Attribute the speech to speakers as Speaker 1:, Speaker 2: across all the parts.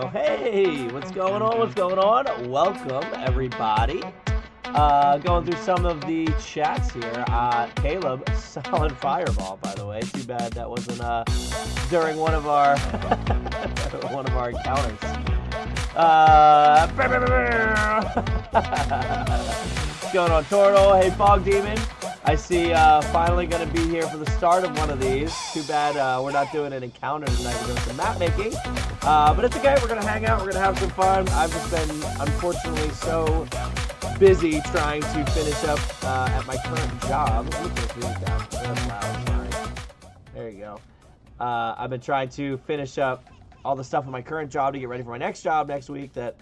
Speaker 1: go. Hey, what's going on? What's going on? Welcome, everybody. Going through some of the chats here. Caleb, solid fireball, by the way. Too bad that wasn't during one of our encounters. What's going on, Turtle? Hey, Fog Demon. I see finally going to be here for the start of one of these. Too bad we're not doing an encounter tonight. We're doing some map making. But it's okay. We're going to hang out. We're going to have some fun. I've just been, unfortunately, so busy trying to finish up at my current job. Let me put these down. That's loud. Sorry. There you go. I've been trying to finish up all the stuff at my current job to get ready for my next job next week that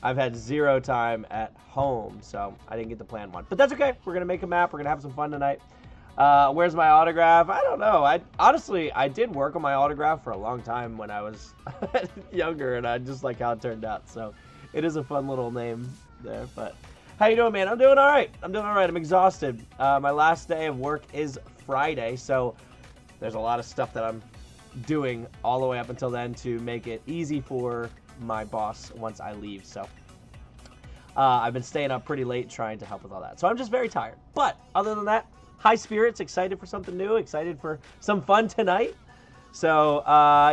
Speaker 1: I've had zero time at home, so I didn't get to plan one. But that's okay. We're going to make a map. We're going to have some fun tonight. Where's my autograph? I don't know. Honestly, I did work on my autograph for a long time when I was younger, and I just like how it turned out. So it is a fun little name there. But how you doing, man? I'm doing all right. I'm exhausted. My last day of work is Friday, so there's a lot of stuff that I'm doing all the way up until then to make it easy for my boss once I leave. So I've been staying up pretty late trying to help with all that. So I'm just very tired. But other than that, high spirits, excited for something new, excited for some fun tonight. So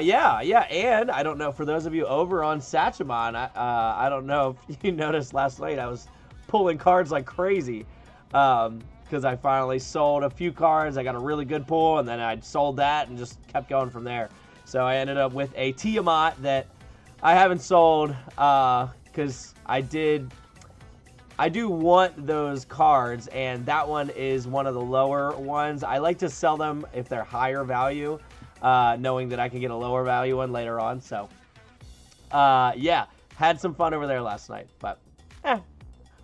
Speaker 1: yeah. And I don't know, for those of you over on Satchamon, I don't know if you noticed last night I was pulling cards like crazy because I finally sold a few cards. I got a really good pull, and then I sold that and just kept going from there. So I ended up with a Tiamat that I haven't sold because I do want those cards, and that one is one of the lower ones. I like to sell them if they're higher value, knowing that I can get a lower value one later on. So yeah, had some fun over there last night, but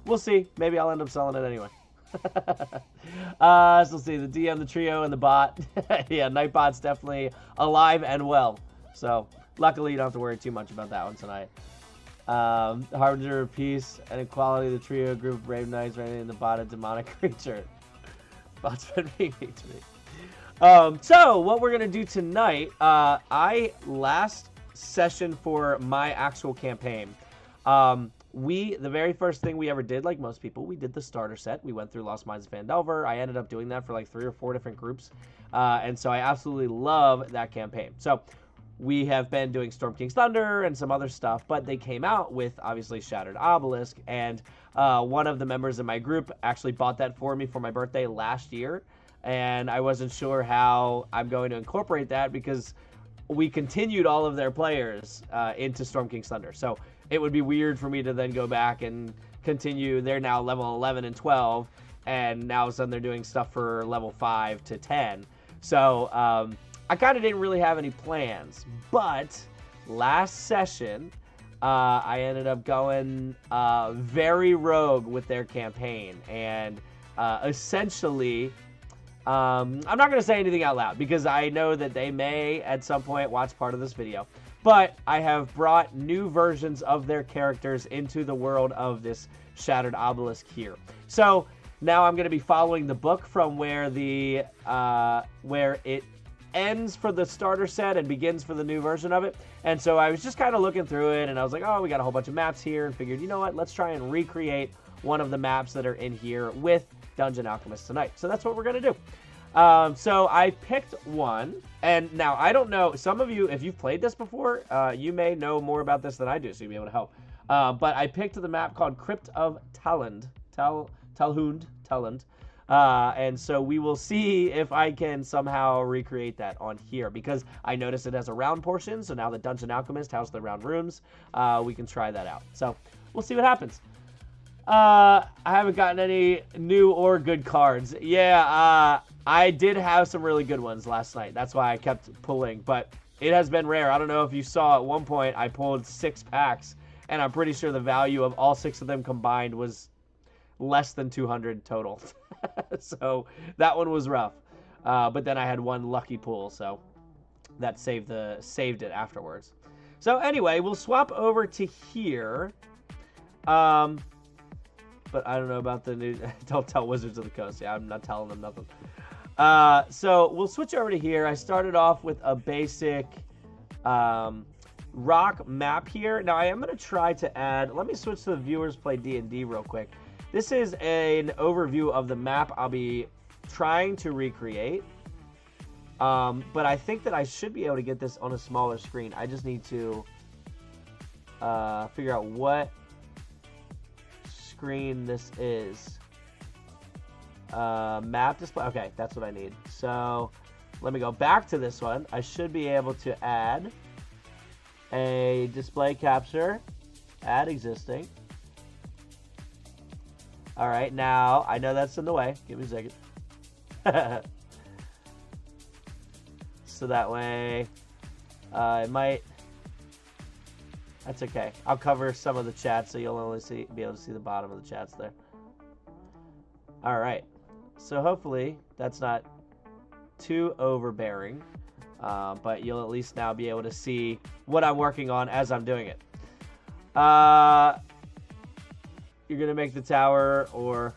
Speaker 1: we'll see. Maybe I'll end up selling it anyway. So let's see, the DM, the trio, and the bot. Yeah, Nightbot's definitely alive and well. So luckily, you don't have to worry too much about that one tonight. Harbinger of Peace and Equality, the trio, group of brave knights, ready in the bot, a demonic creature. Bot's been being mean to me. So what we're gonna do tonight, last session for my actual campaign, the very first thing we ever did, like most people, we did the starter set. We went through Lost Mines of Phandelver. I ended up doing that for like 3 or 4 different groups. And so I absolutely love that campaign. So we have been doing Storm King's Thunder and some other stuff, but they came out with, obviously, Shattered Obelisk, and one of the members of my group actually bought that for me for my birthday last year, and I wasn't sure how I'm going to incorporate that because we continued all of their players into Storm King's Thunder, so it would be weird for me to then go back and continue. They're now level 11 and 12, and now all of a sudden they're doing stuff for level 5 to 10, so I kind of didn't really have any plans, but last session, I ended up going very rogue with their campaign, and essentially, I'm not going to say anything out loud, because I know that they may, at some point, watch part of this video, but I have brought new versions of their characters into the world of this Shattered Obelisk here. So, now I'm going to be following the book from where it ends for the starter set and begins for the new version of it. And so I was just kind of looking through it, and I was like, oh, we got a whole bunch of maps here, and figured, you know what, let's try and recreate one of the maps that are in here with Dungeon Alchemist tonight. So that's what we're going to do. So I picked one, and now I don't know, some of you, if you've played this before, you may know more about this than I do, so you'll be able to help. But I picked the map called Crypt of Talhund. Talhund. And so we will see if I can somehow recreate that on here, because I noticed it has a round portion, so now that Dungeon Alchemist has the round rooms, we can try that out. So we'll see what happens. I haven't gotten any new or good cards. Yeah, I did have some really good ones last night. That's why I kept pulling, but it has been rare. I don't know if you saw at one point I pulled 6 packs, and I'm pretty sure the value of all 6 of them combined was less than 200 total. So that one was rough. But then I had one lucky pull, so that saved it afterwards. So anyway, we'll swap over to here. But I don't know about the new. Don't tell Wizards of the Coast. Yeah, I'm not telling them nothing. So we'll switch over to here. I started off with a basic rock map here. Now I am going to try to add, let me switch to the viewers play D&D real quick. This is an overview of the map I'll be trying to recreate. But I think that I should be able to get this on a smaller screen. I just need to figure out what screen this is. Map display. Okay, that's what I need. So let me go back to this one. I should be able to add a display capture. Add existing. All right, now I know that's in the way. Give me a second. So that way, it might. That's okay. I'll cover some of the chat so you'll only be able to see the bottom of the chats there. All right. So hopefully that's not too overbearing, but you'll at least now be able to see what I'm working on as I'm doing it. You're gonna make the tower, or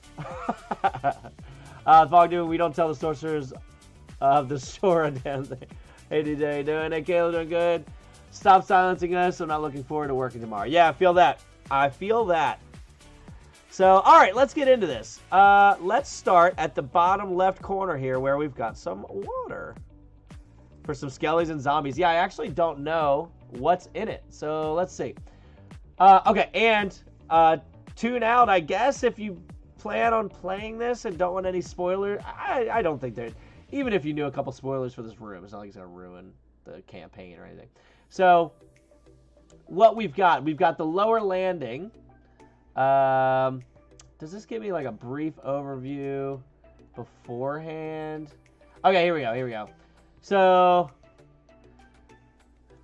Speaker 1: Fogdoom, we don't tell the sorcerers of the shore a damn thing. Hey DJ, how you doing? Hey Caleb, doing good. Stop silencing us. I'm not looking forward to working tomorrow. Yeah, I feel that. I feel that. So, all right, let's get into this. Let's start at the bottom left corner here where we've got some water for some skellies and zombies. Yeah, I actually don't know what's in it. So let's see. Okay, and tune out, I guess, if you plan on playing this and don't want any spoilers. I don't think there, even if you knew a couple spoilers for this room, it's not like it's going to ruin the campaign or anything. So what we've got the lower landing. Does this give me like a brief overview beforehand? Okay, here we go. So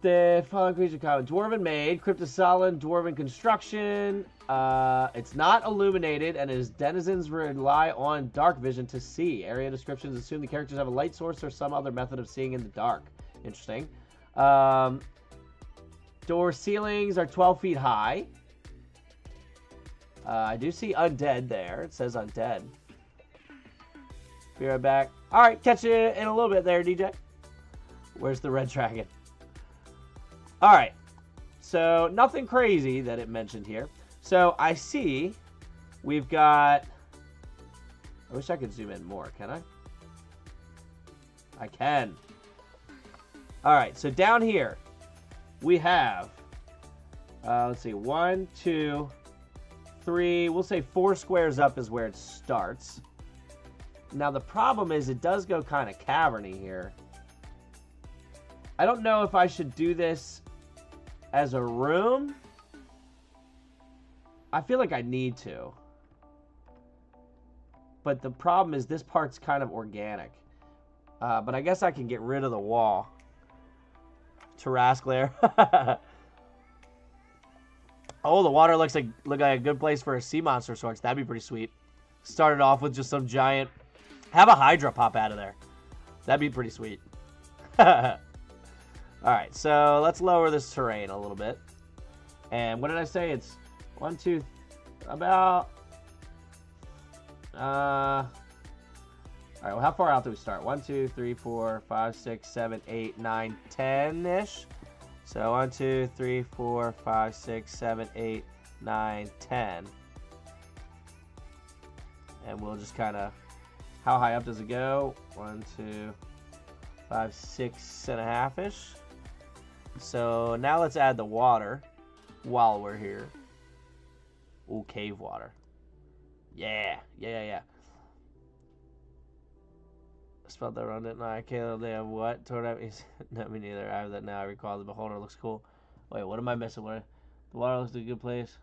Speaker 1: the fallen creature common dwarven made, Crypt of Talhund, dwarven construction. It's not illuminated, and its denizens rely on dark vision to see. Area descriptions assume the characters have a light source or some other method of seeing in the dark. Interesting. Door ceilings are 12 feet high. I do see undead there. It says undead. Be right back. All right, catch you in a little bit there, DJ. Where's the red dragon? All right. So nothing crazy that it mentioned here. So I see we've got... I wish I could zoom in more. Can I? I can. All right. So down here we have... let's see. 1, 2... 3, we'll say 4 squares up is where it starts. Now the problem is it does go kind of caverny here. I don't know if I should do this as a room. I feel like I need to. But the problem is this part's kind of organic. But I guess I can get rid of the wall. Terrasclair. Oh, the water looks like a good place for a sea monster source. That'd be pretty sweet. Started off with just some giant... Have a Hydra pop out of there. That'd be pretty sweet. Alright, so let's lower this terrain a little bit. And what did I say? It's 1, 2... About... Alright, well, how far out do we start? 1, 2, 3, 4, 5, 6, 7, 8, 9, 10-ish. So 1, 2, 3, 4, 5, 6, 7, 8, 9, 10. And we'll just kind of... How high up does it go? 1, 2, 5, 6 and a half-ish. So now let's add the water while we're here. Ooh, cave water. Yeah. Spelled that wrong, didn't I? Caleb, they have what? No, me neither. I have that now. I recall the beholder looks cool. Wait, what am I missing? The water looks like a good place.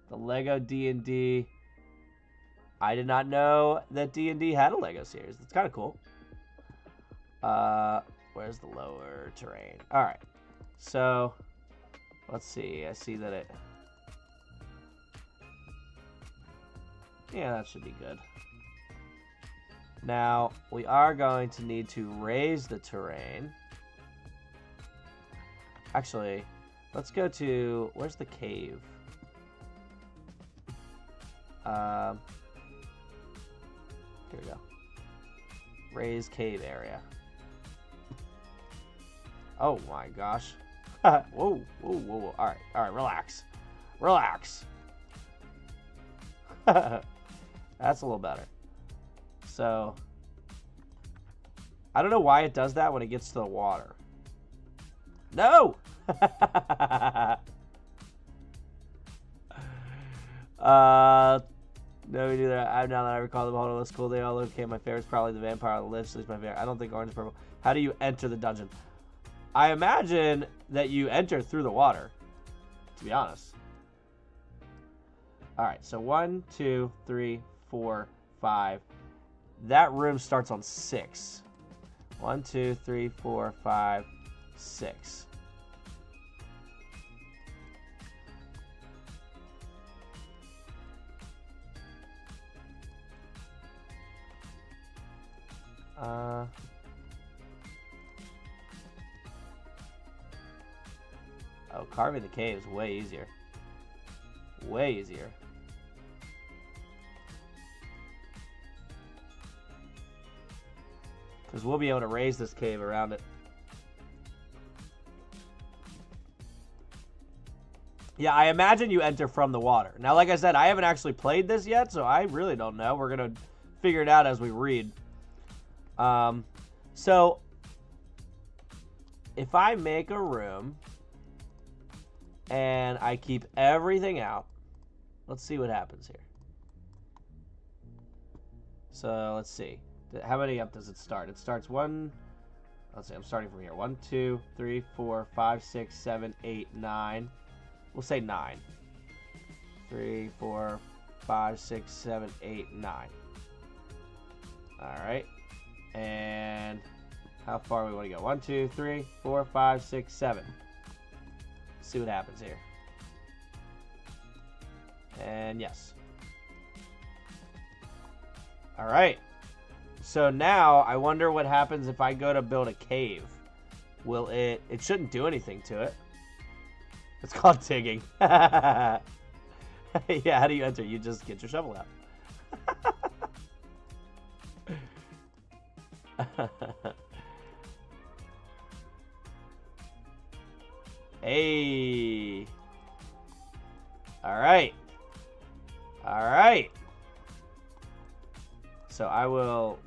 Speaker 1: The Lego D&D. I did not know that D&D had a Lego series. That's kind of cool. Where's the lower terrain? All right. So, let's see. I see that it... Yeah, that should be good. Now, we are going to need to raise the terrain. Actually, let's go to... Where's the cave? Here we go. Raise cave area. Oh my gosh. Whoa, whoa, whoa, whoa. All right, relax. Relax. That's a little better. So, I don't know why it does that when it gets to the water. No! No, we do that. Now that I recall them all, cool. They all okay. My favorite's probably the vampire on the list. Is my favorite. I don't think orange and purple. How do you enter the dungeon? I imagine that you enter through the water, to be honest. All right, so 1, 2, 3, 4, 5. That room starts on 6. 1, 2, 3, 4, 5, 6. Oh, carving the cave is way easier. Way easier. Because we'll be able to raise this cave around it. Yeah, I imagine you enter from the water. Now, like I said, I haven't actually played this yet, so I really don't know. We're going to figure it out as we read. So, if I make a room and I keep everything out, let's see what happens here. So, let's see. How many up does it start? It starts 1, let's see, I'm starting from here. 1, 2, 3, 4, 5, 6, 7, 8, 9. We'll say 9. 3, 4, 5, 6, 7, 8, 9. Alright. And how far we want to go? 1, 2, 3, 4, 5, 6, 7. Let's see what happens here. And yes. Alright. So now I wonder what happens if I go to build a cave. Will it shouldn't do anything to it. It's called digging. Yeah, how do you enter? You just get your shovel out. Hey. All right. All right. So I will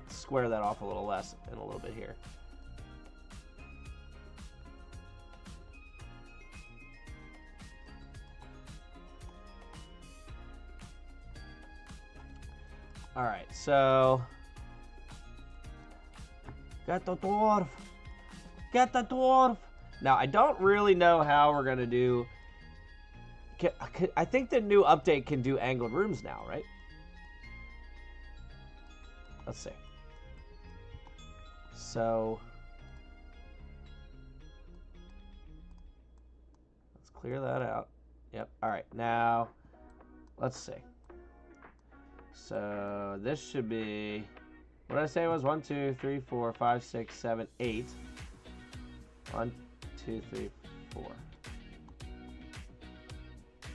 Speaker 1: square that off a little less in a little bit here. All right, so get the dwarf. Get the dwarf. Now, I don't really know how we're going to do... I think the new update can do angled rooms now, right? Let's see. So... let's clear that out. Yep, all right. Now, let's see. So, this should be... what did I say it was? 1, 2, 3, 4, 5, 6, 7, 8. 1, 2, 3, 4.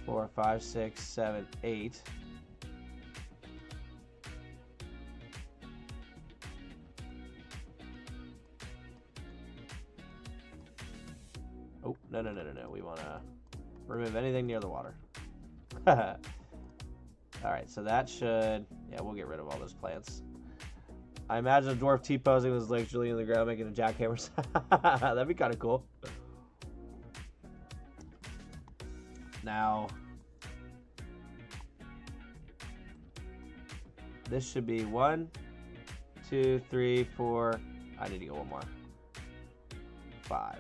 Speaker 1: 4, 5, 6, 7, 8. Oh, no. We want to remove anything near the water. Alright, so that should... yeah, we'll get rid of all those plants. I imagine a dwarf T-posing with his legs drilling in the ground, making a jackhammer. That'd be kind of cool. Now, this should be 1, 2, 3, 4. I need to go one more. 5.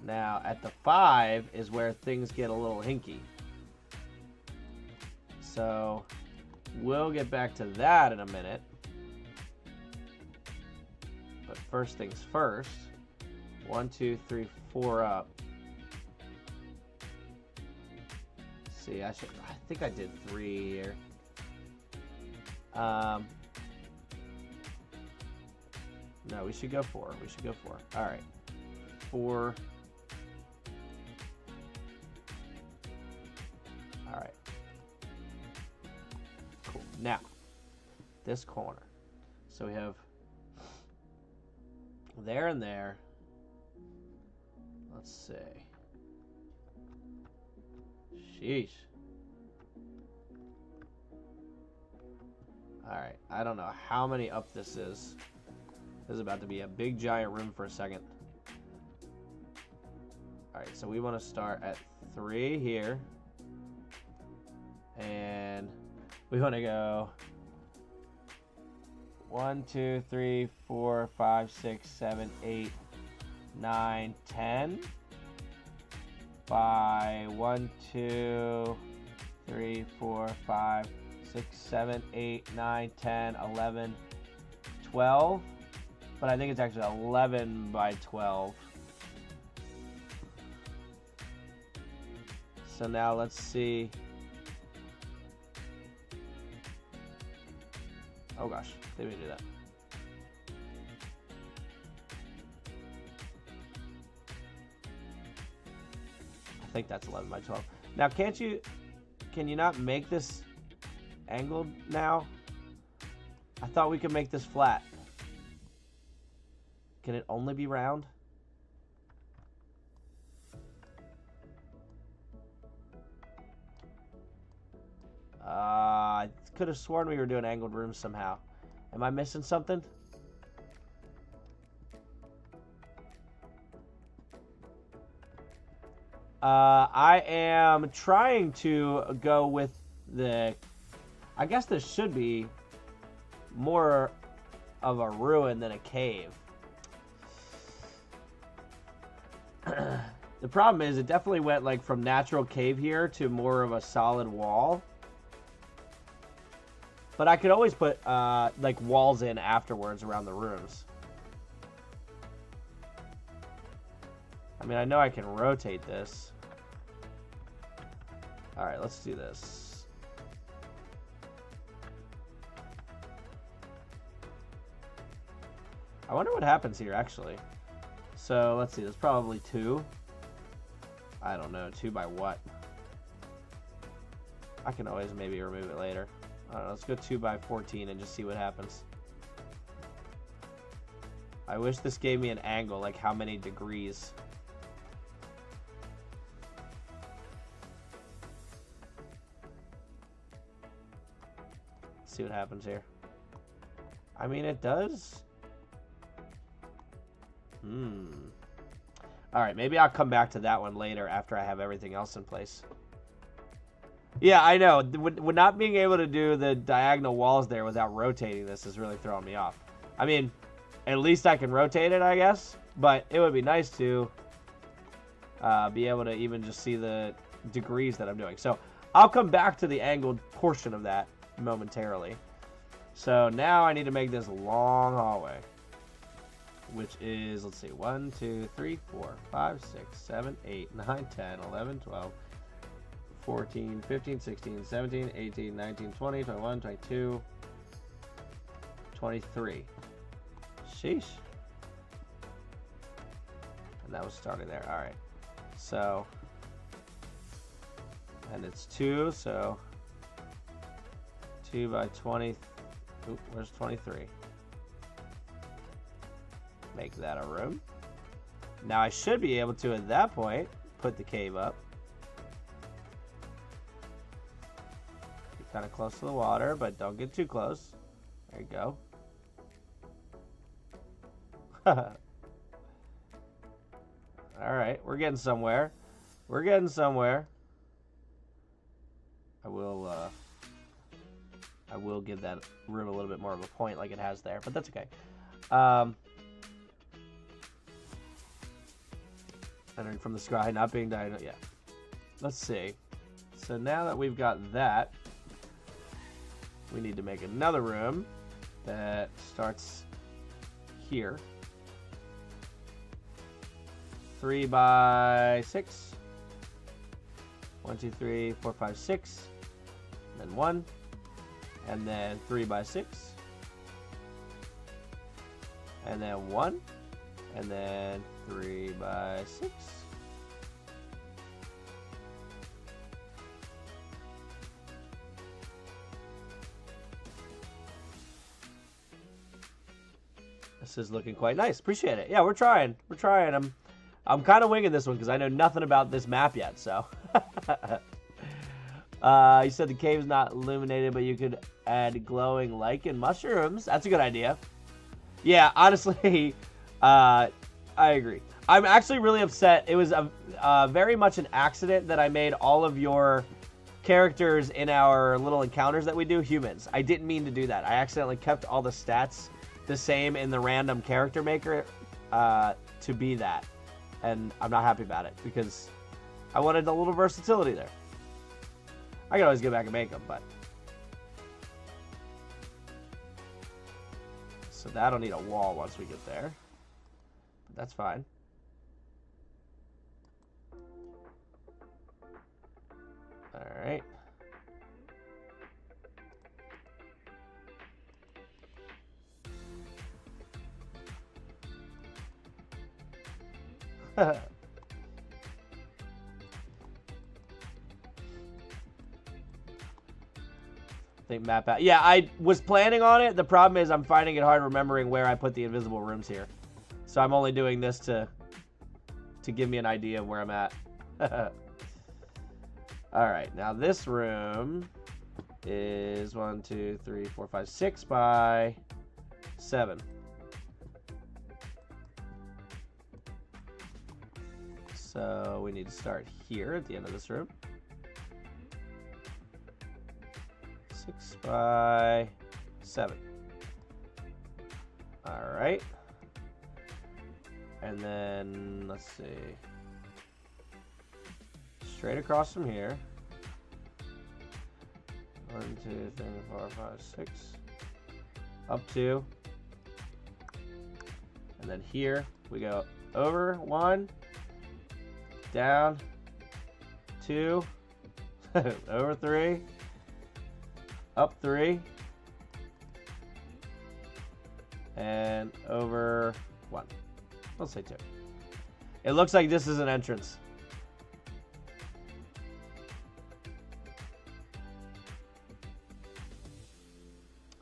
Speaker 1: Now, at the 5 is where things get a little hinky. So, we'll get back to that in a minute. But first things first. 1, 2, 3, 4 up. See, I think I did 3 here. No, we should go 4. We should go 4. All right. 4. All right. Cool. Now, this corner. So we have there and there. Let's see. Sheesh. Alright, I don't know how many up this is. This is about to be a big giant room for a second. Alright, so we want to start at 3 here. And we want to go 1, 2, 3, 4, 5, 6, 7, 8, 9, 10. By 1, 2, 3, 4, 5, 6, 7, 8, 9, 10, 11, 12. But I think it's actually 11 by 12. So now let's see. Oh gosh, did we do that? I think that's 11 by 12. Now, can you not make this angled now? I thought we could make this flat. Can it only be round? I could have sworn we were doing angled rooms somehow. Am I missing something? I am trying to go with the... I guess this should be more of a ruin than a cave. The problem is it definitely went like from natural cave here to more of a solid wall. But I could always put like walls in afterwards around the rooms. I mean, I know I can rotate this. All right, let's do this. I wonder what happens here, actually. So, let's see. There's probably 2. I don't know. 2 by what? I can always maybe remove it later. I don't know. Let's go 2 by 14 and just see what happens. I wish this gave me an angle, like how many degrees. See what happens here. I mean, it does. Alright, maybe I'll come back to that one later after I have everything else in place. Yeah, I know. With not being able to do the diagonal walls there without rotating this is really throwing me off. I mean, at least I can rotate it, I guess. But it would be nice to be able to even just see the degrees that I'm doing. So I'll come back to the angled portion of that momentarily. So now I need to make this long hallway, which is, let's see, 1, 2, 3, 4, 5, 6, 7, 8, 9, 10, 11, 12, 14, 15, 16, 17, 18, 19, 20, 21, 22, 23. Sheesh. And that was starting there. All right. So, and it's 2, so 2 by 20. Oop, where's 23? Make that a room. Now I should be able to, at that point, put the cave up. Get kind of close to the water, but don't get too close. There you go. Alright, we're getting somewhere. We're getting somewhere. I will give that room a little bit more of a point like it has there, but that's okay. Entering from the sky, not being diagonal. Yeah. Let's see. So now that we've got that, we need to make another room that starts here. 3 by 6. 1, 2, 3, 4, 5, 6. And then 1. And then 3 by 6. And then 1. And then 3 by 6. this is looking quite nice. Appreciate it. Yeah, we're trying. We're trying. I'm kind of winging this one because I know nothing about this map yet, so. You said the cave's not illuminated, but you could add glowing lichen mushrooms. That's a good idea. Yeah, honestly, I agree. I'm actually really upset. It was very much an accident that I made all of your characters in our little encounters that we do humans. I didn't mean to do that. I accidentally kept all the stats the same in the random character maker to be that. And I'm not happy about it because I wanted a little versatility there. I can always go back and make them, but... So that'll need a wall once we get there. But that's fine. Alright. I think map out. Yeah, I was planning on it. The problem is I'm finding it hard remembering where I put the invisible rooms here. So I'm only doing this to give me an idea of where I'm at. Alright, now this room is 1, 2, 3, 4, 5, 6 by 7. So we need to start here at the end of this room. 6 by 7. Alright. And then, let's see. Straight across from here. 1, 2, 3, 4, 5, 6. Up 2. And then here we go over 1. Down 2. Over 3. Up 3. And over 1. Let's say 2. It looks like this is an entrance.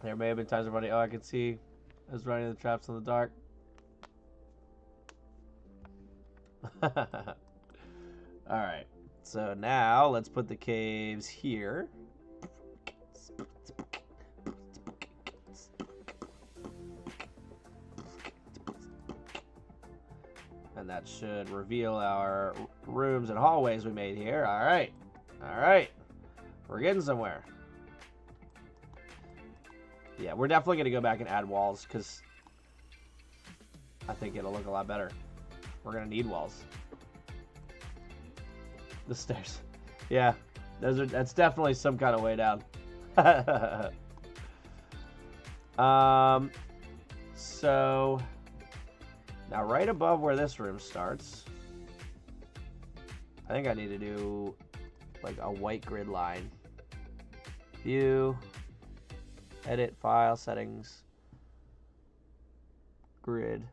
Speaker 1: There may have been times of running. Oh, I could see I was running the traps in the dark. Alright. So now let's put the caves here. And that should reveal our rooms and hallways we made here. Alright. Alright. We're getting somewhere. Yeah, we're definitely going to go back and add walls because I think it'll look a lot better. We're going to need walls. The stairs. Yeah, that's definitely some kind of way down. So now right above where this room starts, I think I need to do like a white grid line. View, edit, file, settings, grid.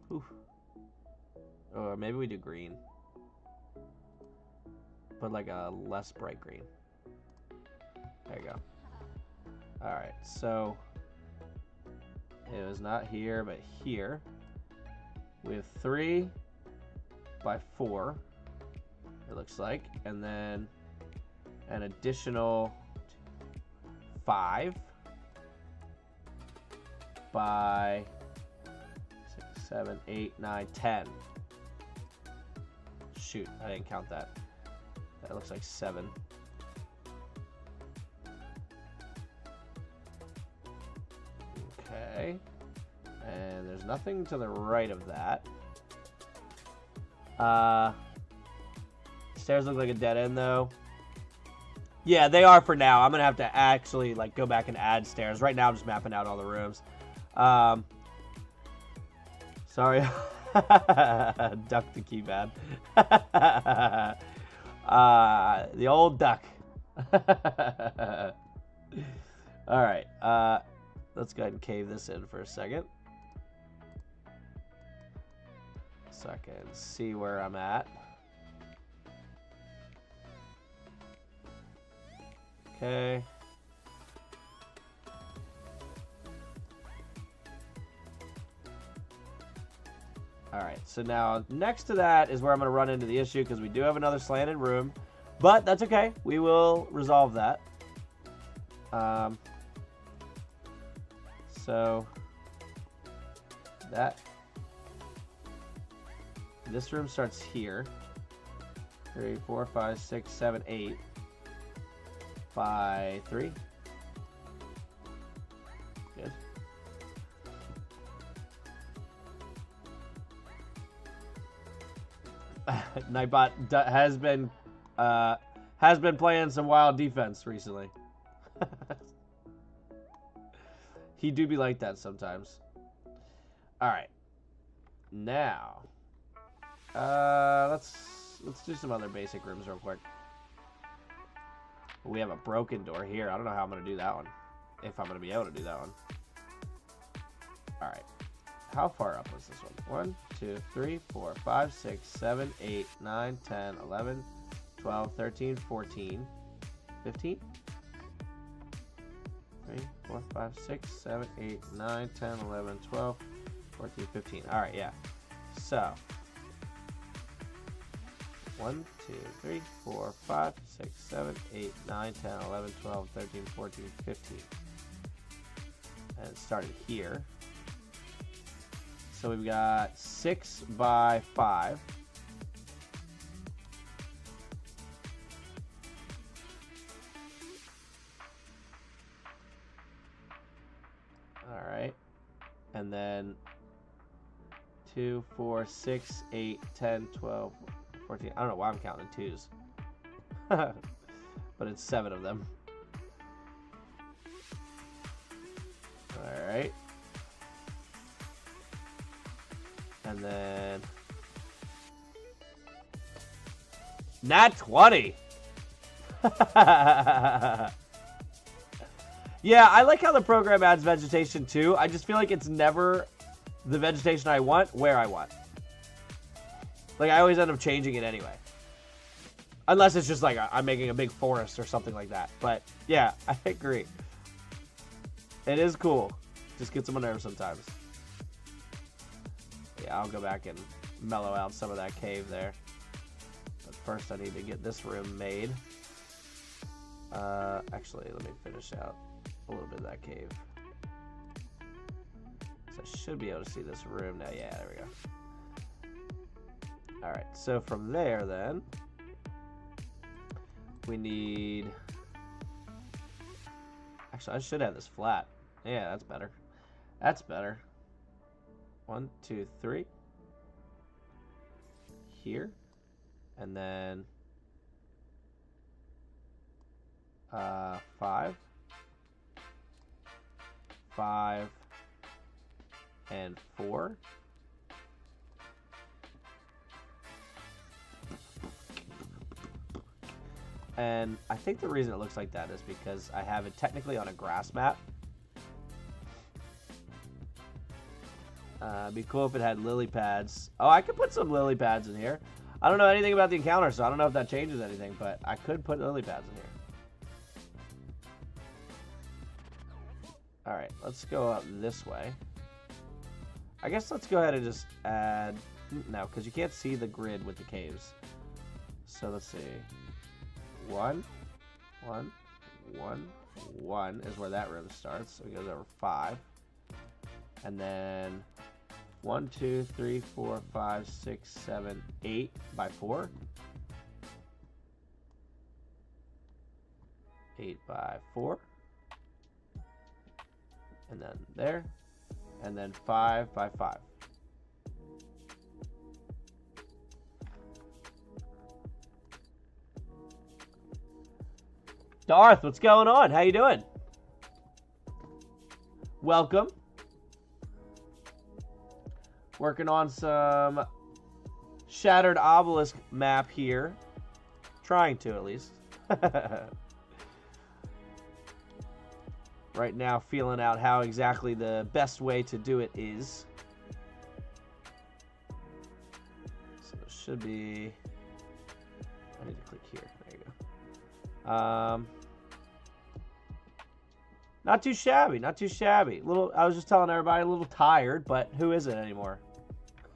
Speaker 1: Ooh. Or maybe we do green. But like a less bright green. There you go. Alright, so it was not here, but here. We have 3 by 4, it looks like. And then an additional 5 by 6, 7, 8, 9, 10. Shoot, I didn't count that. That looks like 7. Okay. And there's nothing to the right of that. Stairs look like a dead end though. Yeah, they are for now. I'm gonna have to actually like go back and add stairs. Right now I'm just mapping out all the rooms. Sorry. Duck the keypad. The old duck. Alright, let's go ahead and cave this in for a second. So I can see where I'm at. Okay. Alright, so now next to that is where I'm going to run into the issue because we do have another slanted room. But that's okay. We will resolve that. So this room starts here. 3, 4, 5, 6, 7, 8 by 3. Good. Nightbot has been playing some wild defense recently. He do be like that sometimes. All right. Now, let's do some other basic rooms real quick. We have a broken door here. I don't know how I'm gonna do that one. If I'm gonna be able to do that one. All right. How far up was this one? 1, 2, 3, 4, 5, 6, 7, 8, 9, 10, 11, 12, 13, 14, 15. 3, 4, 5, 6, 7, 8, 9, 10, 11, 12, 14, 15. All right, yeah. So, 1, 2, 3, 4, 5, 6, 7, 8, 9, 10, 11, 12, 13, 14, 15. And it started here. So we've got 6 by 5. All right. And then 2, 4, 6, 8, 10, 12, 14. I don't know why I'm counting twos. But it's 7 of them. All right. And then nat 20. Yeah, I like how the program adds vegetation too. I just feel like it's never the vegetation I want where I want. Like I always end up changing it anyway. Unless it's just like I'm making a big forest or something like that. But yeah, I agree. It is cool. Just gets on my nerves sometimes. Yeah, I'll go back and mellow out some of that cave there. But first I need to get this room made. Actually, let me finish out a little bit of that cave. So I should be able to see this room now. Yeah, there we go. Alright, so from there then, we need... Actually, I should have this flat. Yeah, that's better. That's better. 1, 2, 3. Here. And then 5. 5 and 4. And I think the reason it looks like that is because I have it technically on a grass map. It'd be cool if it had lily pads. Oh, I could put some lily pads in here. I don't know anything about the encounter, so I don't know if that changes anything, but I could put lily pads in here. Alright, let's go up this way. I guess let's go ahead and just add... No, because you can't see the grid with the caves. So let's see. 1, 1, 1, 1 is where that room starts. So it goes over 5. And then 1, 2, 3, 4, 5, 6, 7, 8 by 4. 8 by 4. And then there. And then 5 by 5. Darth, what's going on? How you doing? Welcome. Working on some Shattered Obelisk map here. Trying to, at least. Right now, feeling out how exactly the best way to do it is. So it should be... I need to click here. There you go. Not too shabby, not too shabby. I was just telling everybody, a little tired, but who isn't anymore?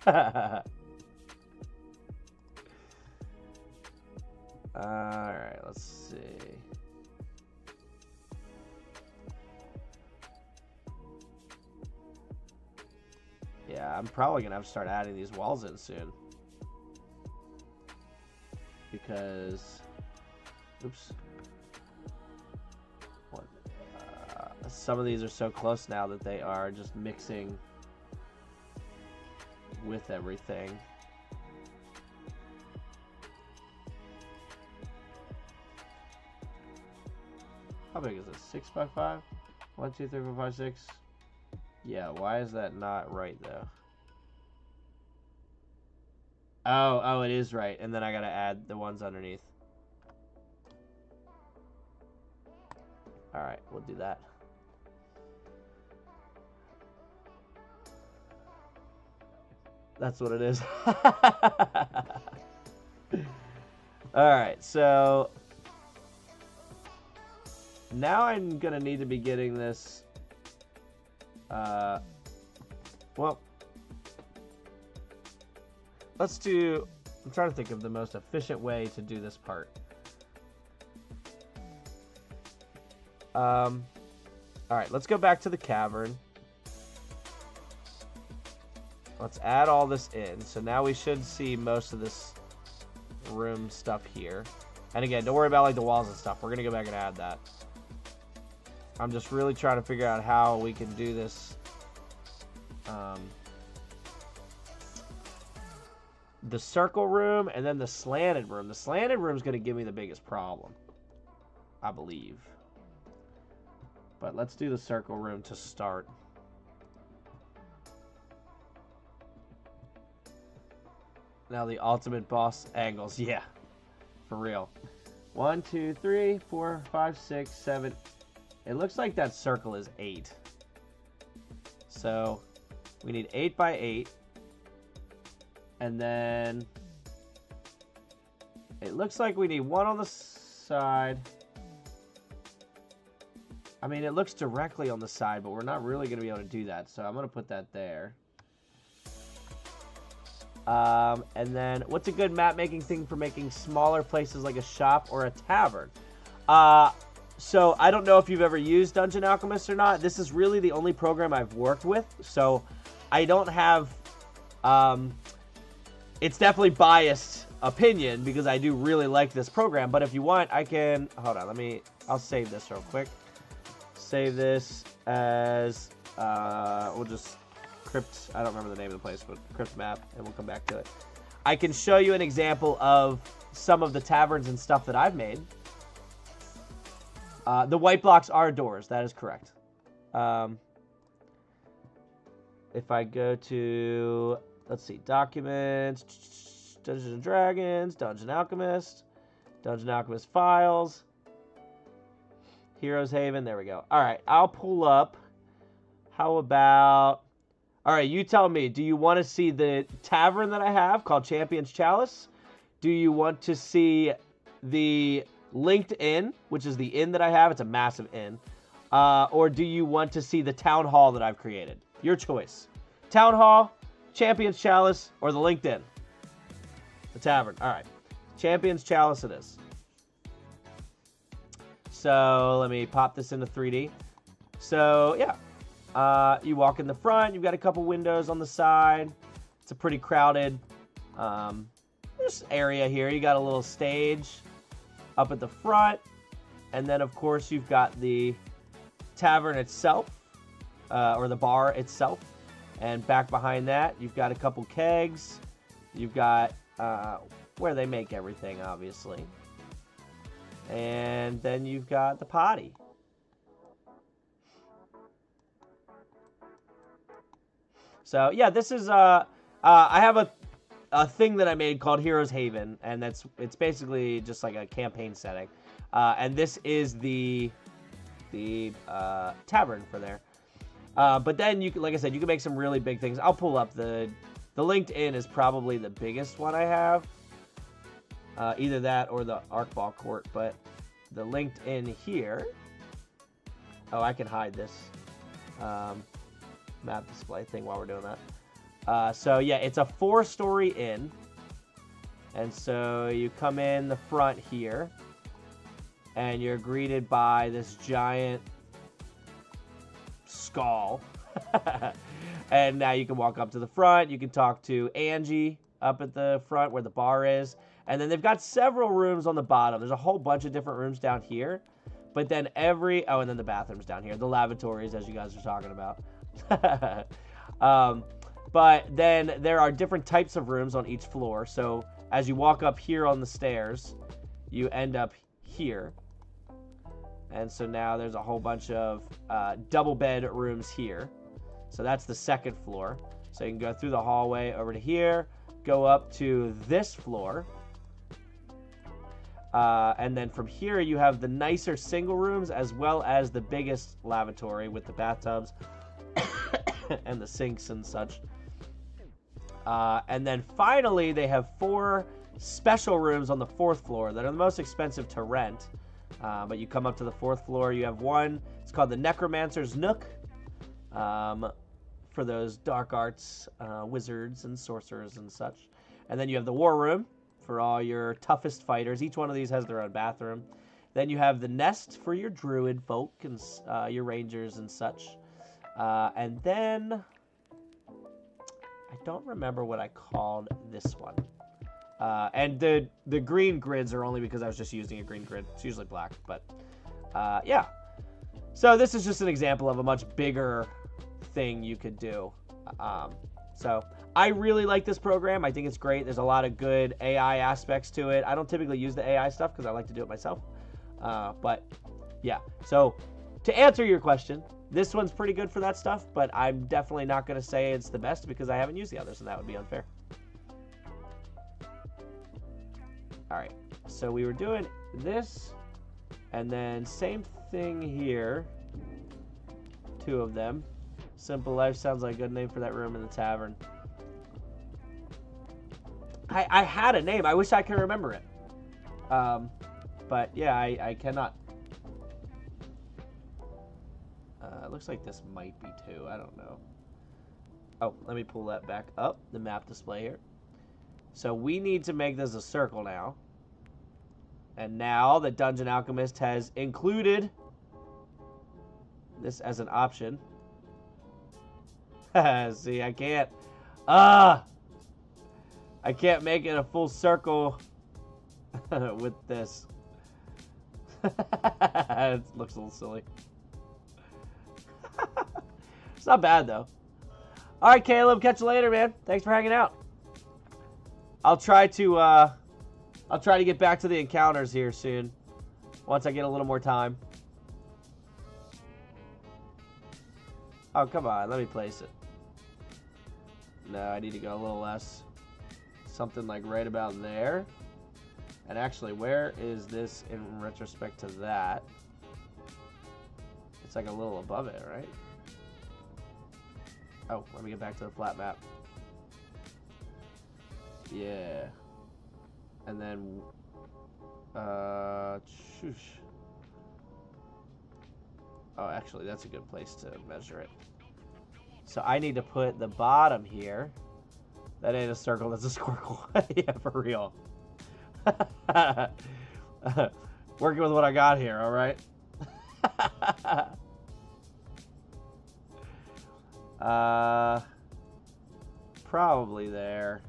Speaker 1: Alright, let's see. Yeah, I'm probably going to have to start adding these walls in soon. Because... Oops. What? Some of these are so close now that they are just mixing with everything. How big is this? 6 by 5? 1, 2, 3, 4, 5, 6. Yeah, why is that not right though? Oh, it is right. And then I gotta add the ones underneath. Alright, we'll do that. That's what it is. Alright, so now I'm gonna need to be getting this. Well, let's do. I'm trying to think of the most efficient way to do this part. All right, let's go back to the cavern. Let's add all this in. So now we should see most of this room stuff here. And again, don't worry about like the walls and stuff. We're gonna go back and add that. I'm just really trying to figure out how we can do this. The circle room and then the slanted room. The slanted room is going to give me the biggest problem, I believe. But let's do the circle room to start. Now the ultimate boss angles. Yeah, for real. 1, 2, 3, 4, 5, 6, 7. It looks like that circle is 8. So we need 8 by 8. And then it looks like we need 1 on the side. I mean, it looks directly on the side, but we're not really going to be able to do that. So I'm going to put that there. And then what's a good map making thing for making smaller places like a shop or a tavern? So I don't know if you've ever used Dungeon Alchemist or not. This is really the only program I've worked with. So I don't have... it's definitely biased opinion because I do really like this program. But if you want, I can... Hold on, I'll save this real quick. Save this as... we'll just... Crypt... I don't remember the name of the place, but Crypt map, and we'll come back to it. I can show you an example of some of the taverns and stuff that I've made. The white blocks are doors. That is correct. If I go to... Let's see, documents, Dungeons and Dragons, Dungeon Alchemist files, Heroes Haven, there we go. All right, I'll pull up, how about, all right, you tell me, do you want to see the tavern that I have called Champion's Chalice? Do you want to see the linked inn, which is the inn that I have? It's a massive inn. Or do you want to see the town hall that I've created? Your choice. Town hall, Champion's Chalice, or the LinkedIn? The tavern. All right. Champion's Chalice it is. So let me pop this into 3D. So, yeah. You walk in the front. You've got a couple windows on the side. It's a pretty crowded area here. You got a little stage up at the front. And then, of course, you've got the tavern itself, or the bar itself. And back behind that, you've got a couple kegs. You've got where they make everything, obviously. And then you've got the potty. So, yeah, this is... I have a thing that I made called Heroes Haven. And it's basically just like a campaign setting. And this is the tavern for there. But then, you can, like I said, you can make some really big things. I'll pull up the LinkedIn is probably the biggest one I have. Either that or the Arcball Court. But the LinkedIn here... Oh, I can hide this map display thing while we're doing that. So yeah, it's a 4-story inn. And so you come in the front here, and you're greeted by this giant skull. And now you can walk up to the front. You can talk to Angie up at the front where the bar is. And then they've got several rooms on the bottom. There's a whole bunch of different rooms down here. But then and then the bathrooms down here. The lavatories, as you guys are talking about. But then there are different types of rooms on each floor. So as you walk up here on the stairs, you end up here. And so now there's a whole bunch of double bed rooms here. So that's the second floor. So you can go through the hallway over to here, go up to this floor. And then from here, you have the nicer single rooms as well as the biggest lavatory with the bathtubs and the sinks and such. And then finally, they have 4 special rooms on the 4th floor that are the most expensive to rent. But you come up to the 4th floor, you have one, it's called the Necromancer's Nook. For those dark arts, wizards and sorcerers and such. And then you have the War Room for all your toughest fighters. Each one of these has their own bathroom. Then you have the Nest for your druid folk and your rangers and such. And then I don't remember what I called this one. And the green grids are only because I was just using a green grid. It's usually black, but yeah. So this is just an example of a much bigger thing you could do. So I really like this program. I think it's great. There's a lot of good AI aspects to it. I don't typically use the AI stuff because I like to do it myself. But yeah, so to answer your question, this one's pretty good for that stuff, but I'm definitely not going to say it's the best because I haven't used the others, and that would be unfair. All right, so we were doing this, and then same thing here. 2 of them. Simple Life sounds like a good name for that room in the tavern. I had a name. I wish I could remember it. But yeah, I cannot. It looks like this might be 2. I don't know. Oh, let me pull that back up. The map display here. So we need to make this a circle now. And now the Dungeon Alchemist has included this as an option. See, I can't. I can't make it a full circle with this. It looks a little silly. It's not bad though. All right, Caleb, catch you later, man. Thanks for hanging out. I'll try to get back to the encounters here soon, once I get a little more time. Oh, come on, let me place it. No, I need to go a little less. Something like right about there. And actually, where is this in retrospect to that? It's like a little above it, right? Oh, let me get back to the flat map. Yeah. And then, shoosh. Oh, actually, that's a good place to measure it. So I need to put the bottom here. That ain't a circle, that's a squircle. Yeah, for real. Working with what I got here, all right? Probably there.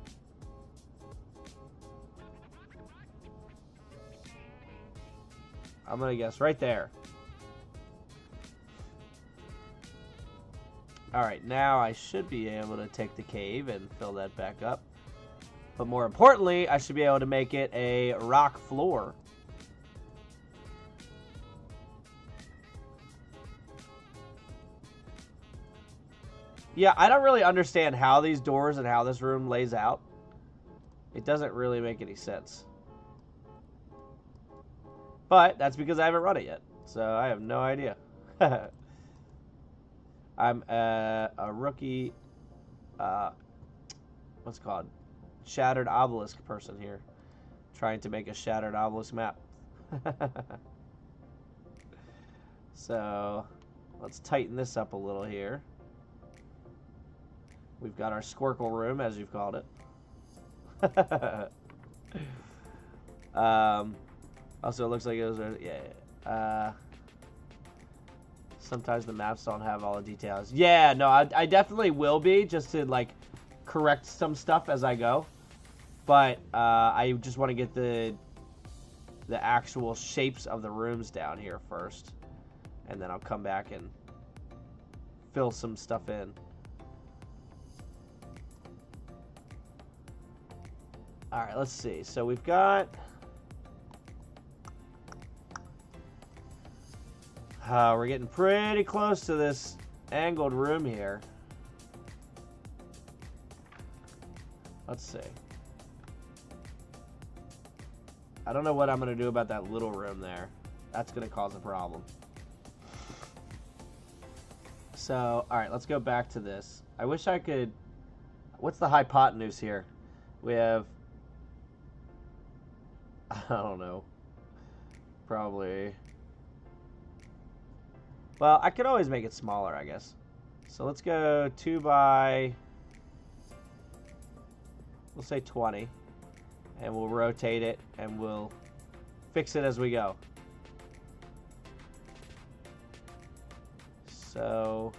Speaker 1: I'm gonna guess right there. Alright, now I should be able to take the cave and fill that back up. But more importantly, I should be able to make it a rock floor. Yeah, I don't really understand how these doors and how this room lays out. It doesn't really make any sense. But that's because I haven't run it yet. So I have no idea. I'm a rookie, what's it called? Shattered Obelisk person here. Trying to make a Shattered Obelisk map. So let's tighten this up a little here. We've got our Squircle room, as you've called it. Also, it looks like it was... Yeah. Sometimes the maps don't have all the details. Yeah, no, I definitely will be, just to, like, correct some stuff as I go. But I just want to get the actual shapes of the rooms down here first. And then I'll come back and fill some stuff in. Alright, let's see. So we've got... we're getting pretty close to this angled room here. Let's see. I don't know what I'm going to do about that little room there. That's going to cause a problem. So, alright, let's go back to this. I wish I could... What's the hypotenuse here? We have... I don't know. Probably... Well, I could always make it smaller, I guess. So let's go 2 by... We'll say 20. And we'll rotate it, and we'll fix it as we go. So...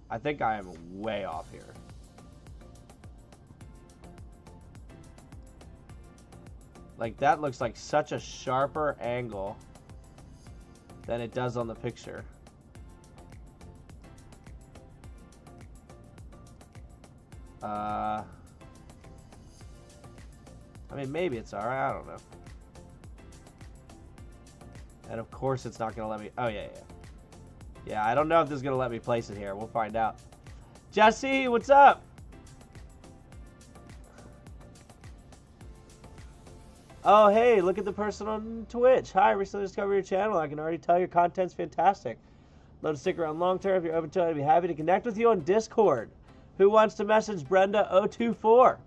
Speaker 1: I think I am way off here. Like, that looks like such a sharper angle than it does on the picture. I mean, maybe it's alright. I don't know. And of course it's not going to let me... Oh, yeah. Yeah, I don't know if this is going to let me place it here. We'll find out. Jesse, what's up? Oh, hey, look at the person on Twitch. Hi, recently discovered your channel. I can already tell your content's fantastic. Love to stick around long term. If you're open to it, I'd be happy to connect with you on Discord. Who wants to message Brenda024?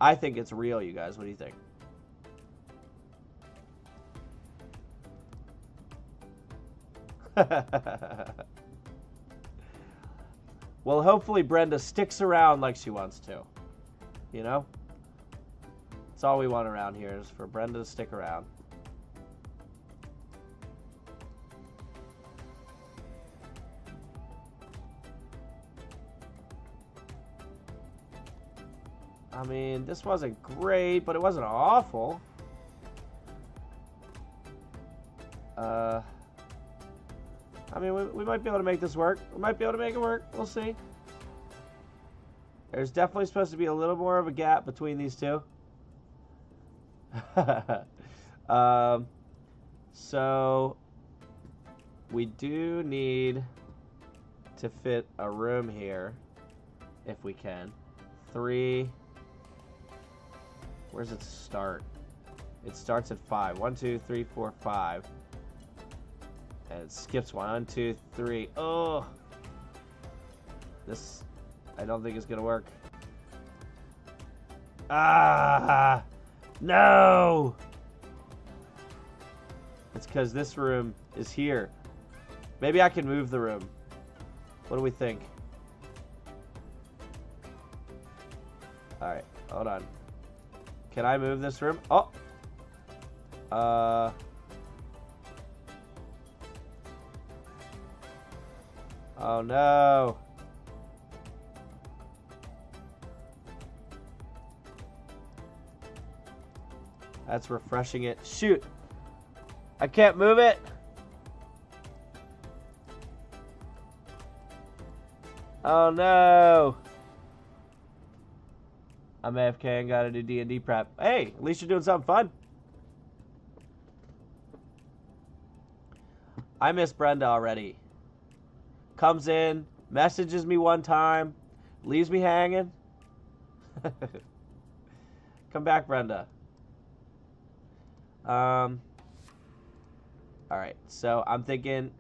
Speaker 1: I think it's real, you guys. What do you think? Well, hopefully Brenda sticks around like she wants to. You know? That's all we want around here, is for Brenda to stick around. I mean, this wasn't great, but it wasn't awful. I mean, we might be able to make this work. We might be able to make it work. We'll see. There's definitely supposed to be a little more of a gap between these two. So, we do need to fit a room here, if we can. 3... Where's it start? It starts at 5. 1, 2, 3, 4, 5. And it skips 1, 2, 3. Oh! This, I don't think it's gonna work. Ah! No! It's because this room is here. Maybe I can move the room. What do we think? Alright, hold on. Can I move this room? Oh! Oh no! That's refreshing it. Shoot! I can't move it! Oh no! I'm AFK and gotta do D&D prep. Hey, at least you're doing something fun. I miss Brenda already. Comes in, messages me one time, leaves me hanging. Come back, Brenda. Alright, so I'm thinking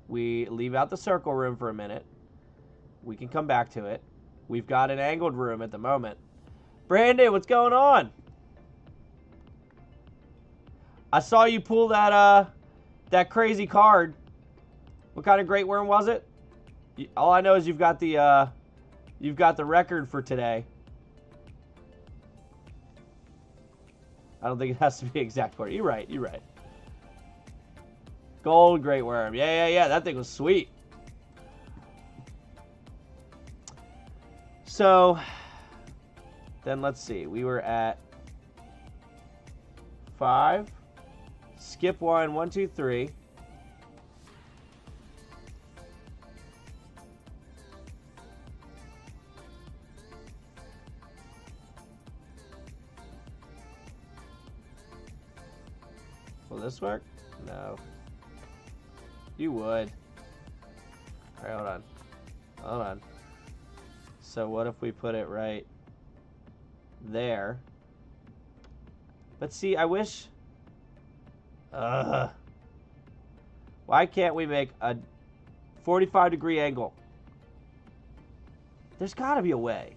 Speaker 1: we leave out the circle room for a minute. We can come back to it. We've got an angled room at the moment. Brandon, what's going on? I saw you pull that crazy card. What kind of great worm was it? All I know is you've got the record for today. I don't think it has to be exact for it. You're right. You're right. Gold great worm. Yeah. That thing was sweet. So, then let's see. We were at 5. Skip 1, 1, 2, 3. Will this work? No. You would. All right, hold on. Hold on. So what if we put it right there? But see, I wish... Why can't we make a 45-degree angle? There's got to be a way.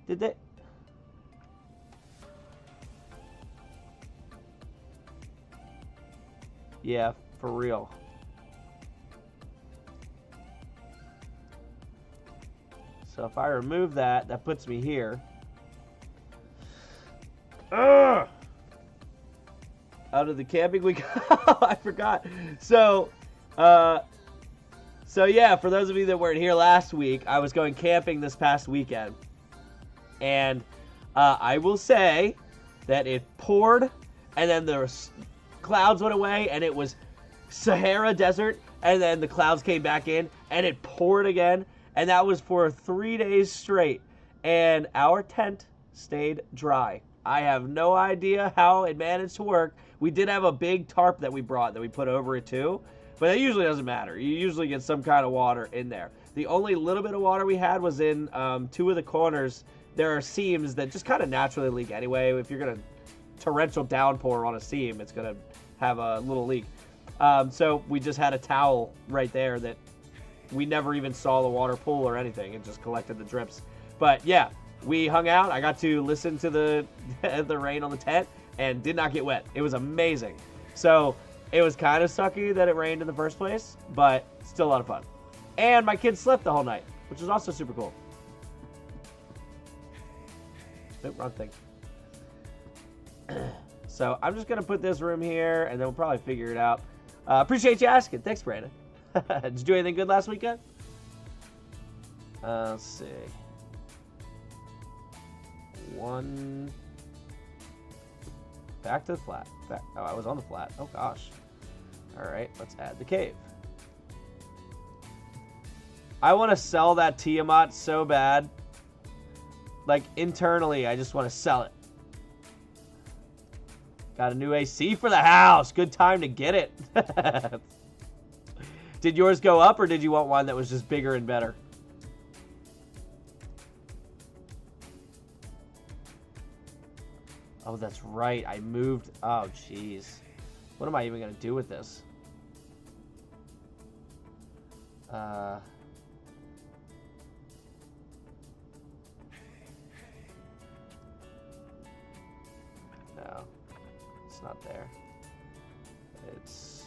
Speaker 1: Did they... Yeah, for real. So if I remove that, that puts me here. Ugh! Out of the camping week. I forgot. So yeah, for those of you that weren't here last week, I was going camping this past weekend. And I will say that it poured, and then the clouds went away, and it was Sahara Desert, and then the clouds came back in, and it poured again, and that was for 3 days straight. And our tent stayed dry. I have no idea how it managed to work. We did have a big tarp that we brought that we put over it too, but it usually doesn't matter. You usually get some kind of water in there. The only little bit of water we had was in 2 of the corners. There are seams that just kind of naturally leak anyway. If you're going to torrential downpour on a seam, it's going to have a little leak. So we just had a towel right there that we never even saw the water pool or anything. It just collected the drips. But yeah, we hung out. I got to listen to the rain on the tent and did not get wet. It was amazing. So it was kind of sucky that it rained in the first place, but still a lot of fun. And my kids slept the whole night, which was also super cool. Nope, wrong thing. So I'm just going to put this room here, and then we'll probably figure it out. Appreciate you asking. Thanks, Brandon. Did you do anything good last weekend? Let's see. 1... Back to the flat. Oh, I was on the flat. Oh, gosh. All right, let's add the cave. I want to sell that Tiamat so bad. Like, internally, I just want to sell it. Got a new AC for the house. Good time to get it. Did yours go up, or did you want one that was just bigger and better? Oh, that's right. I moved. Oh, jeez. What am I even going to do with this? No. It's not there. It's...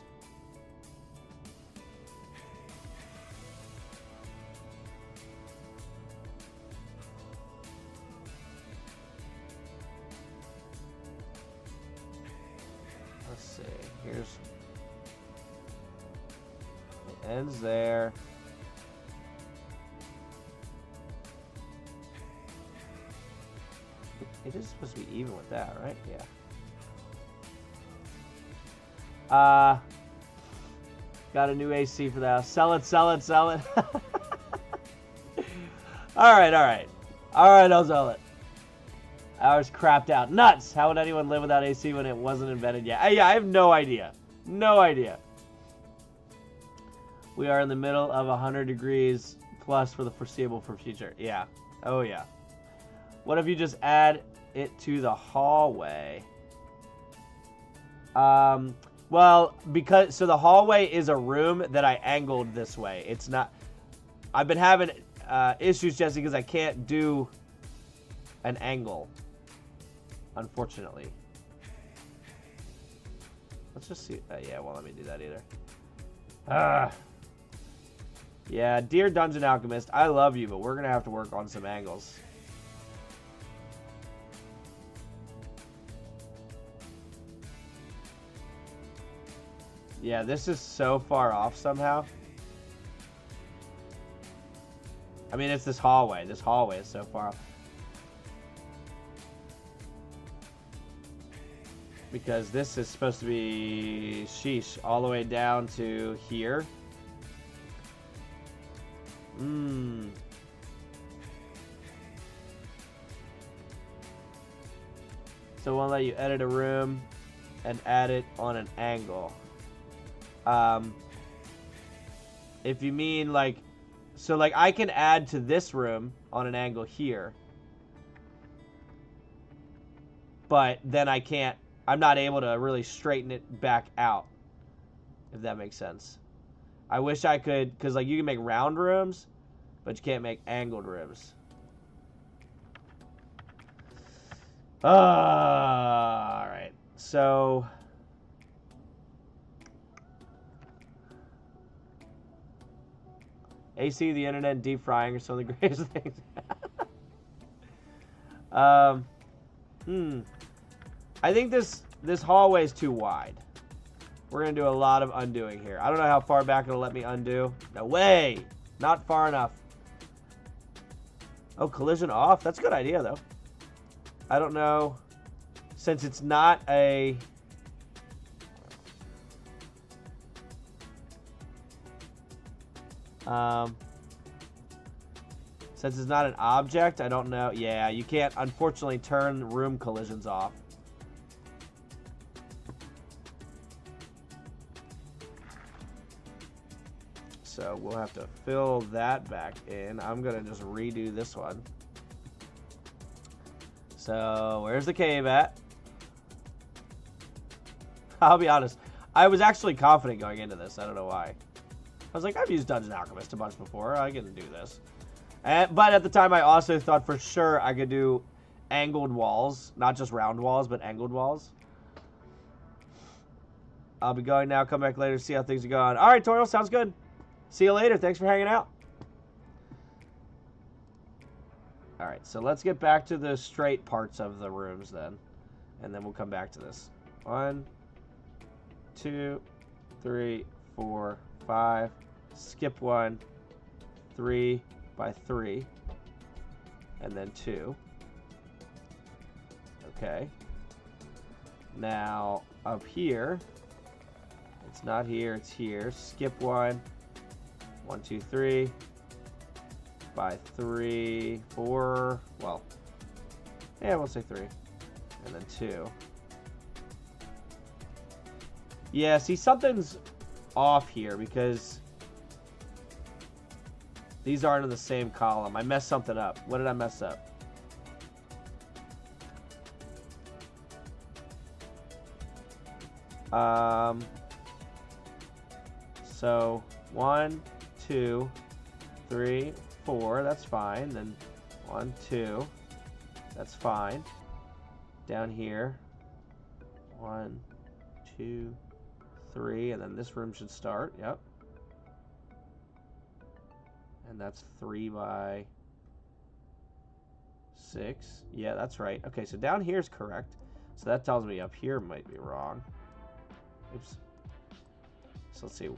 Speaker 1: Let's see. Here's... It ends there. It is supposed to be even with that, right? Yeah. Got a new AC for the house. Sell it, sell it, sell it. Alright, alright. Alright, I'll sell it. Ours crapped out. Nuts! How would anyone live without AC when it wasn't invented yet? Yeah, I have no idea. No idea. We are in the middle of 100 degrees plus for the foreseeable future. Yeah. Oh, yeah. What if you just add it to the hallway? Well, because... So the hallway is a room that I angled this way. It's not... I've been having issues, Jesse, because I can't do an angle, unfortunately. Let's just see. Yeah, won't let me do that either. Yeah, dear Dungeon Alchemist, I love you, but we're going to have to work on some angles. Yeah, this is so far off somehow. I mean, it's this hallway. This hallway is so far off. Because this is supposed to be, sheesh, all the way down to here. So it won't let you edit a room and add it on an angle. If you mean like, so like I can add to this room on an angle here, but then I can't, I'm not able to really straighten it back out, if that makes sense. I wish I could, because like you can make round rooms, but you can't make angled rooms. Alright, so AC, the internet, and deep frying are some of the greatest things. I think this hallway is too wide. We're going to do a lot of undoing here. I don't know how far back it'll let me undo. No way! Not far enough. Oh, collision off? That's a good idea, though. I don't know. Since it's not a... since it's not an object, I don't know. Yeah, you can't, unfortunately, turn room collisions off. So we'll have to fill that back in. I'm going to just redo this one. So where's the cave at? I'll be honest. I was actually confident going into this. I don't know why. I was like, I've used Dungeon Alchemist a bunch before. I can do this. But at the time, I also thought for sure I could do angled walls. Not just round walls, but angled walls. I'll be going now. Come back later to see how things are going. All right, Toriel. Sounds good. See you later. Thanks for hanging out. All right, so let's get back to the straight parts of the rooms then. And then we'll come back to this. 1, 2, 3, 4, 5. Skip 1. 3 by 3. And then 2. Okay. Now, up here. It's not here, it's here. Skip 1. 1, 2, 3. By 3, 4. Well, yeah, we'll say 3. And then 2. Yeah, see, something's off here because these aren't in the same column. I messed something up. What did I mess up? So 1, 2, 3, 4, that's fine. Then 1, 2, that's fine. Down here, 1, 2, 3, and then this room should start. Yep. And that's 3 by 6. Yeah, that's right. Okay, so down here is correct. So that tells me up here might be wrong. Oops. So let's see.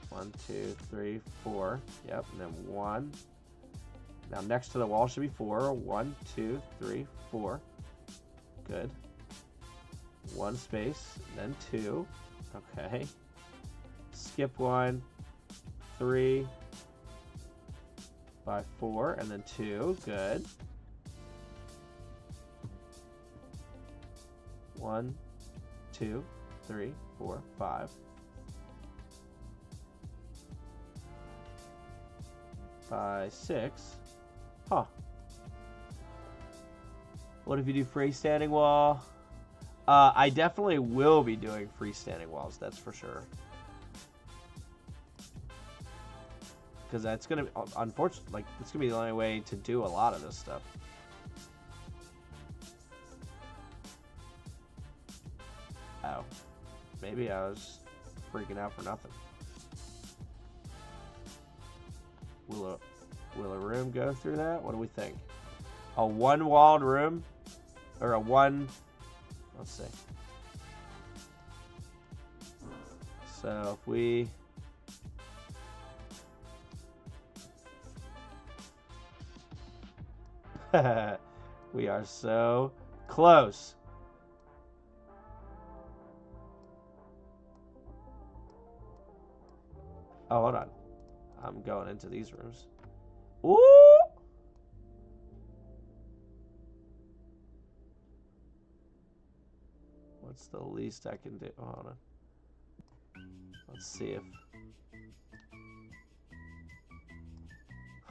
Speaker 1: 1, 2, 3, 4. Yep, and then 1. Now next to the wall should be 4. 1, 2, 3, 4. Good. 1 space, then 2. Okay. Skip 1, 3 by 4, and then 2. Good. 1, 2, 3, 4, 5. By 6. Huh. What if you do freestanding wall? I definitely will be doing freestanding walls, that's for sure. Because that's going to be, unfortunately, like, it's going to be the only way to do a lot of this stuff. maybe I was freaking out for nothing. Will a room go through that? What do we think? A one-walled room? Or a one... Let's see. So if we... We are so close. Oh, hold on. I'm going into these rooms. Ooh! What's the least I can do? Oh, hold on. Let's see if...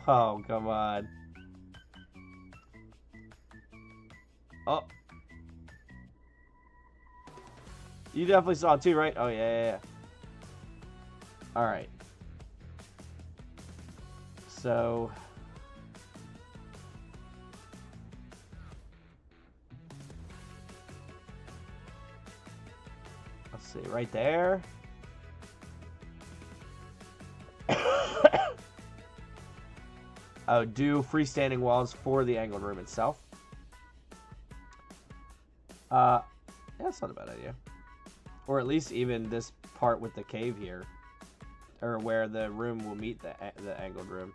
Speaker 1: Oh, come on. Oh. You definitely saw it too, right? Oh, yeah. All right. So... Let's see, right there. Oh, do freestanding walls for the angled room itself. Yeah, that's not a bad idea. Or at least even this part with the cave here. Or where the room will meet the angled room.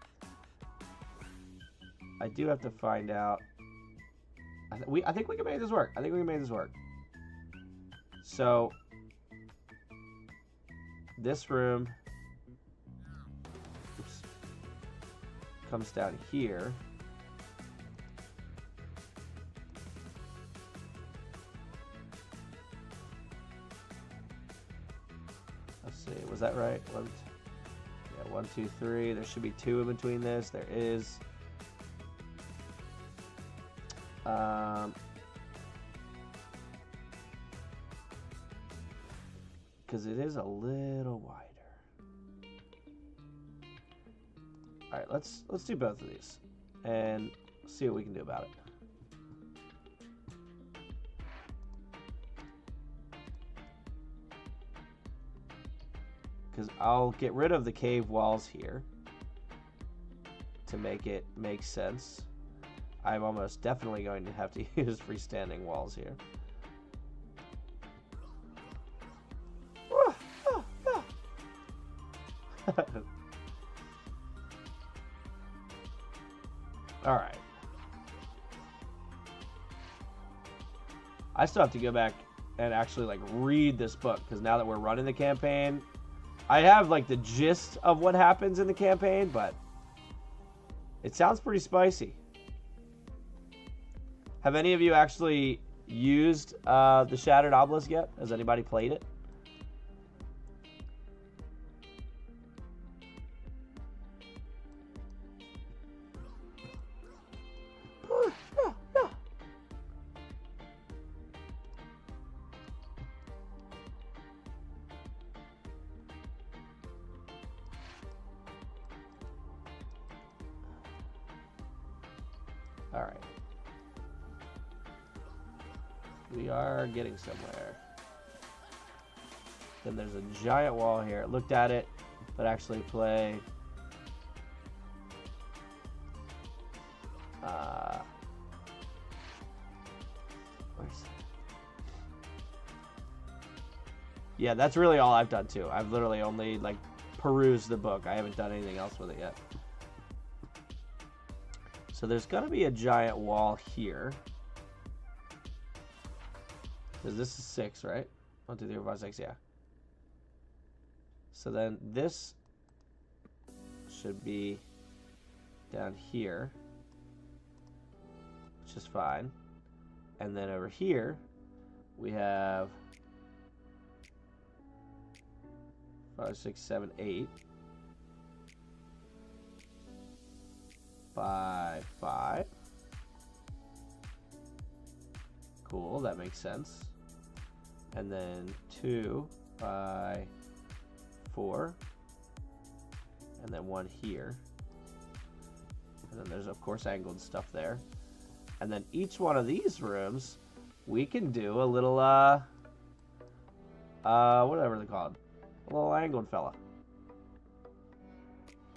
Speaker 1: I do have to find out. I think we can make this work. So, this room comes down here. Let's see, was that right? Yeah, 1, 2, 3. There should be 2 in between this. There is. Because it is a little wider. All right, let's do both of these and see what we can do about it. Because I'll get rid of the cave walls here to make it make sense. I'm almost definitely going to have to use freestanding walls here. All right. I still have to go back and actually like read this book because now that we're running the campaign, I have like the gist of what happens in the campaign, but it sounds pretty spicy. Have any of you actually used the Shattered Obelisk yet? Has anybody played it? All right. We are getting somewhere. Then there's a giant wall here. Looked at it, but actually play. Yeah, that's really all I've done too. I've literally only like perused the book. I haven't done anything else with it yet. So there's gonna be a giant wall here. Because this is 6, right? 1, 2, 3, 4, 5, 6, yeah. So then this should be down here, which is fine. And then over here, we have 5, 6, 7, 8. 5, 5. Cool, that makes sense. And then 2 by 4. And then 1 here. And then there's, of course, angled stuff there. And then each one of these rooms, we can do a little Whatever they're called. A little angled fella.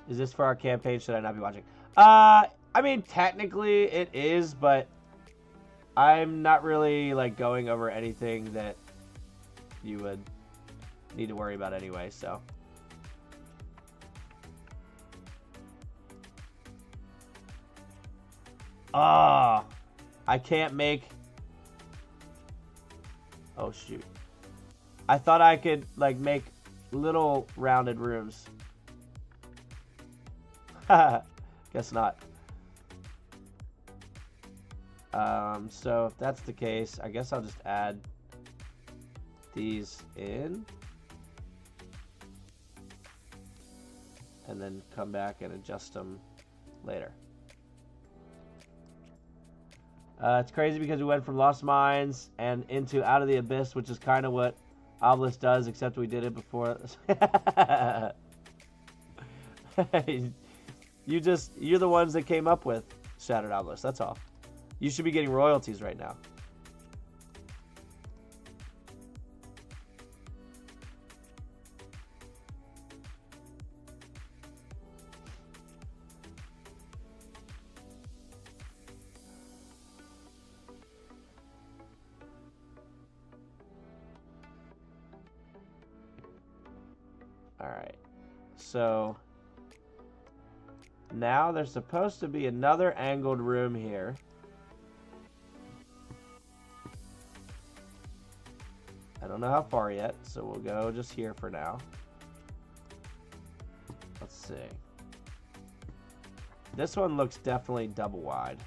Speaker 1: Is this for our campaign? Should I not be watching? I mean, technically it is, but I'm not really, like, going over anything that you would need to worry about anyway, so. Ah, I can't make... Oh, shoot. I thought I could, like, make little rounded rooms. Guess not. So if that's the case, I guess I'll just add these in. And then come back and adjust them later. It's crazy because we went from Lost Mines and into Out of the Abyss, which is kind of what Obelisk does, except we did it before. You're the ones that came up with Shattered Obelisk, that's all. You should be getting royalties right now. Alright, so now there's supposed to be another angled room here. I don't know how far yet, so we'll go just here for now. Let's see. This one looks definitely double wide.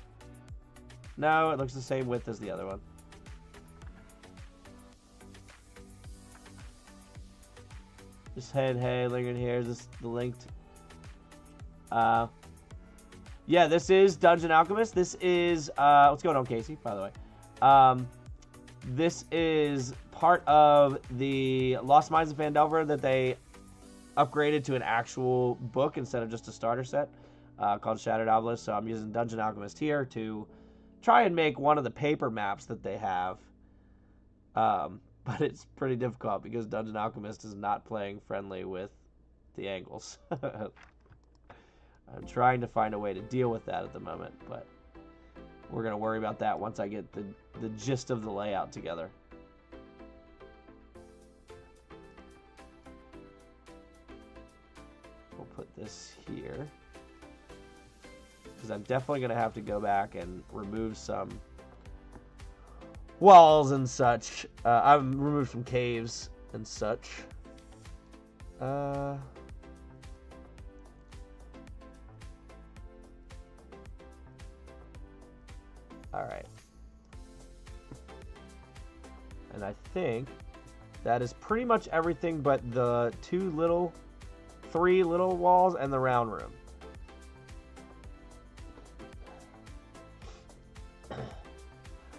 Speaker 1: No, it looks the same width as the other one. Just hey, lingering here. Is this the linked? Yeah, this is Dungeon Alchemist. This is, what's going on, Casey, by the way? This is part of the Lost Mines of Phandelver that they upgraded to an actual book instead of just a starter set called Shattered Obelisk. So I'm using Dungeon Alchemist here to try and make one of the paper maps that they have. But it's pretty difficult because Dungeon Alchemist is not playing friendly with the angles. I'm trying to find a way to deal with that at the moment, but we're going to worry about that once I get the gist of the layout together. We'll put this here, because I'm definitely going to have to go back and remove some walls and such. I've removed some caves and such. Alright. And I think that is pretty much everything but the three little walls and the round room.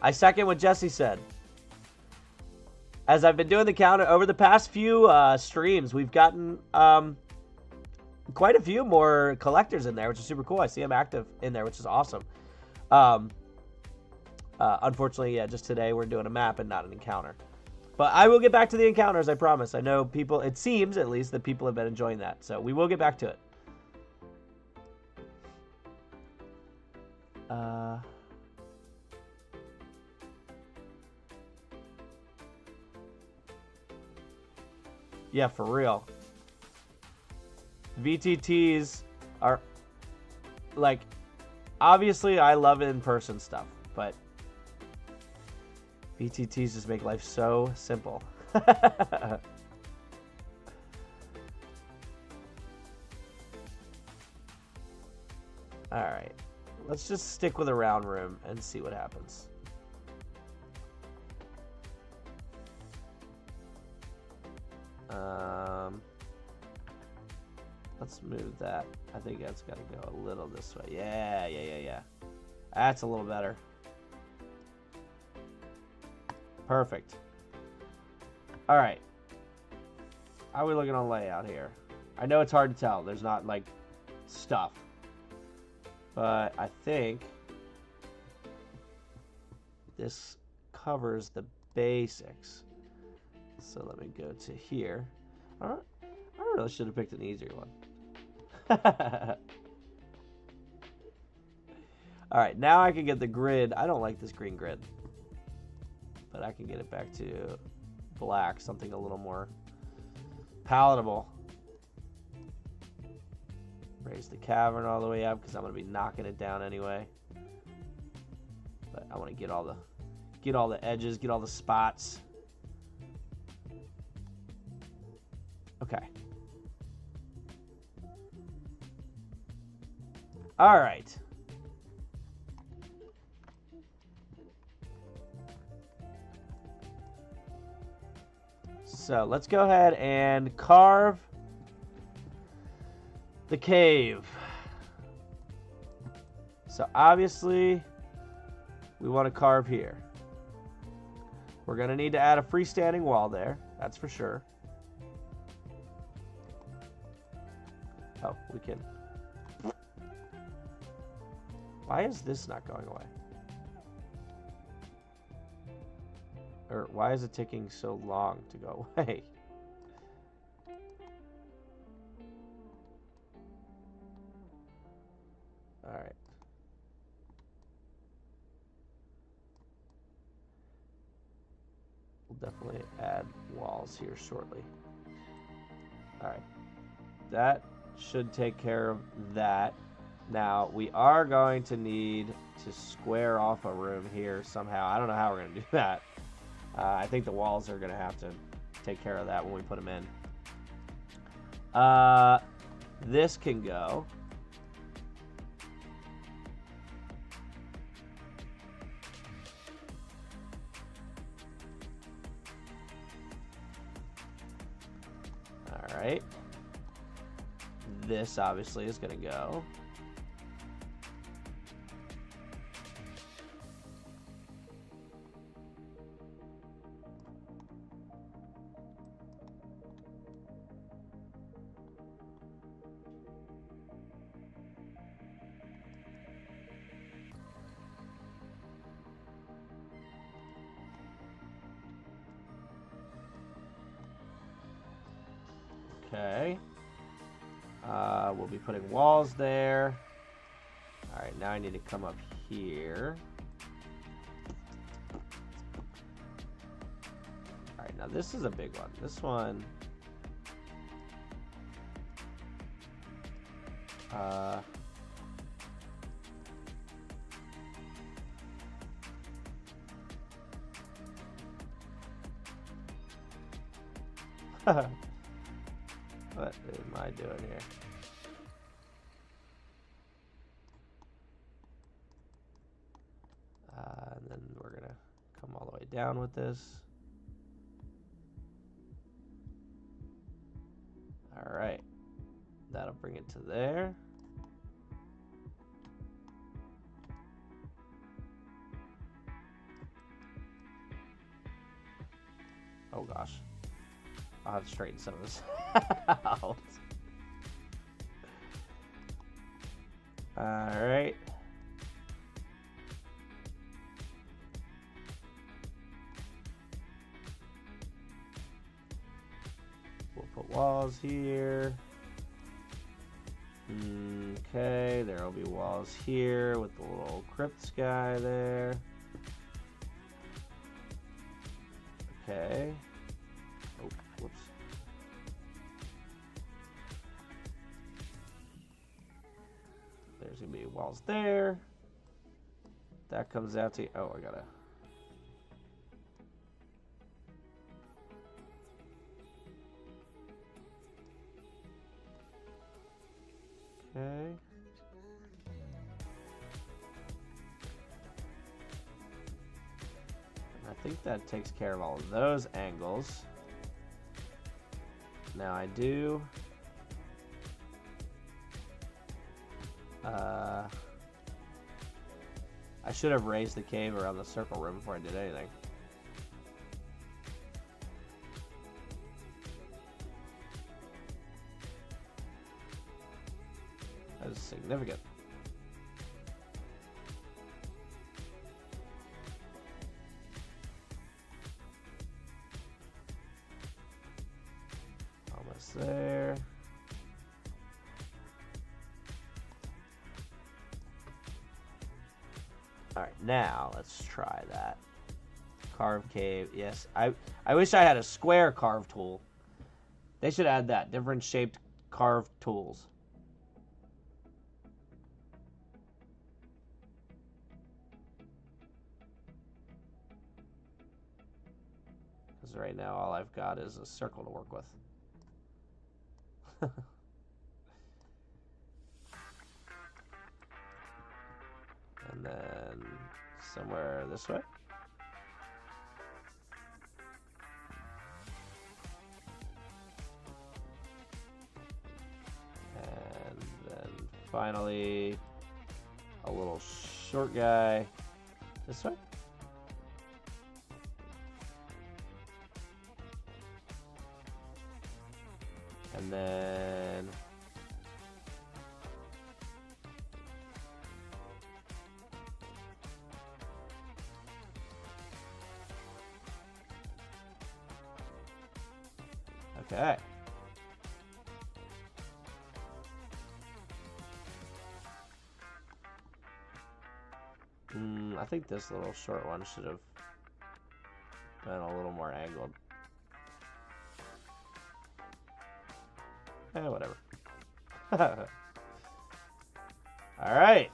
Speaker 1: I second what Jesse said. As I've been doing the count over the past few streams, we've gotten quite a few more collectors in there, which is super cool. I see them active in there, which is awesome. Unfortunately, yeah, just today we're doing a map and not an encounter. But I will get back to the encounters, I promise. I know people, it seems at least, that people have been enjoying that. So we will get back to it. Yeah, for real. VTTs are, like, obviously I love in-person stuff, but VTTs just make life so simple. Alright. Let's just stick with a round room and see what happens. Let's move that. I think that's got to go a little this way. Yeah. That's a little better. Perfect. All right. How are we looking on layout here? I know it's hard to tell. There's not, like, stuff. But I think this covers the basics. So let me go to here. I really should have picked an easier one. Alright, now I can get the grid. I don't like this green grid. But I can get it back to black, something a little more palatable. Raise the cavern all the way up because I'm going to be knocking it down anyway. But I want to get all the edges, get all the spots. Okay. All right. So let's go ahead and carve the cave. So obviously we want to carve here. We're going to need to add a freestanding wall there. That's for sure. Oh, we can. Why is this not going away? Or why is it taking so long to go away? All right. We'll definitely add walls here shortly. All right. That should take care of that. Now, we are going to need to square off a room here somehow. I don't know how we're going to do that. I think the walls are going to have to take care of that when we put them in. This can go. All right. This obviously is going to go. Okay. We'll be putting walls there. All right, now I need to come up here. All right, now this is a big one. This one. What am I doing here? And then we're gonna come all the way down with this. All right, that'll bring it to there. Oh gosh. I'll have to straighten some of this out. Alright. We'll put walls here. Okay, there'll be walls here with the little crypt guy there. Okay. Oh, whoops. There's gonna be walls there. That comes out to, oh, I gotta. Okay. And I think that takes care of all of those angles. Now I do. I should have raised the cave around the circle room before I did anything. That is significant. Alright, now let's try that. Carve cave, yes. I wish I had a square carve tool. They should add that. Different shaped carved tools. Because right now all I've got is a circle to work with. And then somewhere this way. And then finally a little short guy this way. And then okay. I think this little short one should have been a little more angled. Whatever. All right.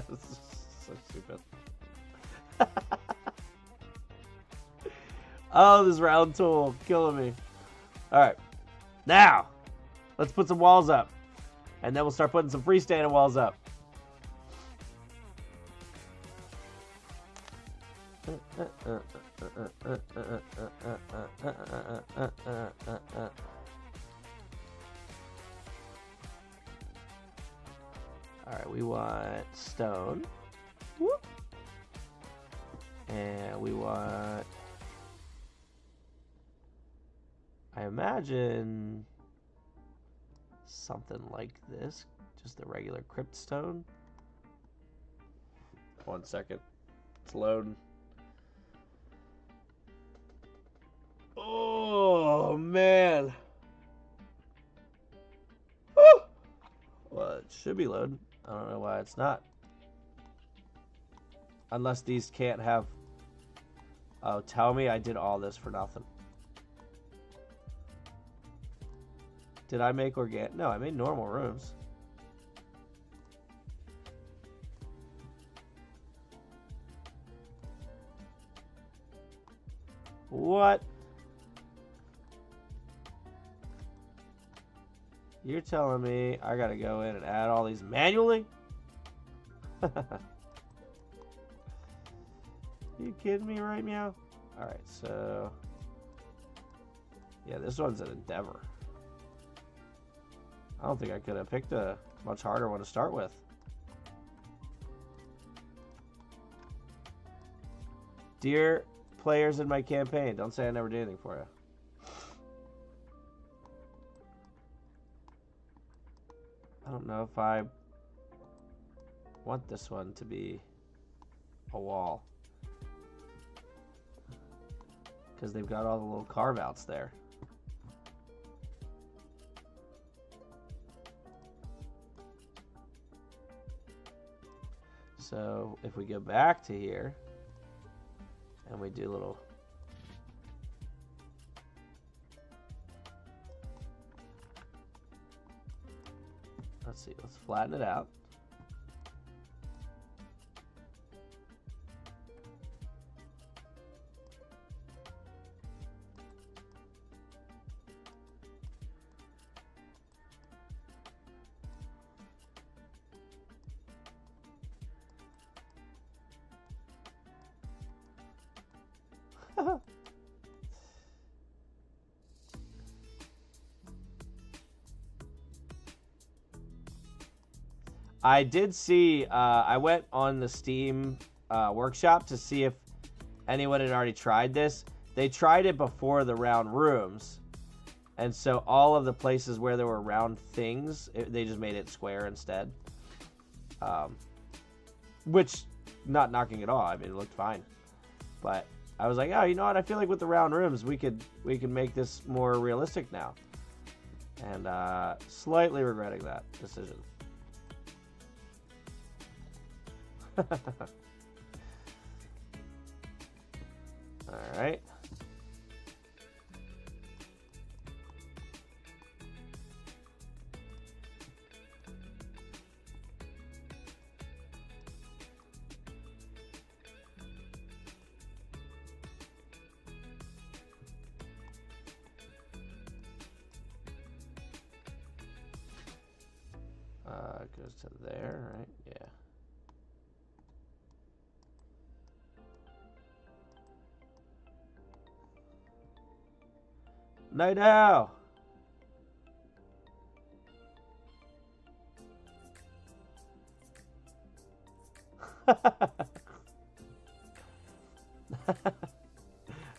Speaker 1: This is so stupid. Oh, this round tool killing me. All right. Now, let's put some walls up. And then we'll start putting some freestanding walls up. Alright, we want stone. Whoop. And we want... I imagine something like this. Just the regular crypt stone. 1 second. It's loading. Oh, man. Woo! Well, it should be loading. I don't know why it's not. Unless these can't have... Oh, tell me I did all this for nothing. Did I make organic? No, I made normal rooms. What? You're telling me I gotta go in and add all these manually? You kidding me right now? Alright, so... Yeah, this one's an endeavor. I don't think I could have picked a much harder one to start with. Dear players in my campaign, don't say I never did anything for you. I don't know if I want this one to be a wall. Because they've got all the little carve-outs there. So if we go back to here and we do a little... Let's see, let's flatten it out. I did see, I went on the Steam workshop to see if anyone had already tried this. They tried it before the round rooms. And so all of the places where there were round things, they just made it square instead. Which, not knocking at all. I mean, it looked fine. But I was like, oh, you know what? I feel like with the round rooms, we could make this more realistic now. And slightly regretting that decision. Alright. It goes to there, right? Yeah. Night owl.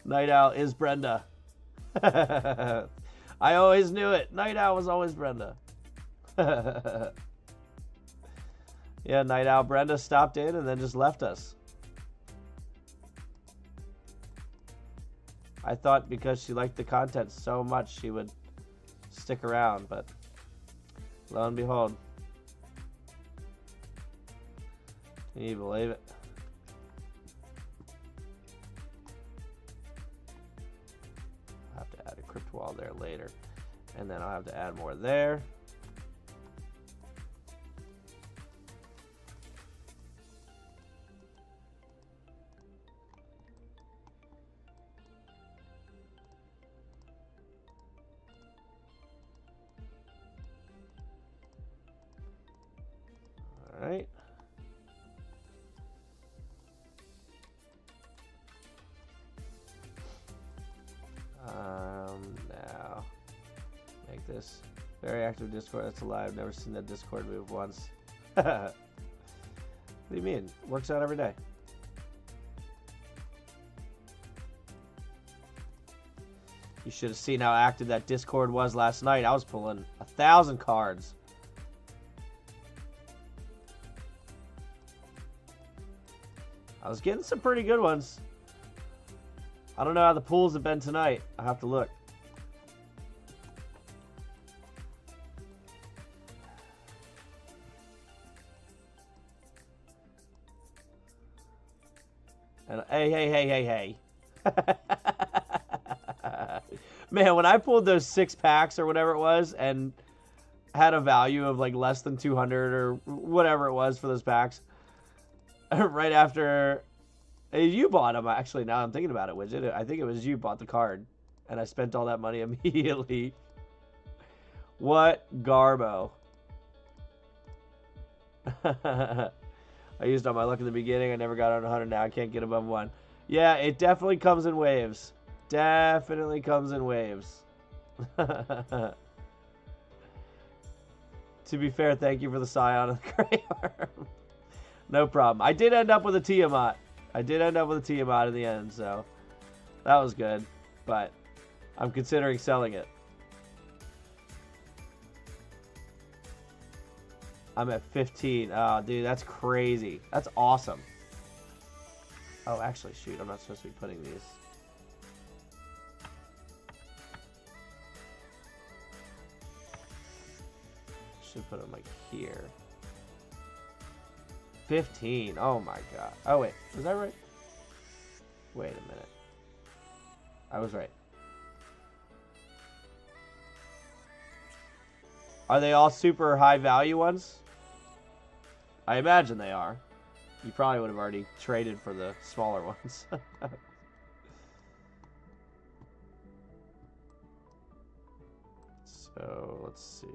Speaker 1: Night owl is Brenda. I always knew it. Night owl was always Brenda. Yeah, Night Owl Brenda stopped in and then just left us. I thought because she liked the content so much she would stick around, but lo and behold. Can you believe it? I'll have to add a crypt wall there later. And then I'll have to add more there. Alright. Now make this very active Discord that's alive. Never seen that Discord move once. What do you mean? Works out every day. You should have seen how active that Discord was last night. I was pulling 1,000 cards. I was getting some pretty good ones. I don't know how the pools have been tonight. I'll have to look. And hey. Man, when I pulled those 6 packs or whatever it was and had a value of like less than 200 or whatever it was for those packs, right after you bought them, actually, now I'm thinking about it, Widget. I think it was you bought the card, and I spent all that money immediately. What garbo. I used all my luck in the beginning. I never got on 100. Now I can't get above 1. Yeah, it definitely comes in waves. Definitely comes in waves. To be fair, thank you for the Scion of the Grey Arm. No problem. I did end up with a Tiamat. in the end, so that was good. But I'm considering selling it. I'm at 15. Oh, dude, that's crazy. That's awesome. Oh, actually, shoot. I'm not supposed to be putting these. Should put them like here. 15. Oh my god. Oh wait, was I right? Wait a minute. I was right. Are they all super high value ones? I imagine they are. You probably would have already traded for the smaller ones. So let's see.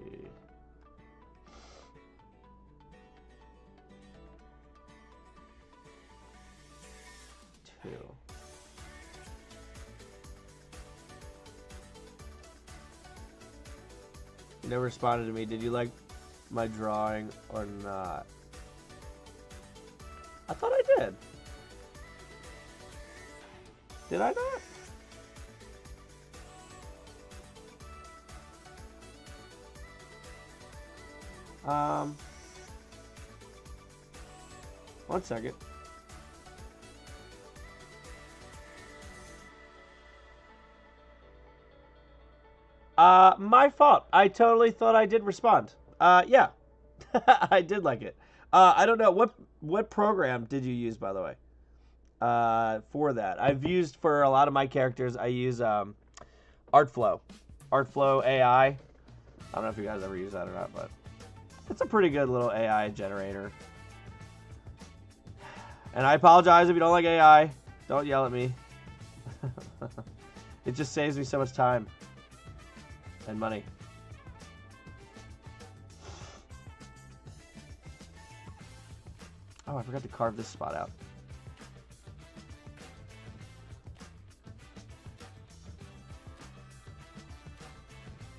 Speaker 1: You never responded to me. Did you like my drawing or not? I thought I did. Did I not? One second. My fault. I totally thought I did respond. Yeah. I did like it. I don't know. what program did you use, by the way, for that? I've used for a lot of my characters. I use Artflow AI. I don't know if you guys ever use that or not, but it's a pretty good little AI generator. And I apologize if you don't like AI. Don't yell at me. It just saves me so much time and money. Oh, I forgot to carve this spot out.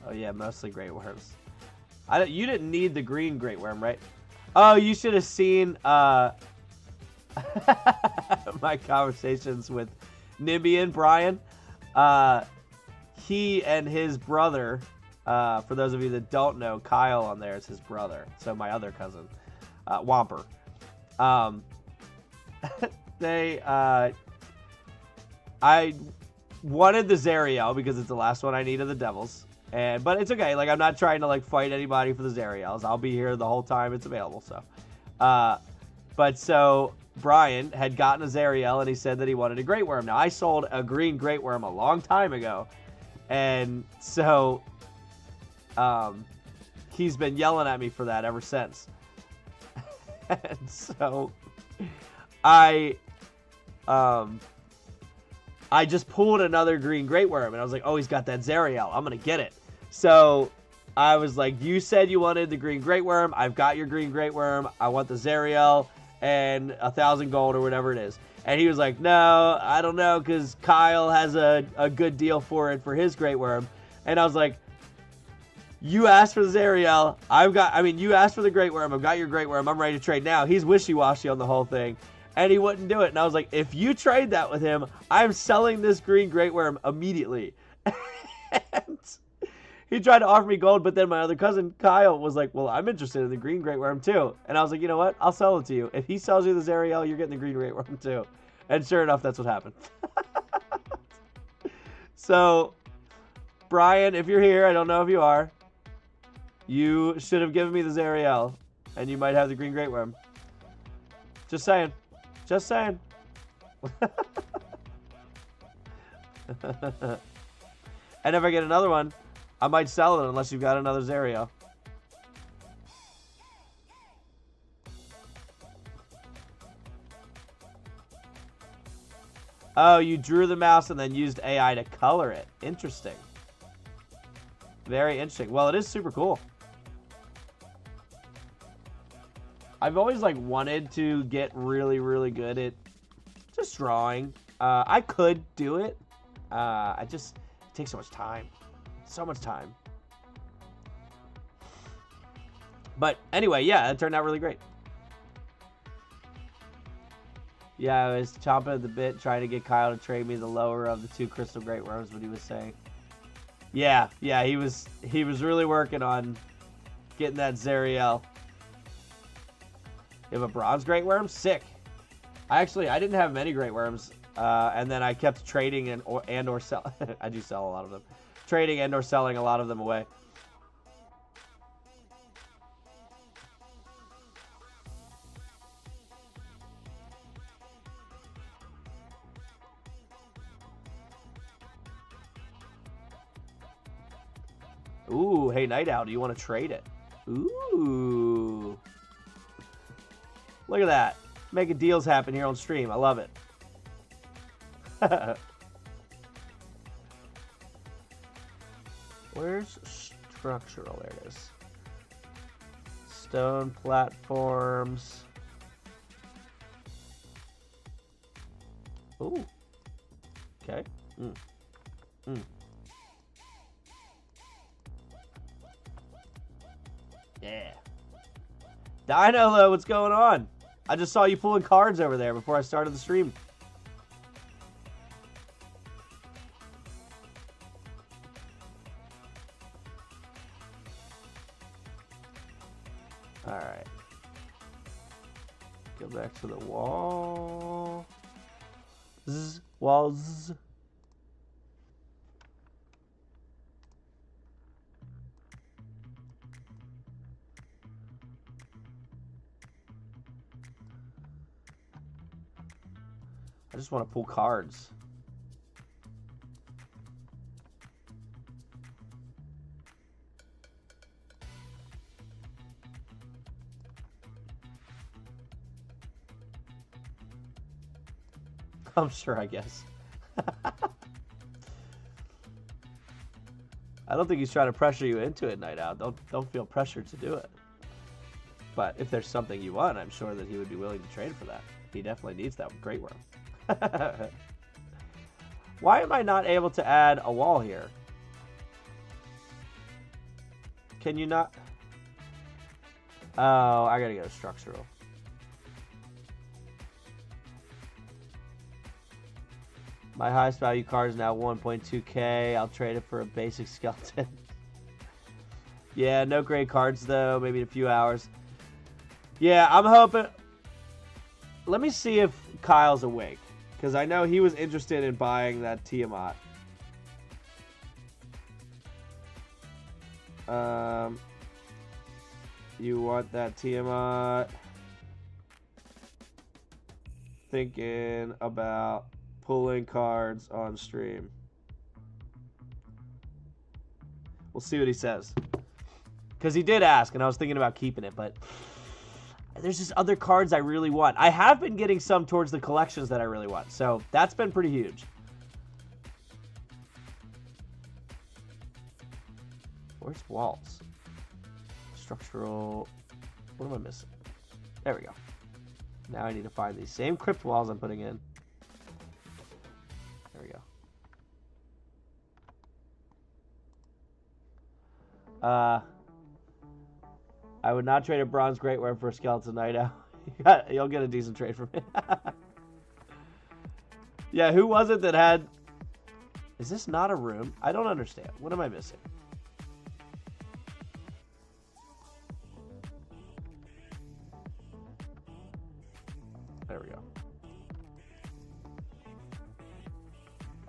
Speaker 1: Oh yeah, mostly great worms. You didn't need the green great worm, right? Oh, you should have seen my conversations with Nimby and Brian. He and his brother, for those of you that don't know, Kyle on there is his brother. So my other cousin, Whomper. I wanted the Zariel because it's the last one I need of the devils. But it's okay. Like, I'm not trying to, like, fight anybody for the Zariels. I'll be here the whole time it's available, so. But so Brian had gotten a Zariel, and he said that he wanted a Great Worm. Now, I sold a green Great Worm a long time ago. And so he's been yelling at me for that ever since. And so I just pulled another green Great Worm, and I was like, oh, he's got that Zariel. I'm going to get it. So I was like, you said you wanted the green Great Worm. I've got your green Great Worm. I want the Zariel and 1,000 gold or whatever it is. And he was like, no, I don't know, because Kyle has a good deal for it for his Great Worm. And I was like, you asked for the Zariel. You asked for the Great Worm. I've got your Great Worm. I'm ready to trade now. He's wishy-washy on the whole thing. And he wouldn't do it. And I was like, if you trade that with him, I'm selling this green Great Worm immediately. And he tried to offer me gold, but then my other cousin, Kyle, was like, well, I'm interested in the green Great Worm too. And I was like, you know what? I'll sell it to you. If he sells you the Zariel, you're getting the green Great Worm too. And sure enough, that's what happened. So, Brian, if you're here, I don't know if you are, you should have given me the Zariel, and you might have the green Great Worm. Just saying. Just saying. And if I get another one, I might sell it unless you've got another Zariel. Oh, you drew the mouse and then used AI to color it. Interesting. Very interesting. Well, it is super cool. I've always, like, wanted to get really, really good at just drawing. I could do it. It takes so much time. So much time. But anyway, yeah, it turned out really great. Yeah, I was chomping at the bit trying to get Kyle to trade me the lower of the 2 crystal great worms, what he was saying. Yeah, he was really working on getting that Zariel. You have a bronze great worm? Sick. I didn't have many great worms, and then I kept trading and or sell. I do sell a lot of them. Trading and or selling a lot of them away. Ooh, hey, Night Owl, do you want to trade it? Ooh. Look at that. Making deals happen here on stream. I love it. Where's structural? There it is. Stone platforms. Ooh. Okay. Yeah. Dino, what's going on? I just saw you pulling cards over there before I started the stream. Alright. Go back to the wall. Walls. I just want to pull cards. I'm sure, I guess. I don't think he's trying to pressure you into it, Night Owl. Don't feel pressured to do it. But if there's something you want, I'm sure that he would be willing to trade for that. He definitely needs that Great Worm. Why am I not able to add a wall here? Can you not? Oh, I gotta go structural. My highest value card is now 1.2k. I'll trade it for a basic skeleton. Yeah, no great cards though. Maybe in a few hours. Yeah, I'm hoping. Let me see if Kyle's awake, because I know he was interested in buying that Tiamat. You want that Tiamat? Thinking about pulling cards on stream. We'll see what he says. Because he did ask, and I was thinking about keeping it, but there's just other cards I really want. I have been getting some towards the collections that I really want, so that's been pretty huge. Where's walls? Structural. What am I missing? There we go. Now I need to find these same crypt walls I'm putting in. There we go. I would not trade a bronze great worm for a skeleton Night Owl. You'll get a decent trade from it. Yeah, who was it that had... Is this not a room? I don't understand. What am I missing? There we go.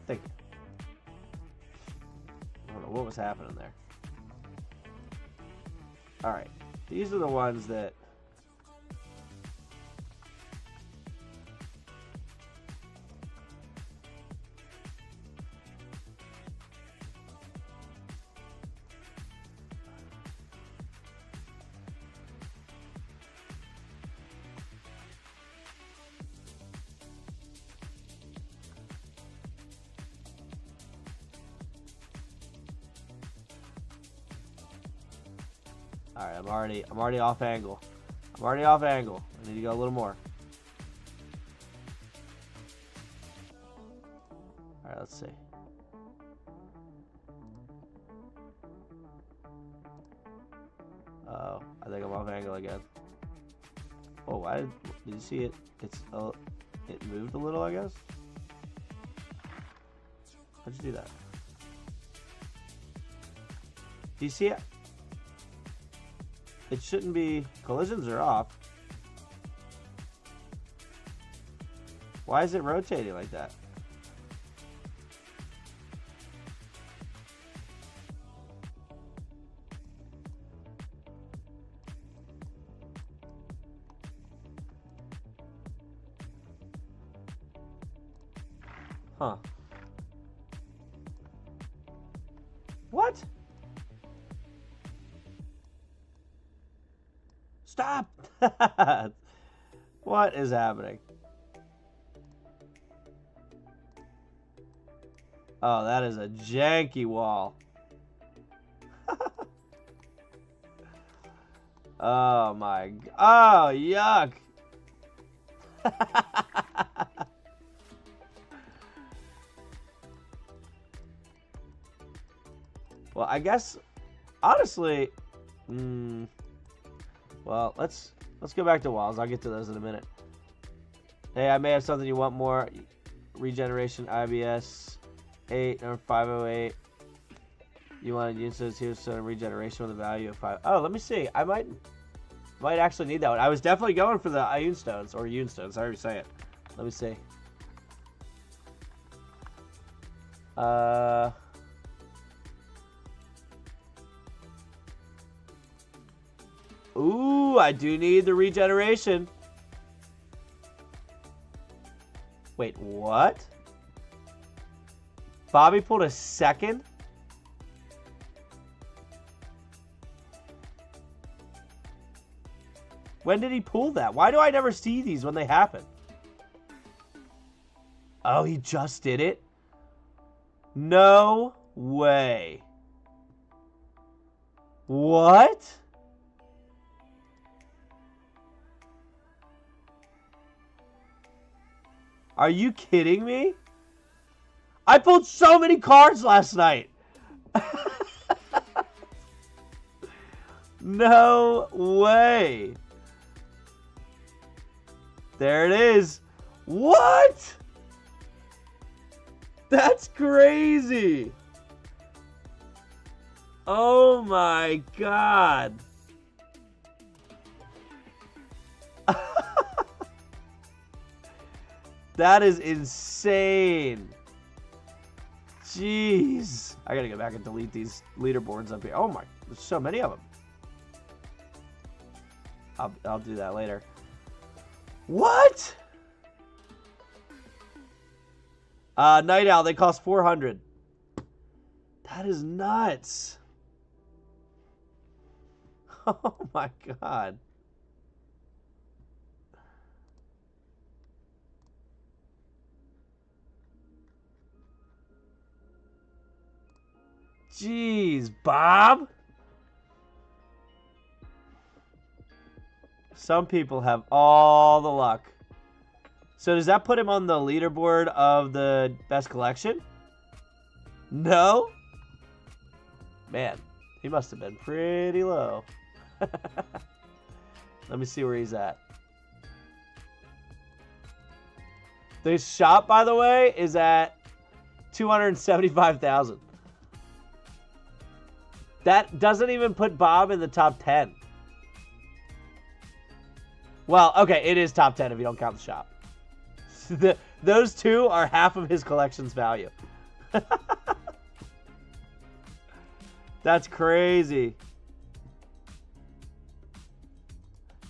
Speaker 1: Thank you. I don't know what was happening there. Alright. These are the ones that... Alright, I'm already off angle. I need to go a little more. Alright, let's see. Oh, I think I'm off angle again. Oh, why did you see it? It moved a little, I guess. How'd you do that? Do you see it? It shouldn't be. Collisions are off. Why is it rotating like that? Huh. What? Stop! What is happening? Oh, that is a janky wall. Oh my... Oh, yuck! Well, I guess... Honestly... Well, let's go back to walls. I'll get to those in a minute. Hey, I may have something you want more. Regeneration, IBS, 8 or 508. You wanted Unstones here, so regeneration with a value of 5. Oh, let me see. I might actually need that one. I was definitely going for the Unstones or Unstones. I already say it. Let me see. Ooh, I do need the regeneration. Wait, what? Bobby pulled a second? When did he pull that? Why do I never see these when they happen? Oh, he just did it? No way. What? Are you kidding me? I pulled so many cards last night. No way. There it is. What? That's crazy. Oh my God. That is insane. Jeez. I gotta go back and delete these leaderboards up here. Oh my, there's so many of them. I'll do that later. What? Night Owl, they cost 400. That is nuts. Oh my God. Jeez, Bob. Some people have all the luck. So does that put him on the leaderboard of the best collection? No? Man, he must have been pretty low. Let me see where he's at. The shop, by the way, is at 275,000. That doesn't even put Bob in the top 10. Well, okay, it is top 10 if you don't count the shop. Those two are half of his collection's value. That's crazy.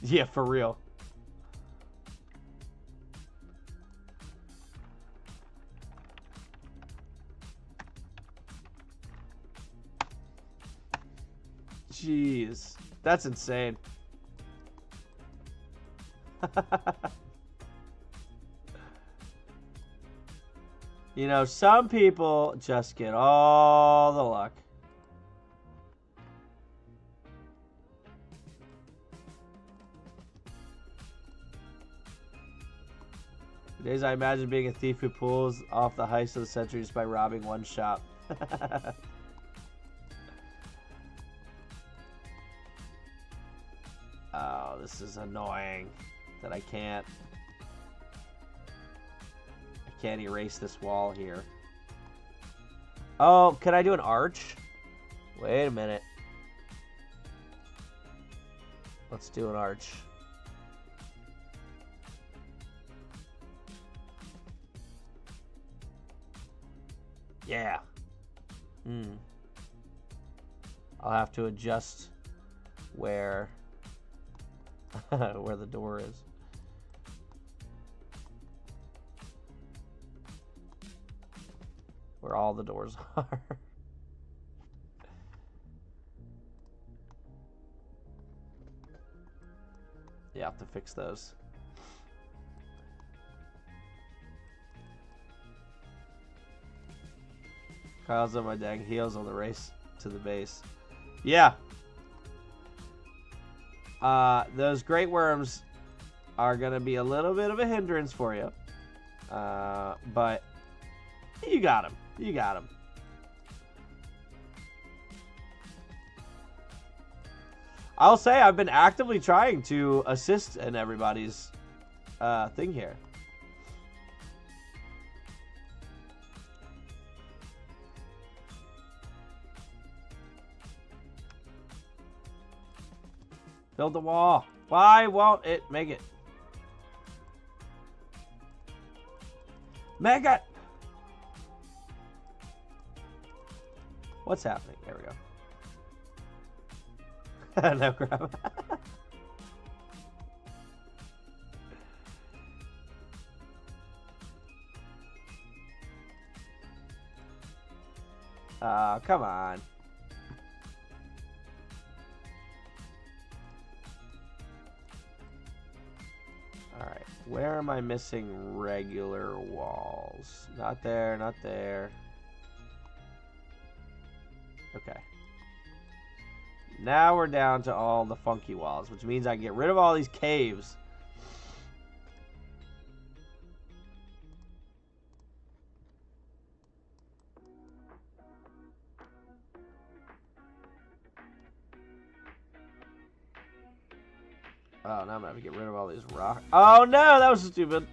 Speaker 1: Yeah, for real. Jeez, that's insane. You know, some people just get all the luck. Days I imagine being a thief who pulls off the heist of the century just by robbing one shop. Oh, this is annoying that I can't erase this wall here. Oh, can I do an arch? Wait a minute. Let's do an arch. Yeah. I'll have to adjust where where the door is. Where all the doors are. You have to fix those. Kyle's on my dang heels on the race to the base. Yeah. Those great worms are going to be a little bit of a hindrance for you. But you got them. You got them. I'll say I've been actively trying to assist in everybody's thing here. Build the wall. Why won't it make it? Make it! What's happening? There we go. No crap. Come on. Alright, where am I missing regular walls? Not there, not there. Okay. Now we're down to all the funky walls, which means I can get rid of all these caves. Oh, now I'm gonna have to get rid of all these rocks. Oh no, that was stupid.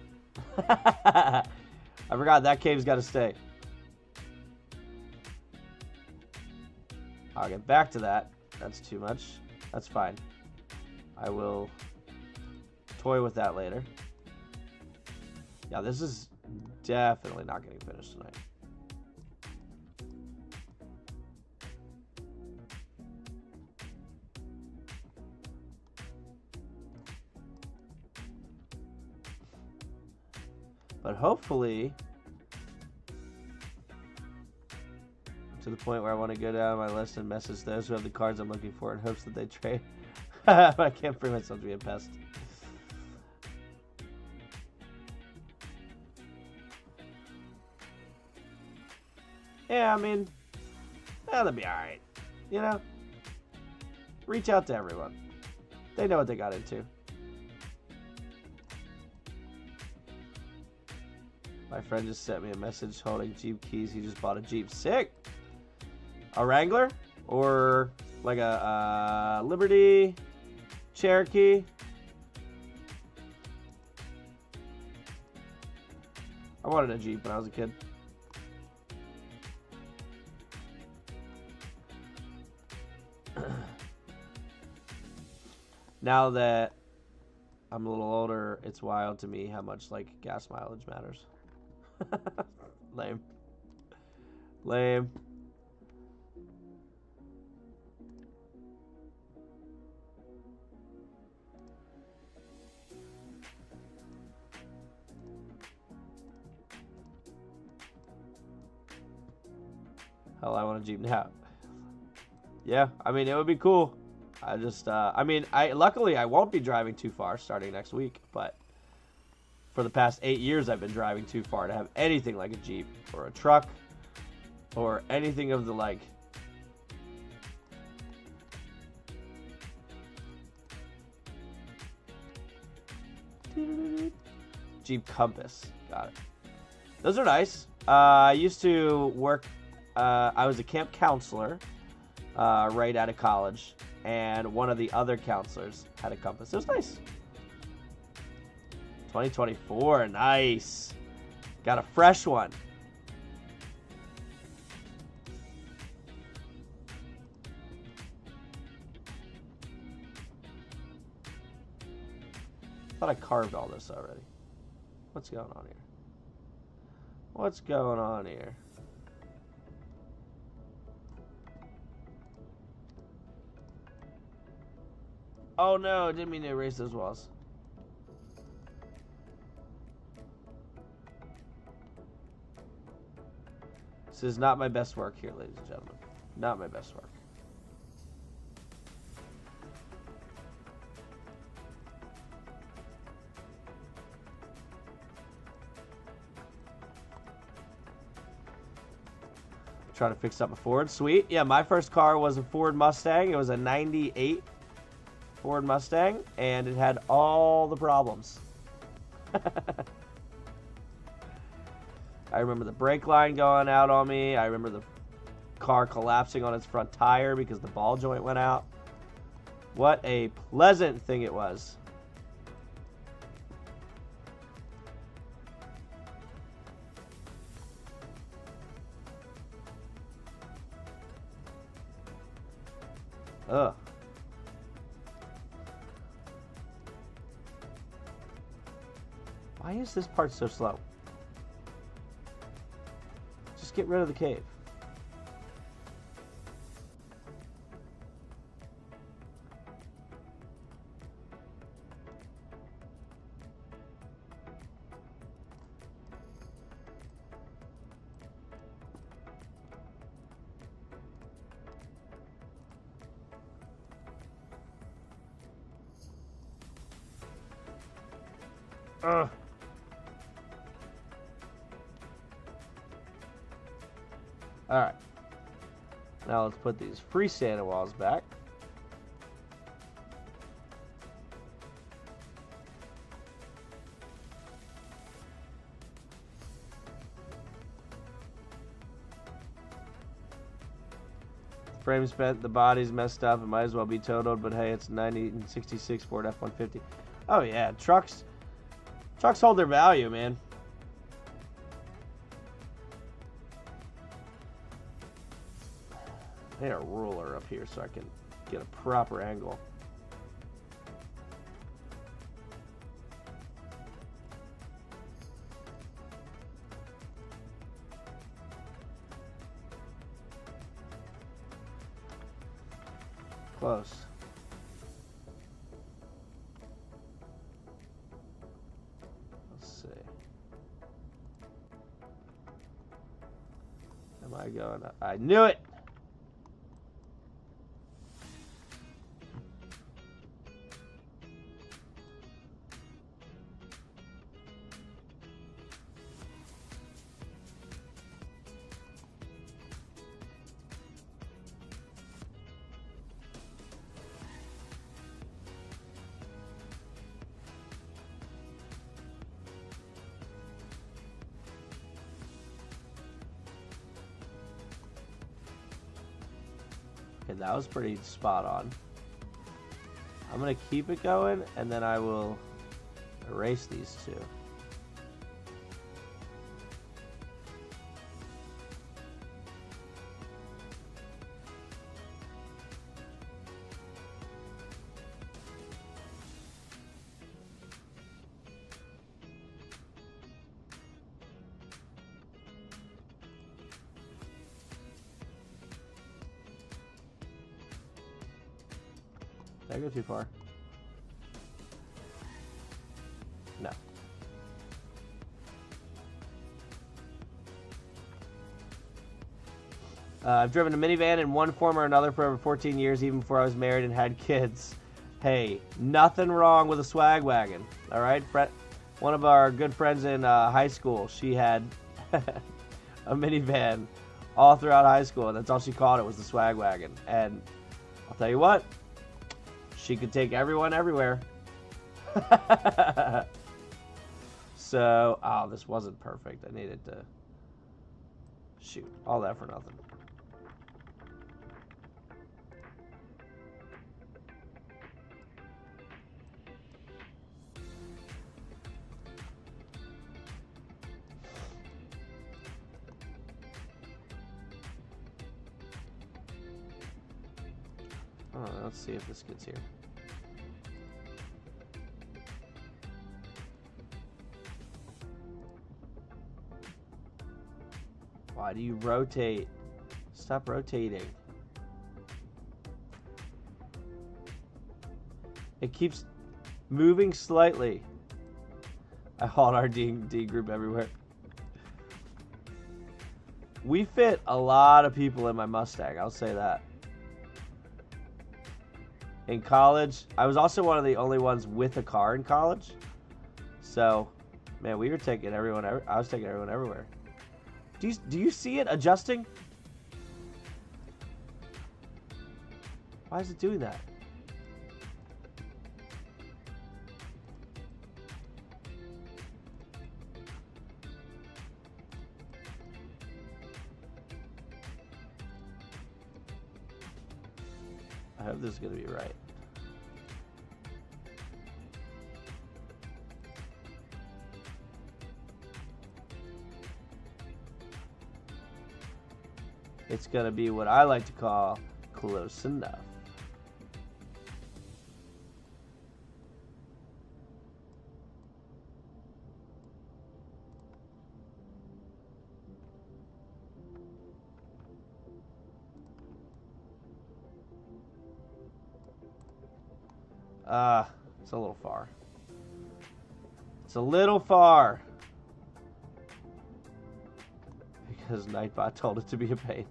Speaker 1: I forgot that cave's gotta stay. I'll get back to that. That's too much. That's fine. I will toy with that later. Yeah, this is definitely not getting finished tonight. But hopefully, to the point where I want to go down my list and message those who have the cards I'm looking for in hopes that they trade. I can't bring myself to be a pest. Yeah, I mean, that'll be alright. You know? Reach out to everyone. They know what they got into. My friend just sent me a message holding Jeep keys. He just bought a Jeep. Sick! A Wrangler? Or like a Liberty? Cherokee? I wanted a Jeep when I was a kid. Now that I'm a little older, it's wild to me how much like gas mileage matters. Lame. Lame. Hell, I want a Jeep now. Yeah, I mean, it would be cool. I just, I mean, luckily I won't be driving too far starting next week, but for the past 8 years I've been driving too far to have anything like a Jeep or a truck or anything of the like. Jeep Compass, got it. Those are nice. I used to work, I was a camp counselor right out of college, and one of the other counselors had a Compass. It was nice. 2024, nice. Got a fresh one. Thought I carved all this already. What's going on here? What's going on here? Oh no, I didn't mean to erase those walls. This is not my best work here, ladies and gentlemen. Not my best work. Trying to fix up a Ford. Sweet. Yeah, my first car was a Ford Mustang. It was a 98 Ford Mustang, and it had all the problems. I remember the brake line going out on me. I remember the car collapsing on its front tire because the ball joint went out. What a pleasant thing it was. Ugh. Why is this part so slow? Just get rid of the cave. Ugh. Alright. Now let's put these free Santa walls back. Frame spent, the body's messed up, it might as well be totaled, but hey, it's 1966 Ford F-150. Oh yeah, trucks hold their value, man. I need a ruler up here so I can get a proper angle. Close. Let's see. Am I going? I knew it! Okay, that was pretty spot on. I'm going to keep it going, and then I will erase these two. Did I go too far? No. I've driven a minivan in one form or another for over 14 years, even before I was married and had kids. Hey, nothing wrong with a swag wagon, all right? One of our good friends in high school, she had a minivan all throughout high school, and that's all she called it was the swag wagon. And I'll tell you what, she could take everyone everywhere. So, oh, this wasn't perfect. I needed to shoot all that for nothing. Oh, let's see if this gets here. Why do you rotate? Stop rotating. It keeps moving slightly. I hauled our D group everywhere. We fit a lot of people in my Mustang, I'll say that. In college, I was also one of the only ones with a car in college. So, man, we were taking everyone. I was taking everyone everywhere. Do you see it adjusting? Why is it doing that? I hope this is going to be right. It's going to be what I like to call close enough. It's a little far. It's a little far. Because Nightbot told it to be a pain.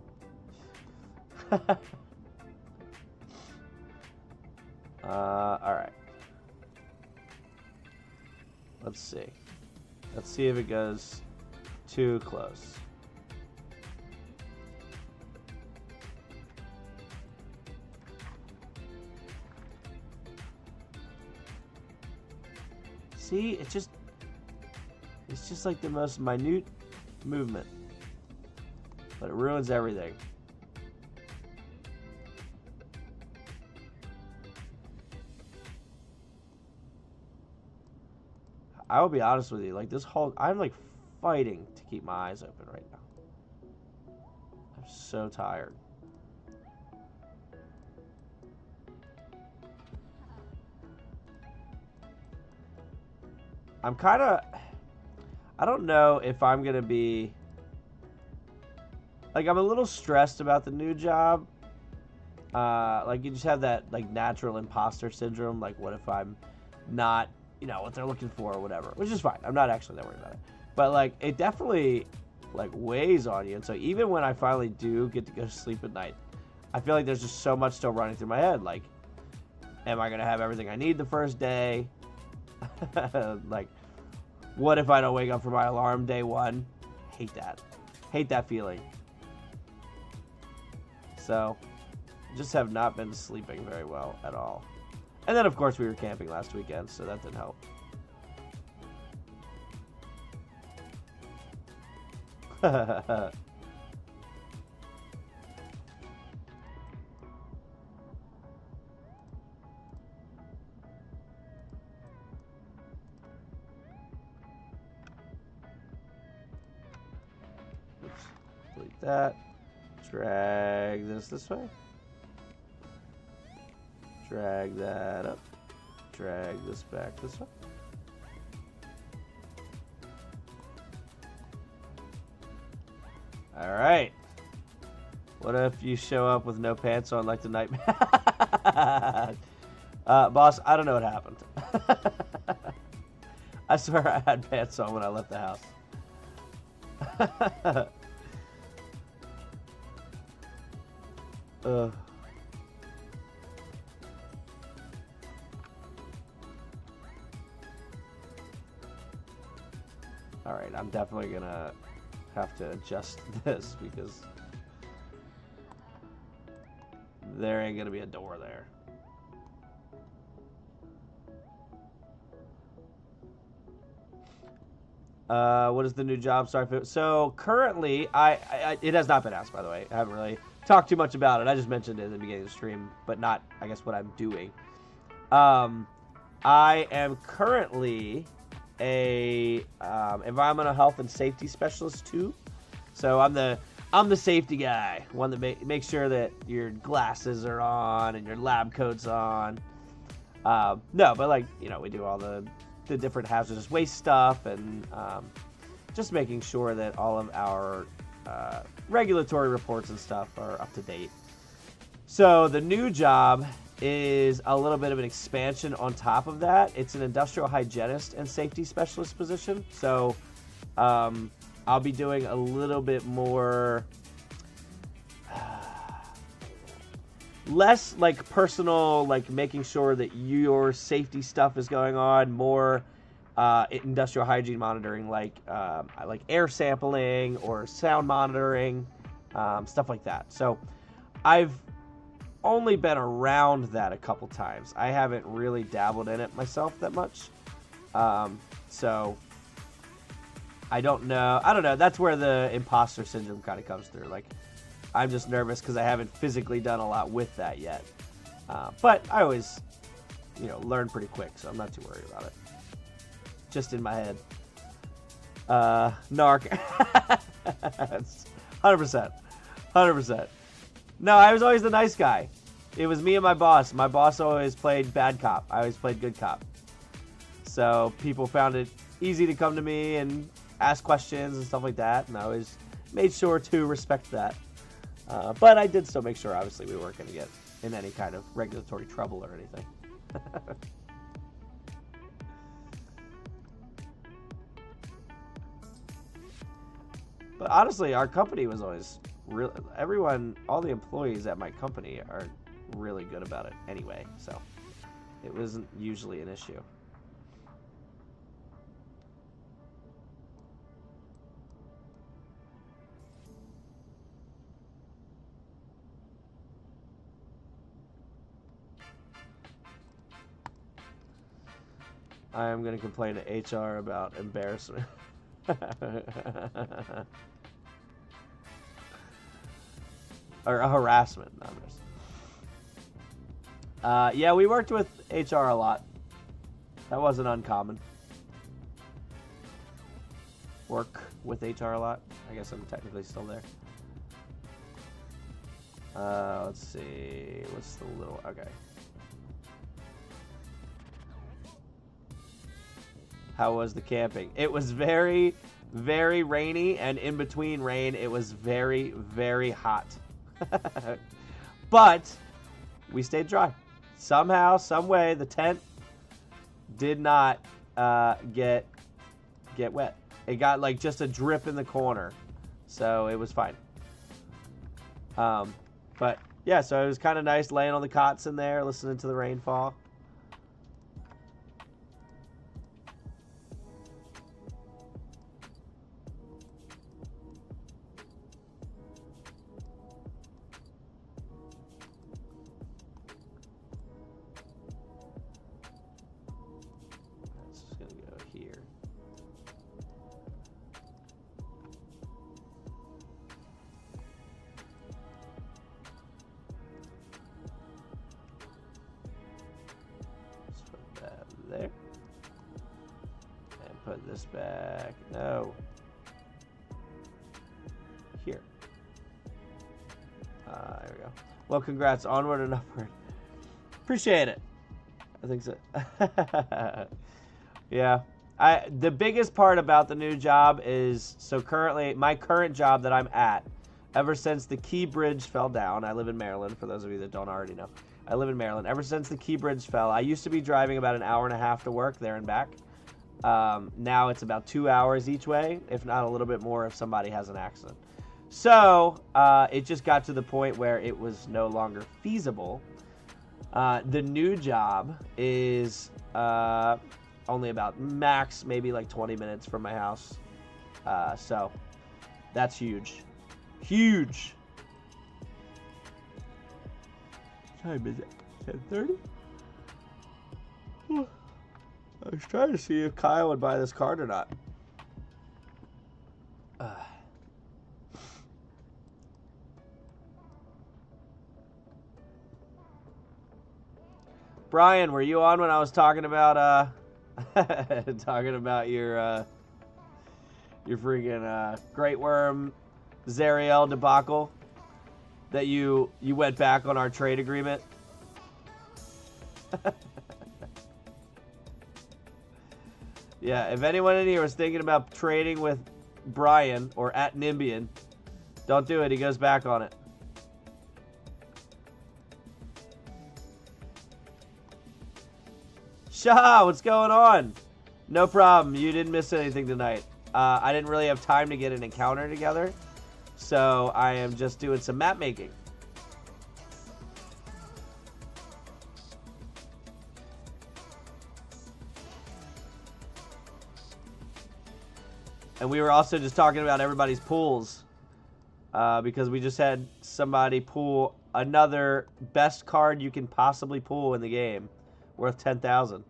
Speaker 1: Alright. Let's see. Let's see if it goes too close. See, it's just like the most minute movement, but it ruins everything. I will be honest with you, like this whole, I'm like fighting to keep my eyes open right now. I'm so tired. I'm kind of, I don't know if I'm going to be, like I'm a little stressed about the new job. Like you just have that like natural imposter syndrome. Like what if I'm not, you know, what they're looking for or whatever, which is fine. I'm not actually that worried about it. But like it definitely like weighs on you. And so even when I finally do get to go to sleep at night, I feel like there's just so much still running through my head. Like, am I going to have everything I need the first day? Like, what if I don't wake up for my alarm day one? Hate that. Hate that feeling. So, just have not been sleeping very well at all. And then, of course, we were camping last weekend, so that didn't help. Oops. Delete that. Drag this way. Drag that up. Drag this back this way. All right. What if you show up with no pants on like the night? Boss, I don't know what happened. I swear I had pants on when I left the house. All right, I'm definitely gonna have to adjust this because there ain't gonna be a door there. What is the new job start? So currently, it has not been asked, by the way. I haven't really talked too much about it. I just mentioned it at the beginning of the stream, but not, I guess, what I'm doing. I am currently a environmental health and safety specialist too. So I'm the safety guy, one that makes sure that your glasses are on and your lab coat's on. No, but like, you know, we do all the different hazardous waste stuff and just making sure that all of our regulatory reports and stuff are up to date. So the new job is a little bit of an expansion on top of that. It's an industrial hygienist and safety specialist position. So I'll be doing a little bit more, less like personal, like making sure that your safety stuff is going on, more industrial hygiene monitoring, like air sampling or sound monitoring, stuff like that. So I've only been around that a couple times. I haven't really dabbled in it myself that much. So I don't know. That's where the imposter syndrome kind of comes through. Like, I'm just nervous because I haven't physically done a lot with that yet. But I always, learn pretty quick, so I'm not too worried about it. Just in my head. Narc. 100%. 100%. No, I was always the nice guy. It was me and my boss. My boss always played bad cop. I always played good cop. So people found it easy to come to me and ask questions and stuff like that, and I always made sure to respect that. But I did still make sure, obviously, we weren't going to get in any kind of regulatory trouble or anything. But honestly, our company was always all the employees at my company are really good about it anyway, so it wasn't usually an issue. I am going to complain to HR about embarrassment. Or a harassment, not embarrassment. Yeah, we worked with HR a lot. That wasn't uncommon. Work with HR a lot. I guess I'm technically still there. Let's see. What's the little... Okay. How was the camping? It was very, very rainy, and in between rain, it was very, very hot. But we stayed dry. Somehow, some way, the tent did not get wet. It got like just a drip in the corner, so it was fine. But yeah, so it was kind of nice laying on the cots in there, listening to the rainfall. There. And put this back. No. Here. There we go. Well, congrats. Onward and upward. Appreciate it. I think so. Yeah. The biggest part about the new job is, so currently, my current job that I'm at, ever since the Key Bridge fell down, I live in Maryland, for those of you that don't already know. I live in Maryland. Ever since the Key Bridge fell, I used to be driving about an hour and a half to work there and back. Now it's about 2 hours each way, if not a little bit more if somebody has an accident. So it just got to the point where it was no longer feasible. The new job is only about max maybe like 20 minutes from my house. So that's huge. Huge. What time is it? 10:30? I was trying to see if Kyle would buy this card or not. Brian, were you on when I was talking about talking about your freaking Great Worm Zariel debacle? That you went back on our trade agreement? Yeah, if anyone in here was thinking about trading with Brian or at Nimbian, don't do it. He goes back on it. Shah, what's going on? No problem. You didn't miss anything tonight. I didn't really have time to get an encounter together. So I am just doing some map making. And we were also just talking about everybody's pools. Because we just had somebody pull another best card you can possibly pull in the game. Worth 10,000.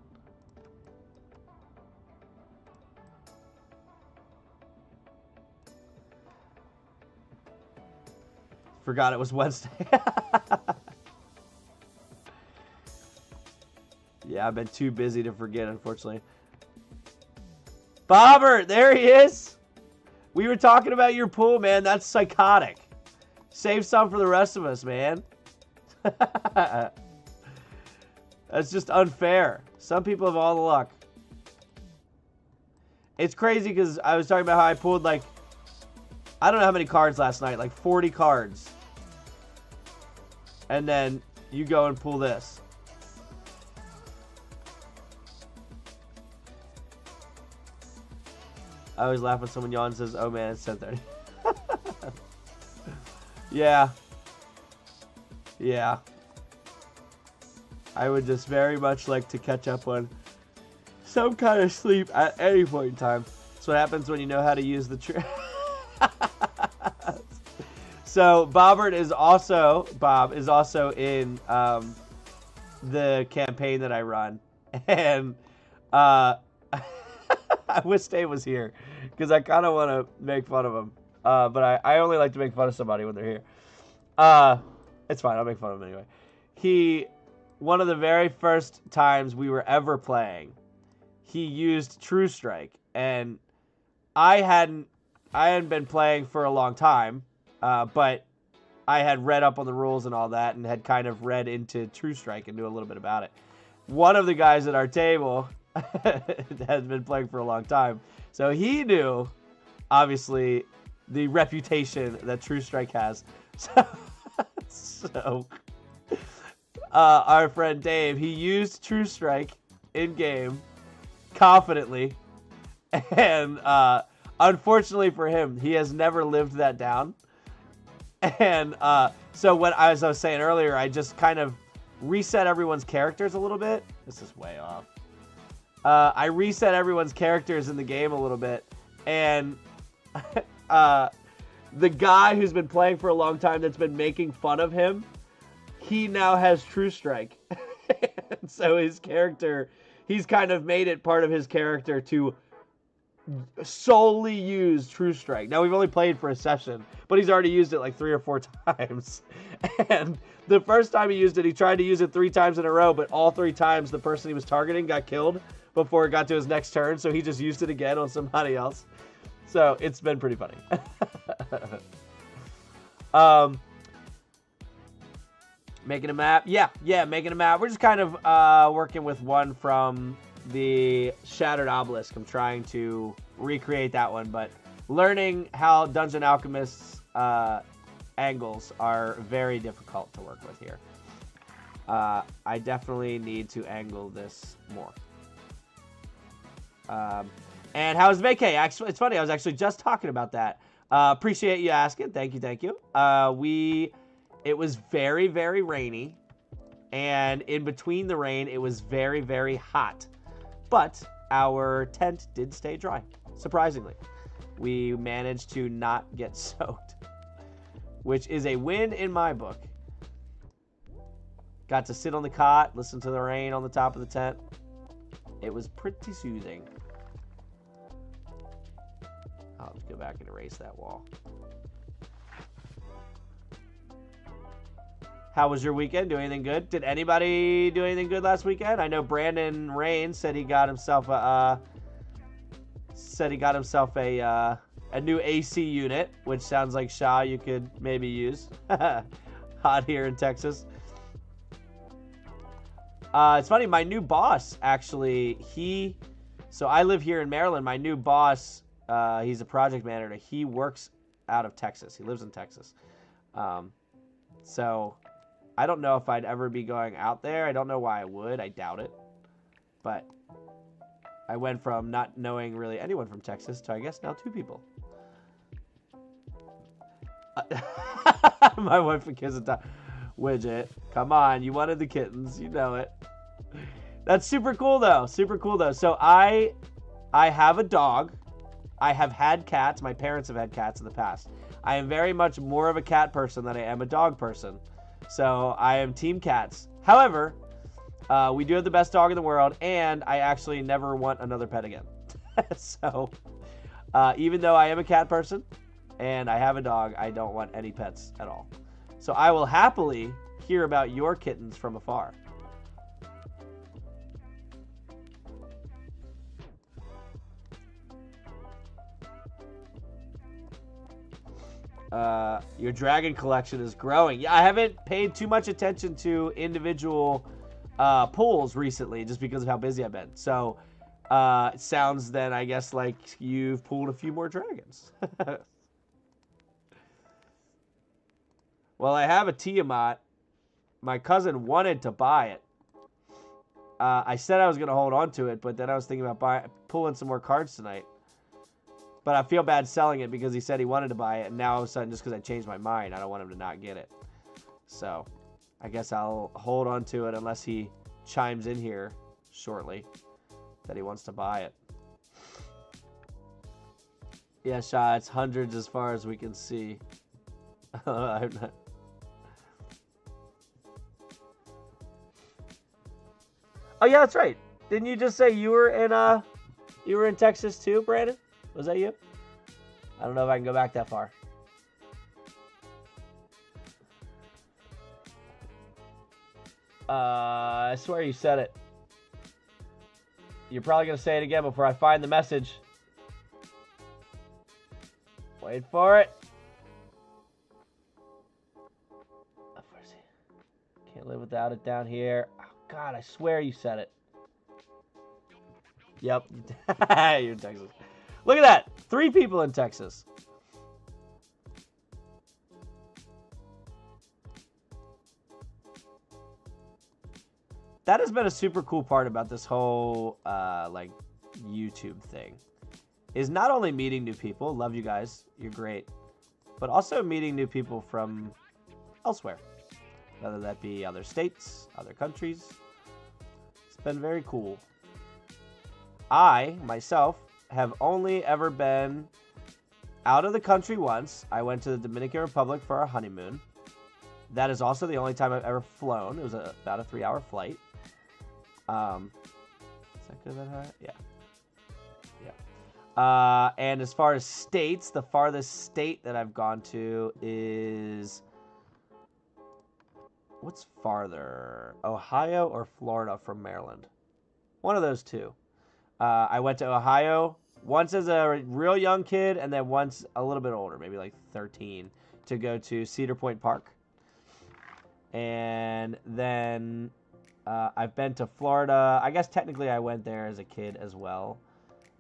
Speaker 1: Forgot it was Wednesday. Yeah, I've been too busy to forget, unfortunately. Bobbert, there he is. We were talking about your pool, man. That's psychotic. Save some for the rest of us, man. That's just unfair. Some people have all the luck. It's crazy because I was talking about how I pulled like, I don't know how many cards last night, like 40 cards. And then you go and pull this. I always laugh when someone yawns and says, oh man, it's 10:30. Yeah. Yeah. I would just very much like to catch up on some kind of sleep at any point in time. That's what happens when you know how to use the trick. So Bob is also in the campaign that I run, and Uh, I wish Dave was here because I kind of want to make fun of him. But I only like to make fun of somebody when they're here. It's fine. I'll make fun of him anyway. One of the very first times we were ever playing, he used True Strike, and I hadn't been playing for a long time, but I had read up on the rules and all that, and had kind of read into True Strike and knew a little bit about it. One of the guys at our table has been playing for a long time, so he knew, obviously, the reputation that True Strike has. So our friend Dave, he used True Strike in game confidently, and unfortunately for him, he has never lived that down. And so as I was saying earlier, I just kind of reset everyone's characters a little bit. This is way off. I reset everyone's characters in the game a little bit, and the guy who's been playing for a long time that's been making fun of him, he now has True Strike. So his character, he's kind of made it part of his character to solely use True Strike. Now, we've only played for a session, but he's already used it like 3 or 4 times. And the first time he used it, he tried to use it 3 times in a row, but all 3 times the person he was targeting got killed before it got to his next turn, so he just used it again on somebody else. So it's been pretty funny. Making a map. Yeah, making a map. We're just kind of working with one from the Shattered Obelisk. I'm trying to recreate that one, but learning how Dungeon Alchemist's angles are very difficult to work with here. I definitely need to angle this more. And how's vacay? Actually, it's funny. I was actually just talking about that. Appreciate you asking. Thank you. It was very, very rainy, and in between the rain, it was very, very hot. But our tent did stay dry, surprisingly. We managed to not get soaked, which is a win in my book. Got to sit on the cot, listen to the rain on the top of the tent. It was pretty soothing. I'll just go back and erase that wall. How was your weekend? Do anything good? Did anybody do anything good last weekend? I know Brandon Rain said he got himself a new AC unit, which sounds like Shaw you could maybe use. Hot here in Texas. It's funny, my new boss actually, so I live here in Maryland. My new boss, he's a project manager. He works out of Texas. He lives in Texas. So I don't know if I'd ever be going out there. I don't know why I would. I doubt it. But I went from not knowing really anyone from Texas to, I guess, now 2 people. My wife and kids are Widget. Come on. You wanted the kittens. You know it. That's super cool, though. Super cool, though. So I have a dog. I have had cats. My parents have had cats in the past. I am very much more of a cat person than I am a dog person. So I am team cats. However, we do have the best dog in the world, and I actually never want another pet again. So even though I am a cat person and I have a dog, I don't want any pets at all. So I will happily hear about your kittens from afar. Your dragon collection is growing. Yeah, I haven't paid too much attention to individual pulls recently just because of how busy I've been. So it sounds then, I guess, like you've pulled a few more dragons. Well, I have a Tiamat. My cousin wanted to buy it. I said I was going to hold on to it, but then I was thinking about pulling some more cards tonight. But I feel bad selling it because he said he wanted to buy it, and now all of a sudden, just because I changed my mind, I don't want him to not get it. So I guess I'll hold on to it unless he chimes in here shortly that he wants to buy it. Yeah, Shaw, it's hundreds as far as we can see. I'm not... Oh, yeah, that's right. Didn't you just say you were in Texas too, Brandon? Was that you? I don't know if I can go back that far. I swear you said it. You're probably going to say it again before I find the message. Wait for it. Can't live without it down here. Oh, God, I swear you said it. Yep. You're in Texas. Look at that. 3 people in Texas. That has been a super cool part about this whole like YouTube thing. Is not only meeting new people, love you guys, you're great, but also meeting new people from elsewhere. Whether that be other states, other countries. It's been very cool. I, myself, have only ever been out of the country once. I went to the Dominican Republic for our honeymoon. That is also the only time I've ever flown. It was about a 3-hour flight. Is that good that high? Yeah. Yeah. And as far as states, the farthest state that I've gone to is... What's farther? Ohio or Florida from Maryland? One of those two. I went to Ohio once as a real young kid, and then once a little bit older, maybe like 13, to go to Cedar Point Park. And then I've been to Florida. I guess technically I went there as a kid as well.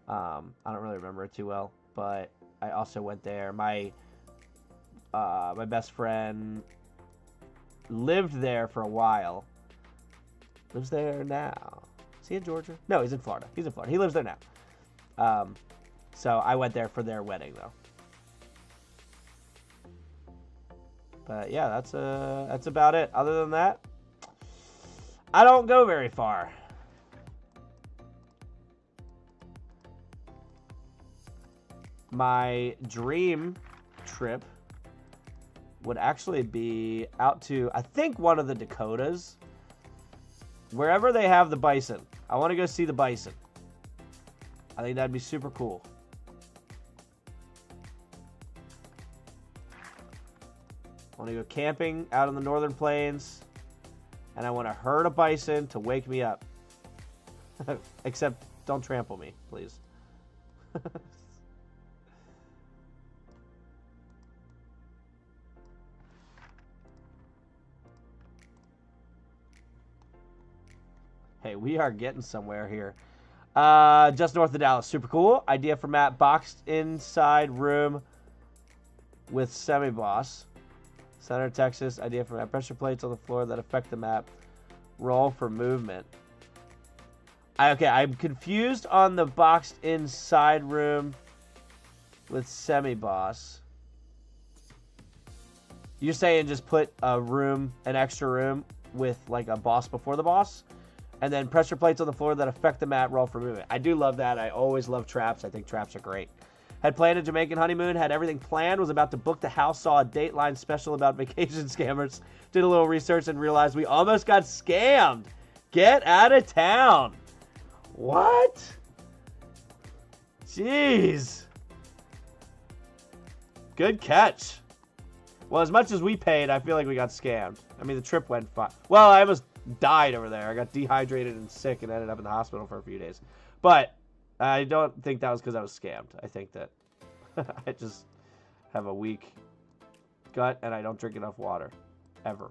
Speaker 1: I don't really remember it too well, but I also went there. My best friend lived there for a while. Lives there now. Is he in Georgia? No, he's in Florida. He's in Florida. He lives there now. So I went there for their wedding, though. But yeah, that's about it. Other than that, I don't go very far. My dream trip would actually be out to, I think, one of the Dakotas. Wherever they have the bison. I want to go see the bison. I think that'd be super cool. I want to go camping out in the northern plains. And I want to herd a bison to wake me up. Except, don't trample me, please. Hey, we are getting somewhere here. Just north of Dallas. Super cool. Idea for map. Boxed inside room with semi-boss. Center, Texas. Idea for map. Pressure plates on the floor that affect the map. Roll for movement. Okay, I'm confused on the boxed inside room with semi-boss. You're saying just put a room, an extra room with like a boss before the boss? And then pressure plates on the floor that affect the map, roll for movement. I do love that. I always love traps. I think traps are great. Had planned a Jamaican honeymoon, had everything planned, was about to book the house, saw a Dateline special about vacation scammers, did a little research and realized we almost got scammed. Get out of town. What? Jeez. Good catch. Well, as much as we paid, I feel like we got scammed. I mean, the trip went fine. Well, I almost died over there. I got dehydrated and sick and ended up in the hospital for a few days. But I don't think that was because I was scammed. I think that I just have a weak gut and I don't drink enough water. Ever.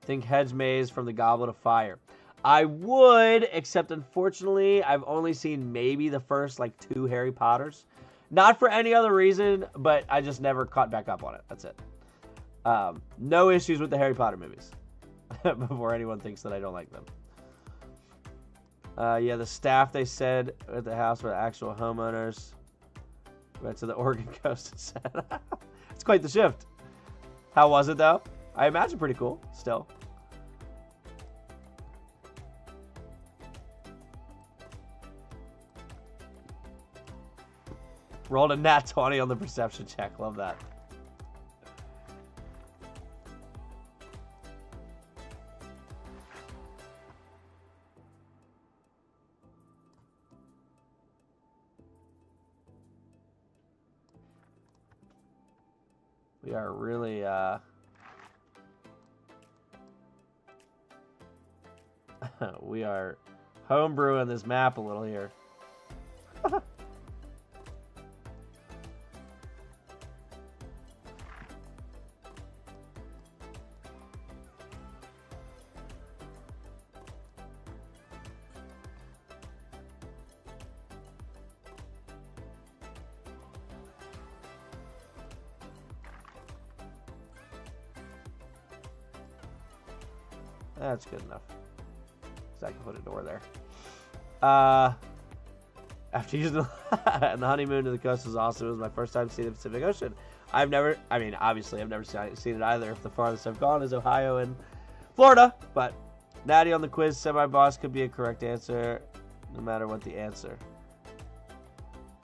Speaker 1: Think hedge maze from the Goblet of Fire. I would, except unfortunately, I've only seen maybe the first like 2 Harry Potters. Not for any other reason, but I just never caught back up on it. That's it. No issues with the Harry Potter movies. Before anyone thinks that I don't like them. Yeah, the staff, they said, at the house were the actual homeowners. Went to the Oregon coast and said, it's quite the shift. How was it, though? I imagine pretty cool, still. Rolled a nat 20 on the perception check. Love that. We are really, we are homebrewing this map a little here. That's good enough. So I can put a door there. After using the honeymoon to the coast was awesome. It was my first time seeing the Pacific Ocean. Obviously I've never seen it either. If the farthest I've gone is Ohio and Florida. But Natty on the quiz, semi-boss could be a correct answer, no matter what the answer.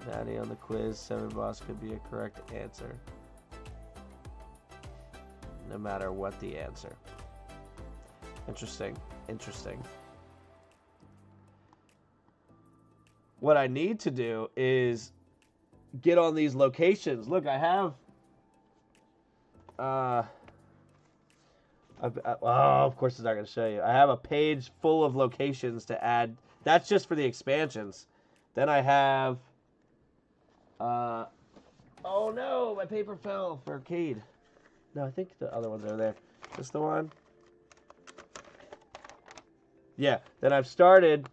Speaker 1: Natty on the quiz, semi-boss could be a correct answer, no matter what the answer. Interesting. What I need to do is get on these locations. Look, I have... of course it's not going to show you. I have a page full of locations to add. That's just for the expansions. Then I have... oh no, my paper fell for Arcade. No, I think the other ones are there. Just the one? Yeah, then I've started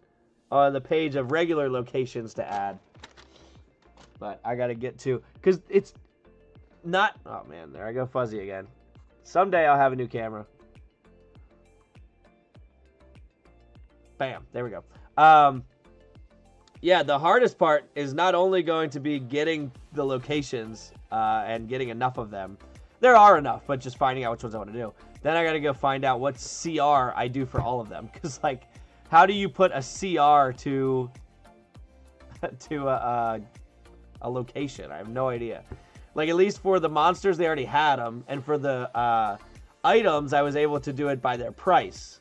Speaker 1: on the page of regular locations to add. But I got to get to... Because it's not... Oh, man, there I go fuzzy again. Someday I'll have a new camera. Bam, there we go. Yeah, the hardest part is not only going to be getting the locations and getting enough of them. There are enough, but just finding out which ones I want to do. Then I got to go find out what CR I do for all of them. Because, like, how do you put a CR to a location? I have no idea. Like, at least for the monsters, they already had them. And for the items, I was able to do it by their price.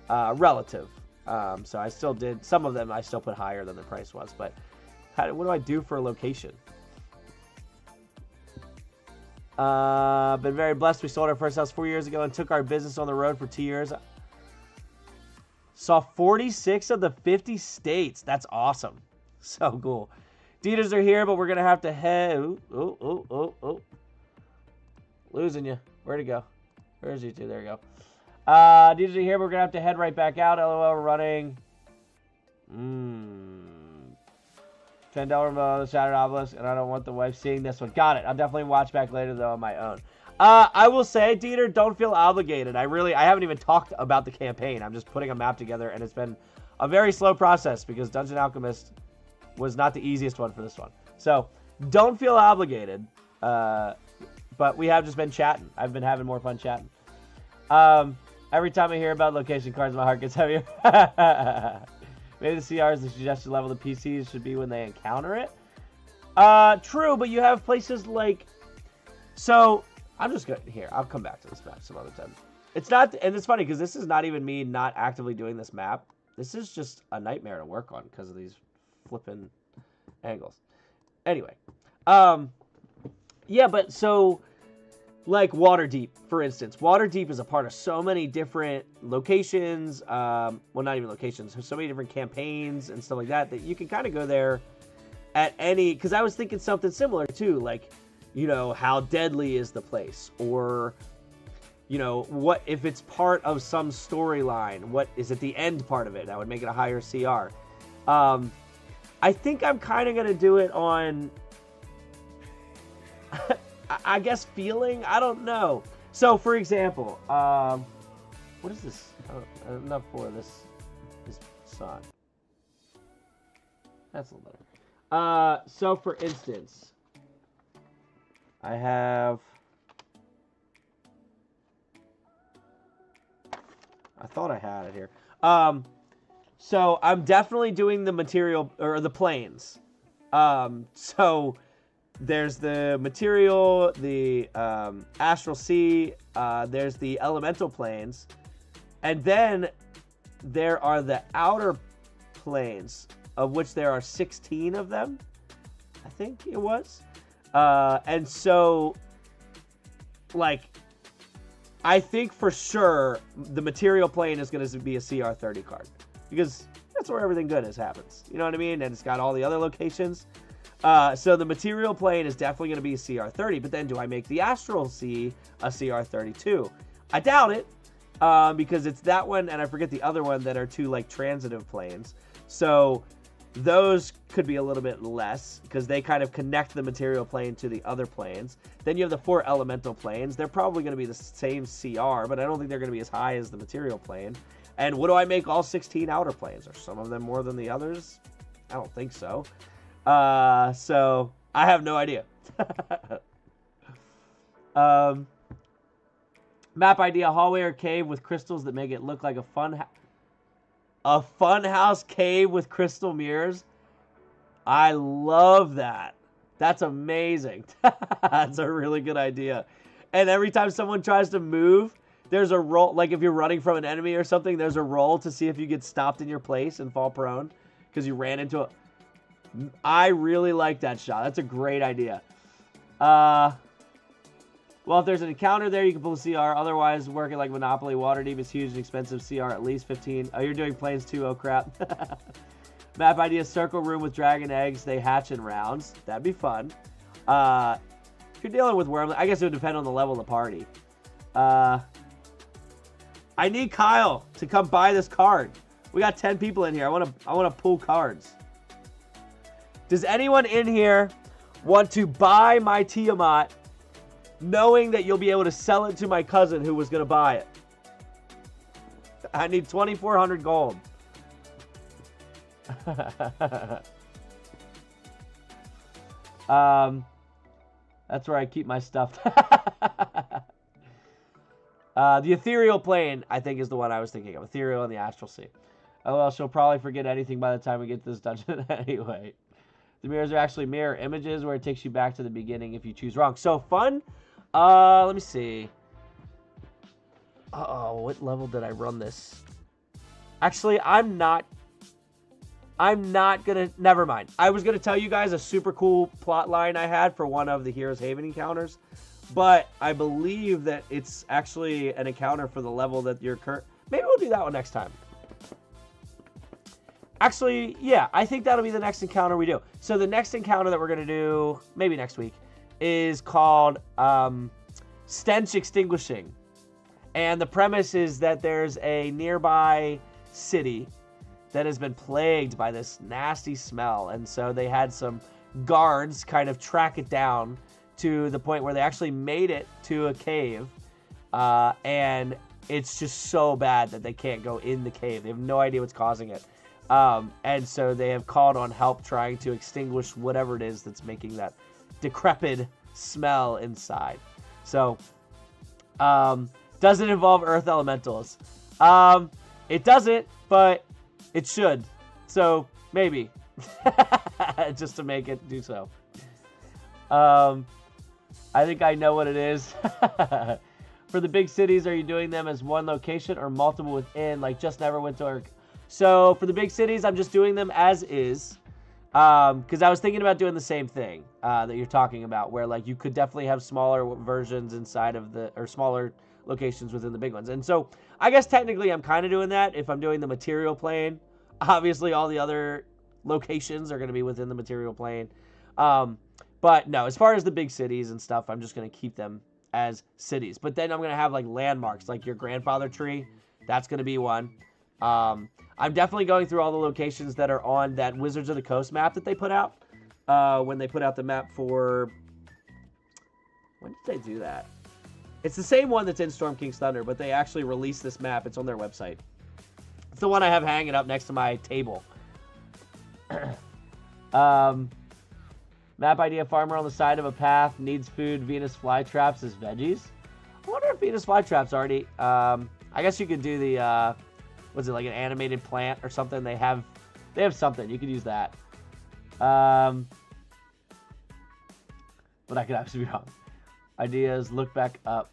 Speaker 1: Relative. So I still did. Some of them I still put higher than the price was. But what do I do for a location? Been very blessed. We sold our first house 4 years ago and took our business on the road for 2 years. Saw 46 of the 50 states. That's awesome. So cool. Dieters are here, but we're going to have to head... Oh. Losing you. Where'd it go? Where's you two? There you go. Dieters are here, but we're going to have to head right back out. LOL, we're running... $10 on the Shattered Obelisk, and I don't want the wife seeing this one. Got it. I'll definitely watch back later, though, on my own. I will say, Dieter, don't feel obligated. I haven't even talked about the campaign. I'm just putting a map together, and it's been a very slow process because Dungeon Alchemist was not the easiest one for this one. So, don't feel obligated. But we have just been chatting. I've been having more fun chatting. Every time I hear about location cards, my heart gets heavier. Maybe the CRs, the suggested level of the PCs should be when they encounter it. True, but you have places like... So, I'm just going to... Here, I'll come back to this map some other time. It's not... And it's funny, because this is not even me not actively doing this map. This is just a nightmare to work on because of these flipping angles. Anyway. Yeah, but so... Like Waterdeep, for instance. Waterdeep is a part of so many different locations. Well, not even locations. So many different campaigns and stuff like that that you can kind of go there at any... Because I was thinking something similar, too. Like, you know, how deadly is the place? Or, you know, what if it's part of some storyline? What is it the end part of it? That would make it a higher CR. I think I'm kind of going to do it on... I guess feeling? I don't know. So, for example, what is this? Enough for this song. That's a little better. So, for instance, I have... I thought I had it here. So, I'm definitely doing the material, or the planes. So... There's the material, the astral sea, there's the elemental planes, and then there are the outer planes, of which there are 16 of them, I think it was. And so like, I think for sure the material plane is going to be a CR30 card. Because that's where everything good happens. You know what I mean? And it's got all the other locations. So the material plane is definitely going to be a CR30. But then do I make the Astral Sea a CR32? I doubt it. Because it's that one and I forget the other one that are two like transitive planes. So those could be a little bit less because they kind of connect the material plane to the other planes. Then you have the 4 elemental planes. They're probably going to be the same CR, but I don't think they're going to be as high as the material plane. And what do I make all 16 outer planes? Are some of them more than the others? I don't think so. So I have no idea. Map idea: hallway or cave with crystals that make it look like a fun house cave with crystal mirrors. I love that. That's amazing. That's a really good idea. And every time someone tries to move, there's a roll. Like if you're running from an enemy or something, there's a roll to see if you get stopped in your place and fall prone because you ran into a... I really like that shot. That's a great idea. Well, if there's an encounter there, you can pull a CR. Otherwise, working like Monopoly, Waterdeep is huge and expensive. CR at least 15. Oh, you're doing planes too? Oh, crap. Map idea: circle room with dragon eggs. They hatch in rounds. That'd be fun. If you're dealing with worms, I guess it would depend on the level of the party. I need Kyle to come buy this card. We got 10 people in here. I want to pull cards. Does anyone in here want to buy my Tiamat, knowing that you'll be able to sell it to my cousin who was going to buy it? I need 2,400 gold. That's where I keep my stuff. The ethereal plane, I think, is the one I was thinking of. Ethereal and the astral sea. Oh, well, she'll probably forget anything by the time we get to this dungeon anyway. The mirrors are actually mirror images where it takes you back to the beginning if you choose wrong. So, fun. Let me see. Uh-oh, what level did I run this? Actually, I'm not gonna... Never mind. I was gonna tell you guys a super cool plot line I had for one of the Heroes Haven encounters, but I believe that it's actually an encounter for the level that you're current... Maybe we'll do that one next time. Actually, yeah, I think that'll be the next encounter we do. So the next encounter that we're gonna do, maybe next week, is called Stench Extinguishing. And the premise is that there's a nearby city that has been plagued by this nasty smell. And so they had some guards kind of track it down to the point where they actually made it to a cave. And it's just so bad that they can't go in the cave. They have no idea what's causing it. And so they have called on help trying to extinguish whatever it is that's making that decrepit smell inside. So, does it involve earth elementals? It doesn't, but it should. So, maybe. Just to make it do so. I think I know what it is. For the big cities, are you doing them as one location or multiple within, like Just Never Went to... So, for the big cities, I'm just doing them as is. Because I was thinking about doing the same thing that you're talking about, where like you could definitely have smaller versions inside of the, or smaller locations within the big ones. And so I guess technically I'm kind of doing that if I'm doing the material plane. Obviously all the other locations are going to be within the material plane. But no, as far as the big cities and stuff, I'm just going to keep them as cities. But then I'm going to have like landmarks, like your grandfather tree. That's going to be one. I'm definitely going through all the locations that are on that Wizards of the Coast map that they put out. When they put out the map for... When did they do that? It's the same one that's in Storm King's Thunder, but they actually released this map. It's on their website. It's the one I have hanging up next to my table. Map idea: farmer on the side of a path, needs food, Venus flytraps as veggies. I wonder if Venus flytraps already... I guess you could do the... was it like an animated plant or something? They have something. You could use that. But I could actually be wrong. Ideas, look back up.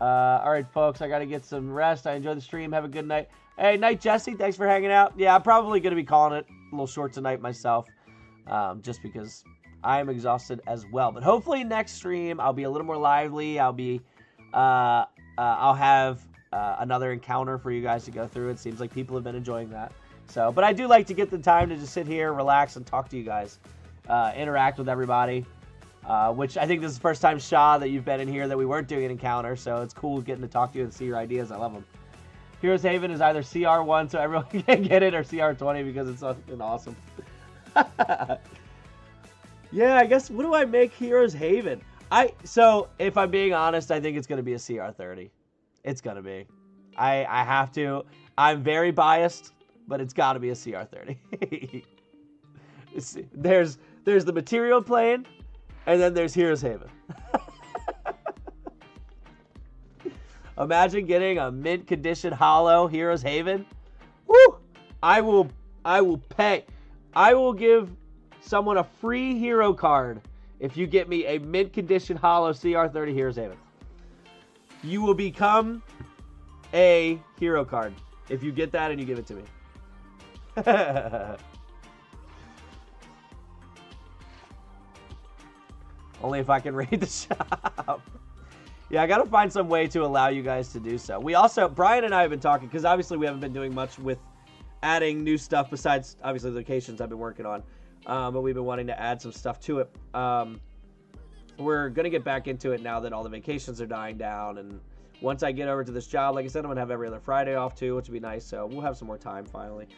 Speaker 1: All right, folks, I got to get some rest. I enjoyed the stream. Have a good night. Hey, night, Jesse. Thanks for hanging out. Yeah, I'm probably going to be calling it a little short tonight myself. Just because I am exhausted as well. But hopefully next stream I'll be a little more lively. I'll have another encounter for you guys to go through. It seems like people have been enjoying that. So, but I do like to get the time to just sit here, relax, and talk to you guys, interact with everybody. Which I think this is the first time, Shaw, that you've been in here that we weren't doing an encounter. So it's cool getting to talk to you and see your ideas. I love them. Heroes Haven is either CR1 so everyone can get it, or CR20 because it's fucking awesome. Yeah, I guess, what do I make Heroes Haven? So, if I'm being honest, I think it's going to be a CR30. It's going to be. I have to. I'm very biased, but it's got to be a CR30. There's the material plane, and then there's Heroes Haven. Imagine getting a mint condition holo Heroes Haven. Woo! I will pay. I will give someone a free hero card if you get me a mint condition holo CR30 Heroes Haven. You will become a hero card if you get that and you give it to me. Only if I can raid the shop. Yeah, I gotta find some way to allow you guys to do so. We also, Brian and I have been talking, because obviously we haven't been doing much with adding new stuff besides, obviously, the locations I've been working on. But we've been wanting to add some stuff to it. We're gonna get back into it now that all the vacations are dying down, and once I get over to this job, like I said, I'm gonna have every other Friday off too, which would be nice, so we'll have some more time finally.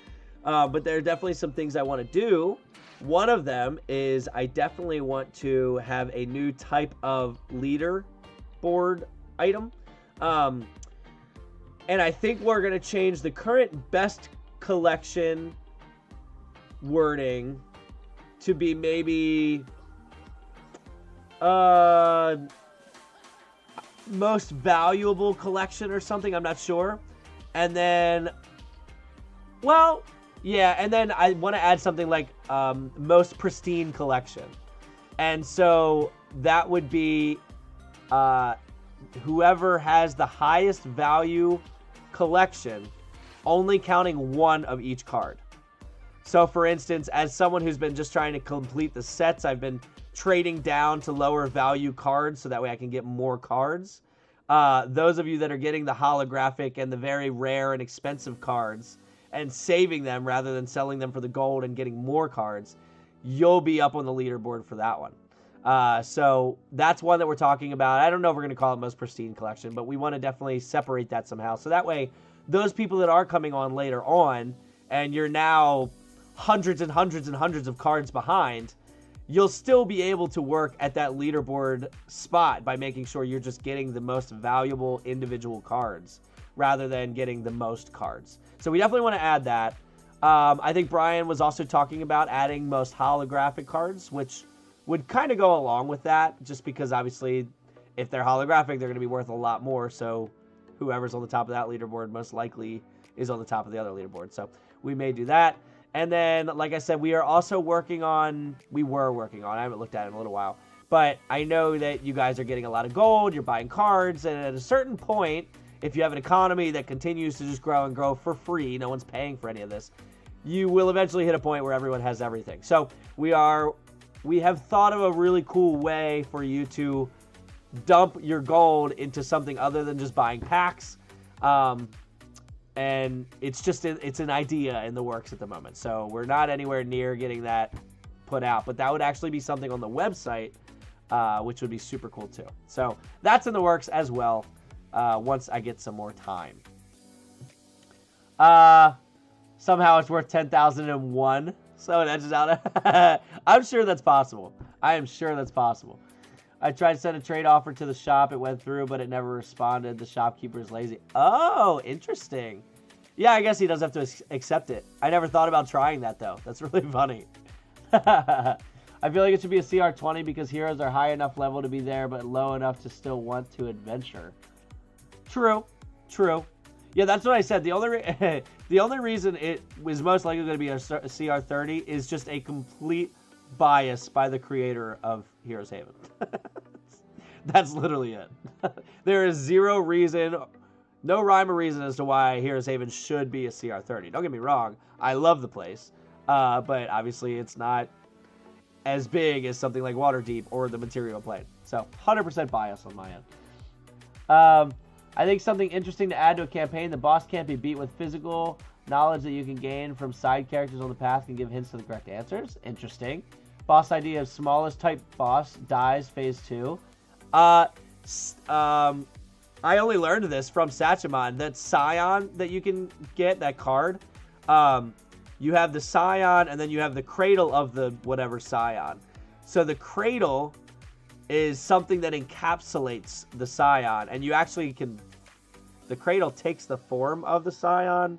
Speaker 1: But there are definitely some things I want to do. One of them is I definitely want to have a new type of leader board item. And I think we're going to change the current best collection wording to be maybe most valuable collection or something. I'm not sure. And then, well, yeah, and then I want to add something like most pristine collection. And so that would be whoever has the highest value collection, only counting one of each card. So for instance, as someone who's been just trying to complete the sets, I've been trading down to lower value cards so that way I can get more cards. Those of you that are getting the holographic and the very rare and expensive cards and saving them rather than selling them for the gold and getting more cards, you'll be up on the leaderboard for that one. So that's one that we're talking about. I don't know if we're going to call it most pristine collection, but we want to definitely separate that somehow. So that way, those people that are coming on later on, and you're now hundreds and hundreds and hundreds of cards behind, you'll still be able to work at that leaderboard spot by making sure you're just getting the most valuable individual cards rather than getting the most cards. So we definitely want to add that. I think Brian was also talking about adding most holographic cards, which would kind of go along with that, just because obviously if they're holographic, they're going to be worth a lot more. So whoever's on the top of that leaderboard most likely is on the top of the other leaderboard. So we may do that. And then, like I said, we were working on, I haven't looked at it in a little while, but I know that you guys are getting a lot of gold, you're buying cards, and at a certain point, if you have an economy that continues to just grow and grow for free, no one's paying for any of this, you will eventually hit a point where everyone has everything. So we have thought of a really cool way for you to dump your gold into something other than just buying packs. And it's an idea in the works at the moment. So we're not anywhere near getting that put out, but that would actually be something on the website, which would be super cool too. So that's in the works as well, once I get some more time. Somehow it's worth 10,001. So it edges out. I'm sure that's possible. I am sure that's possible. I tried to send a trade offer to the shop. It went through, but it never responded. The shopkeeper is lazy. Oh, interesting. Yeah, I guess he does have to accept it. I never thought about trying that, though. That's really funny. I feel like it should be a CR20 because heroes are high enough level to be there, but low enough to still want to adventure. True. True. Yeah, that's what I said. The only reason it was most likely going to be a CR30 is just a complete bias by the creator of Heroes Haven. That's literally it. There is zero reason, no rhyme or reason as to why Heroes Haven should be a CR30. Don't get me wrong. I love the place. But obviously it's not as big as something like Waterdeep or the Material Plane. So 100% bias on my end. I think something interesting to add to a campaign, the boss can't be beat with physical knowledge that you can gain from side characters on the path can give hints to the correct answers. Interesting. Boss idea of smallest type boss dies phase 2. I only learned this from Satchemon. That Scion that you can get, that card, you have the Scion and then you have the Cradle of the whatever Scion. So the Cradle is something that encapsulates the Scion, and you actually can... The Cradle takes the form of the Scion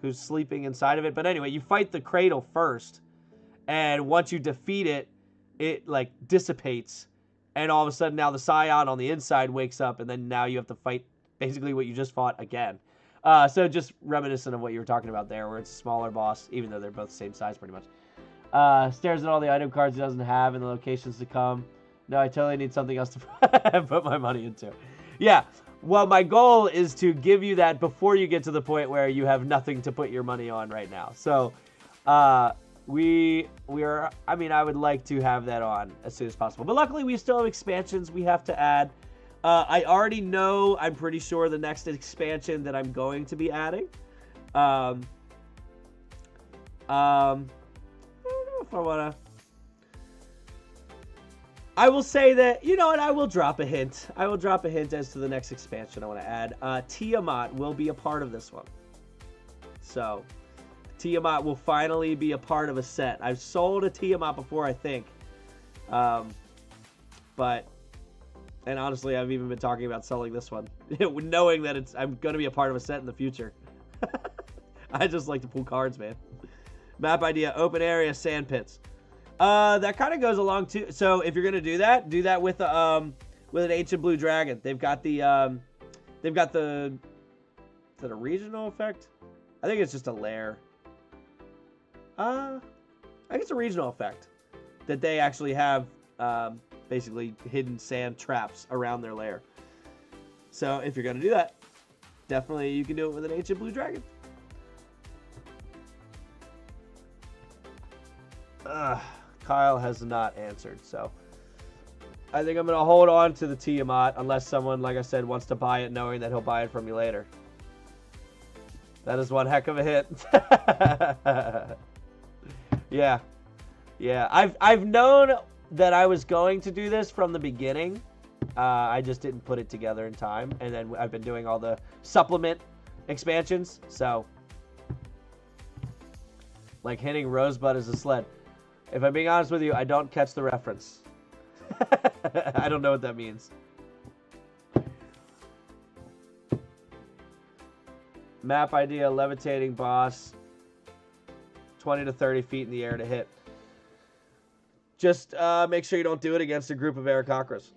Speaker 1: who's sleeping inside of it. But anyway, you fight the Cradle first, and once you defeat it, it like dissipates, and all of a sudden now the Scion on the inside wakes up, and then now you have to fight basically what you just fought again. So just reminiscent of what you were talking about there, where it's a smaller boss, even though they're both the same size pretty much. Stares at all the item cards he doesn't have and the locations to come. No, I totally need something else to put my money into. Yeah, well, my goal is to give you that before you get to the point where you have nothing to put your money on right now. So, we are, I mean, I would like to have that on as soon as possible. But luckily, we still have expansions we have to add. I already know, I'm pretty sure, the next expansion that I'm going to be adding. I don't know if I want to... I will say that, you know what, I will drop a hint. I will drop a hint as to the next expansion I want to add. Tiamat will be a part of this one. So, Tiamat will finally be a part of a set. I've sold a Tiamat before, I think. But, and honestly, I've even been talking about selling this one. Knowing that I'm going to be a part of a set in the future. I just like to pull cards, man. Map idea, open area, sand pits. That kind of goes along too. So if you're gonna do that with an ancient blue dragon. They've got the is that a regional effect? I think it's just a lair. I think it's a regional effect that they actually have basically hidden sand traps around their lair. So if you're gonna do that, definitely you can do it with an ancient blue dragon. Kyle has not answered, so I think I'm going to hold on to the Tiamat unless someone, like I said, wants to buy it knowing that he'll buy it from me later. That is one heck of a hit. Yeah. I've known that I was going to do this from the beginning. I just didn't put it together in time, and then I've been doing all the supplement expansions, so like hitting Rosebud as a sled. If I'm being honest with you, I don't catch the reference. I don't know what that means. Map idea, levitating boss. 20 to 30 feet in the air to hit. Just make sure you don't do it against a group of Aarakocras.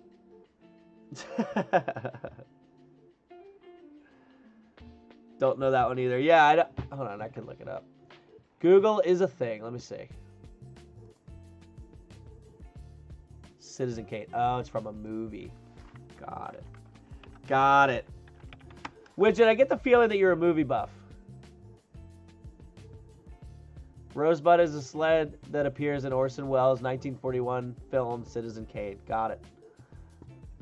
Speaker 1: Don't know that one either. Yeah, hold on, I can look it up. Google is a thing. Let me see. Citizen Kane. Oh, it's from a movie. Got it. Widget, I get the feeling that you're a movie buff. Rosebud is a sled that appears in Orson Welles' 1941 film Citizen Kane. Got it.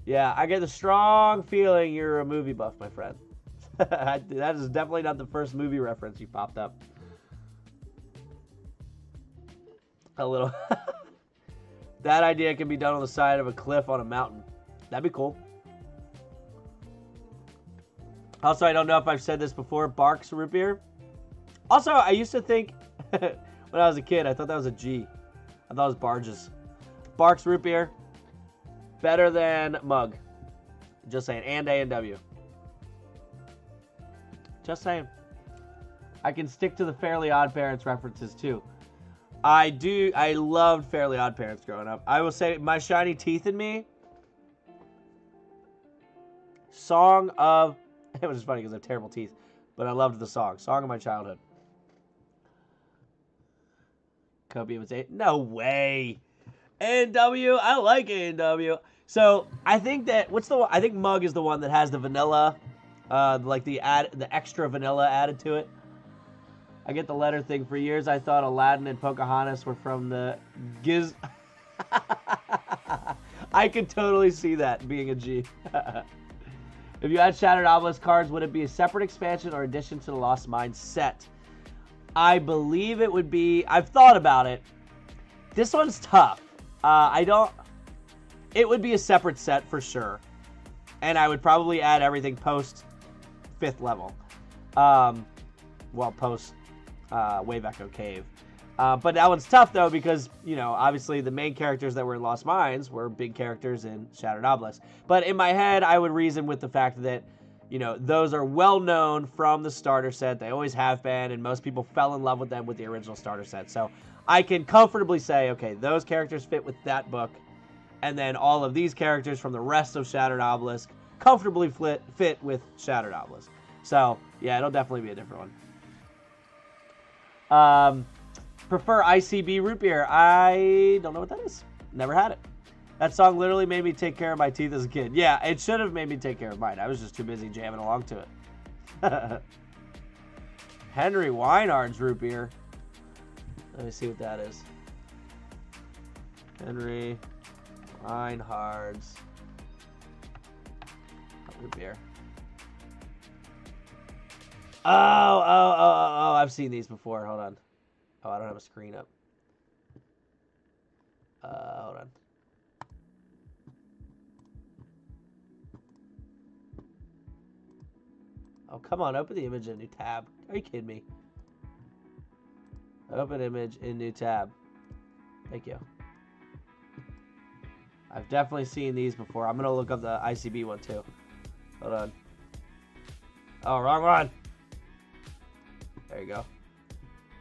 Speaker 1: Yeah, I get the strong feeling you're a movie buff, my friend. That is definitely not the first movie reference you popped up. A little... That idea can be done on the side of a cliff on a mountain. That'd be cool. Also, I don't know if I've said this before, Barks root beer. Also, I used to think, when I was a kid, I thought that was a G. I thought it was Barges. Barks root beer, better than Mug. Just saying, and A&W. Just saying. I can stick to the Fairly Odd Parents references, too. I loved Fairly Odd Parents growing up. I will say, My Shiny Teeth in Me, song of... It was just funny because I have terrible teeth. But I loved the song. Song of my childhood. Copium was 8. No way. A&W. I like A&W. So I think that I think Mug is the one that has the vanilla, like the extra vanilla added to it. I get the letter thing. For years, I thought Aladdin and Pocahontas were from the Giz... I could totally see that being a G. If you had Shattered Obelisk cards, would it be a separate expansion or addition to the Lost Mines set? I believe it would be... I've thought about it. This one's tough. It would be a separate set for sure. And I would probably add everything post 5th level. Well, post Wave Echo Cave. But that one's tough, though, because, you know, obviously the main characters that were in Lost Mines were big characters in Shattered Obelisk. But in my head, I would reason with the fact that, you know, those are well-known from the starter set. They always have been, and most people fell in love with them with the original starter set. So I can comfortably say, okay, those characters fit with that book, and then all of these characters from the rest of Shattered Obelisk comfortably fit with Shattered Obelisk. So, yeah, it'll definitely be a different one. Prefer ICB root beer. I don't know what that is. Never had it. That song literally made me take care of my teeth as a kid. Yeah, it should have made me take care of mine. I was just too busy jamming along to it. Henry Weinhard's root beer. Let me see what that is. Henry Weinhard's root beer. Oh, I've seen these before. Hold on. Oh, I don't have a screen up. Hold on. Oh, come on. Open the image in a new tab. Are you kidding me? Open image in new tab. Thank you. I've definitely seen these before. I'm going to look up the ICB one, too. Hold on. Oh, wrong one. There you go.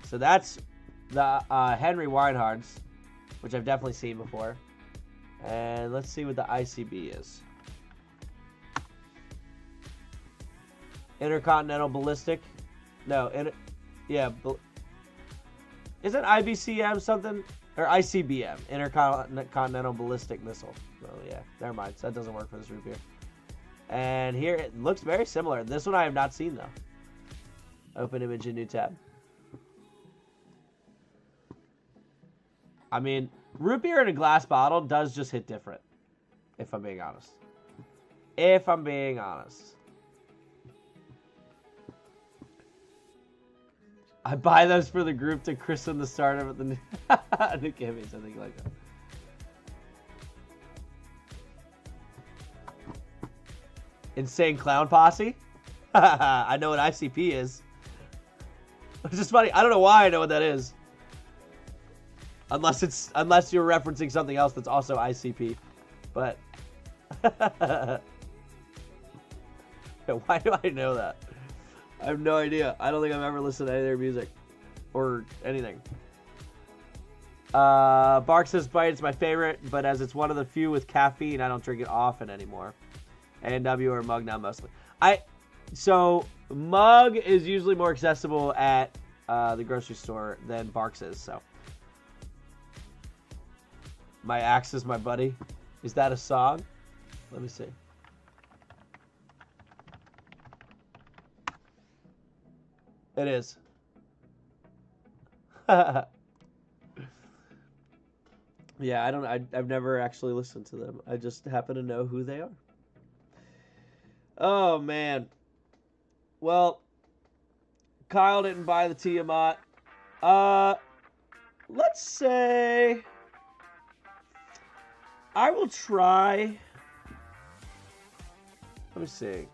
Speaker 1: So that's the Henry Weinhard's, which I've definitely seen before. And let's see what the ICB is. Intercontinental Ballistic. No, yeah. Isn't IBCM something? Or ICBM, Intercontinental Ballistic Missile. Oh, yeah. Never mind. So that doesn't work for this root beer. And here, it looks very similar. This one I have not seen, though. Open image in new tab. I mean, root beer in a glass bottle does just hit different, if I'm being honest. If I'm being honest. I buy those for the group to christen the start of the new campaign, something like that. Insane Clown Posse? I know what ICP is. It's just funny. I don't know why I know what that is. Unless you're referencing something else that's also ICP. But why do I know that? I have no idea. I don't think I've ever listened to any of their music or anything. Bark says Bite is my favorite, but as it's one of the few with caffeine, I don't drink it often anymore. A&W or Mug now mostly. So Mug is usually more accessible at the grocery store than Barks is. So My Axe is My Buddy. Is that a song? Let me see. It is. Yeah, I've never actually listened to them. I just happen to know who they are. Oh, man. Well, Kyle didn't buy the Tiamat. Let's say I will try. Let me see.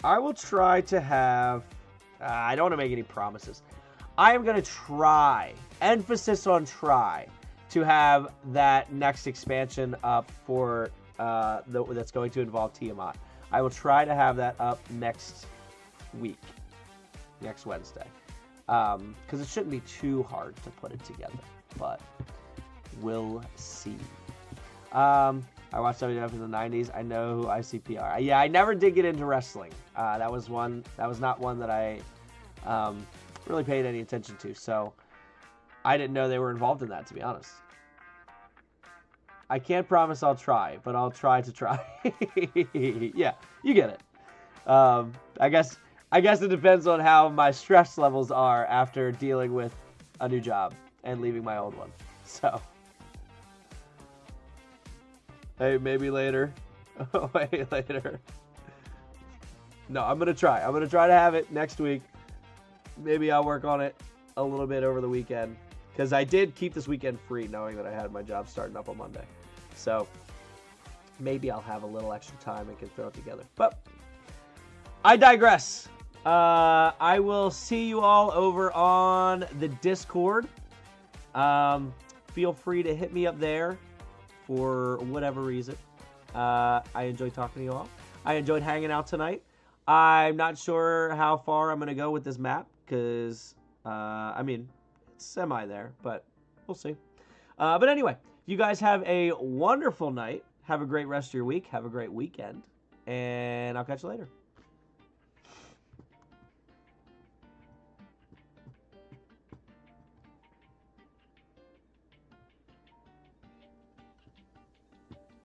Speaker 1: I will try to have. I don't want to make any promises. I am going to try, emphasis on try, to have that next expansion up for that's going to involve Tiamat. I will try to have that up next week, next Wednesday, because it shouldn't be too hard to put it together, but we'll see. I watched WWF in the 90s. I know who ICP are. Yeah, I never did get into wrestling. That was not one that I really paid any attention to, so I didn't know they were involved in that, to be honest. I can't promise I'll try, but I'll try to try. Yeah, you get it. I guess I guess it depends on how my stress levels are after dealing with a new job and leaving my old one. So, hey, maybe later. Wait, later. No, I'm gonna try. I'm gonna try to have it next week. Maybe I'll work on it a little bit over the weekend, because I did keep this weekend free knowing that I had my job starting up on Monday. So maybe I'll have a little extra time and can throw it together. But I digress. I will see you all over on the Discord. Feel free to hit me up there for whatever reason. I enjoyed talking to you all. I enjoyed hanging out tonight. I'm not sure how far I'm going to go with this map because, I mean, it's semi there, but we'll see. But anyway, you guys have a wonderful night. Have a great rest of your week. Have a great weekend. And I'll catch you later.